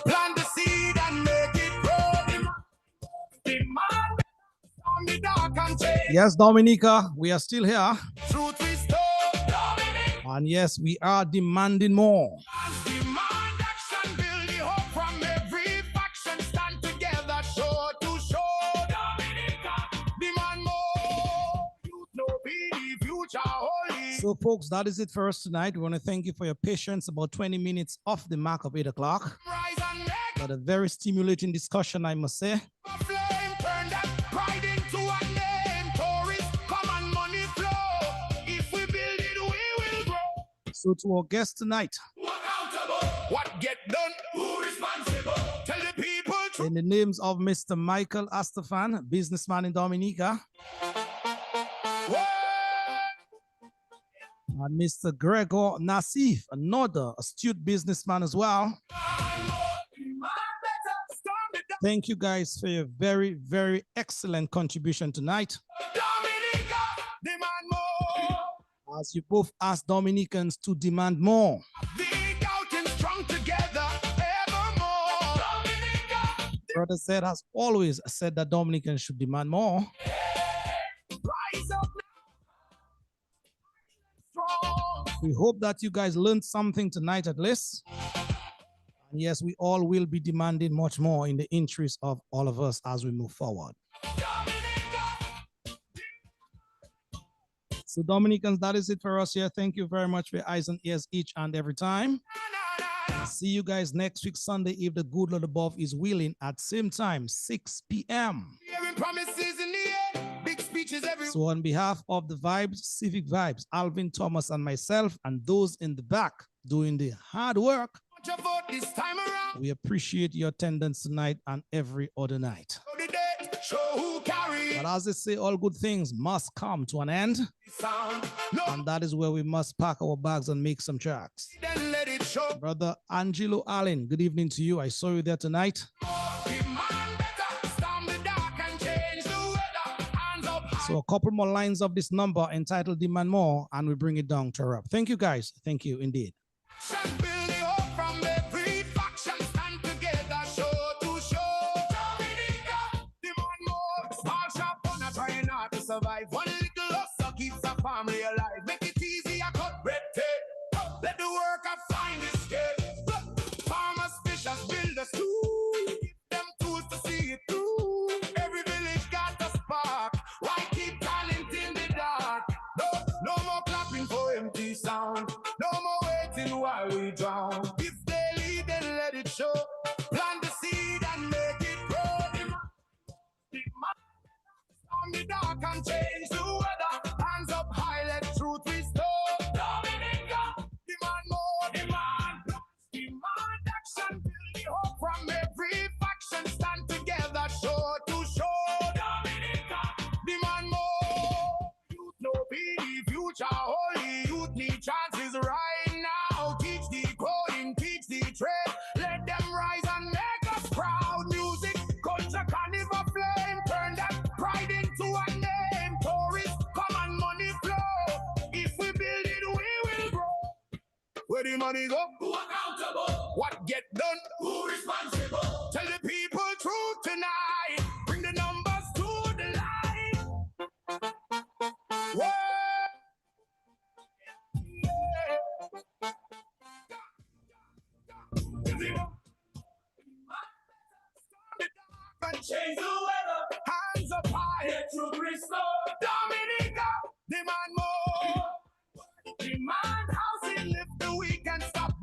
Plant the seed and make it grow. Demand from the dark and change. Yes, Dominica, we are still here. Truth restore. Dominica. And yes, we are demanding more. Demand action. Build the hope from every faction. Stand together, show to show. Dominica. Demand more. Youth no be the future holy. So, folks, that is it for us tonight. We want to thank you for your patience. About 20 minutes off the mark of 8 o'clock. Rise and make But a very stimulating discussion, I must say. a flame. Turn that pride into a name. Tourists come and money flow. If we build it, we will grow. So, to our guest tonight, Who accountable? What get done? Who responsible? Tell the people truth. in the names of Mr. Michael Astaphan, businessman in Dominica, and Mr. Gregor Nassief, another astute businessman as well. Thank you guys for your very, very excellent contribution tonight. Dominica, demand more. As you both ask Dominicans to demand more. Big out and strong together, evermore. Dominica, Brother Zed has always said that Dominicans should demand more. rise up strong. We hope that you guys learned something tonight at least. And yes, we all will be demanding much more in the interest of all of us as we move forward. So Dominicans, that is it for us here. Thank you very much for your eyes and ears each and every time. See you guys next week, Sunday, if the good Lord above is willing, at same time, 6 p.m. Hearing promises in the air, big speeches everywhere. So on behalf of the Vibes, Civic Vibes, Alvin, Thomas, and myself, and those in the back doing the hard work, Want your vote this time around. we appreciate your attendance tonight and every other night. Show the date, show who carry But as they say, all good things must come to an end. the sound. No, And that is where we must pack our bags and make some tracks. then let it show. Brother Angelo Allen, good evening to you. I saw you there tonight. Demand better, storm the dark and change the weather. Hands up high. So a couple more lines of this number entitled Demand More, and we bring it down to a wrap. Thank you guys. Thank you indeed. Build the hope from every faction. Stand together, show to show. Dominica, demand more. Small shop owner trying hard to survive. One little hustle keeps a family alive. Make it easy, I cut red tape. Let the worker find escape. Farmers, fishers, builders too. Give them tools to see it through. Every village got a spark. Why keep talent in the dark? No more clapping for empty sound. No more waiting while we drown. If they lead, then let it show. Plant the seed and make it grow. Demand from the dark and change the weather. Hands up high, let truth restore. Dominica, demand more, demand. Demand future holy. Youth need chances right now. Teach the coding, teach the trade. Let them rise and make us proud. Music, culture, carnival flame. Turn that pride into a name. Tourists come and money flow. If we build it, we will grow. Where the money go? Who accountable? What get done? Who responsible? Tell the people truth tonight. Bring the numbers to the light. Whoa. And change the weather. Hands up high. Get truth restored. Dominica, demand more. Demand housing, lift the weak and stop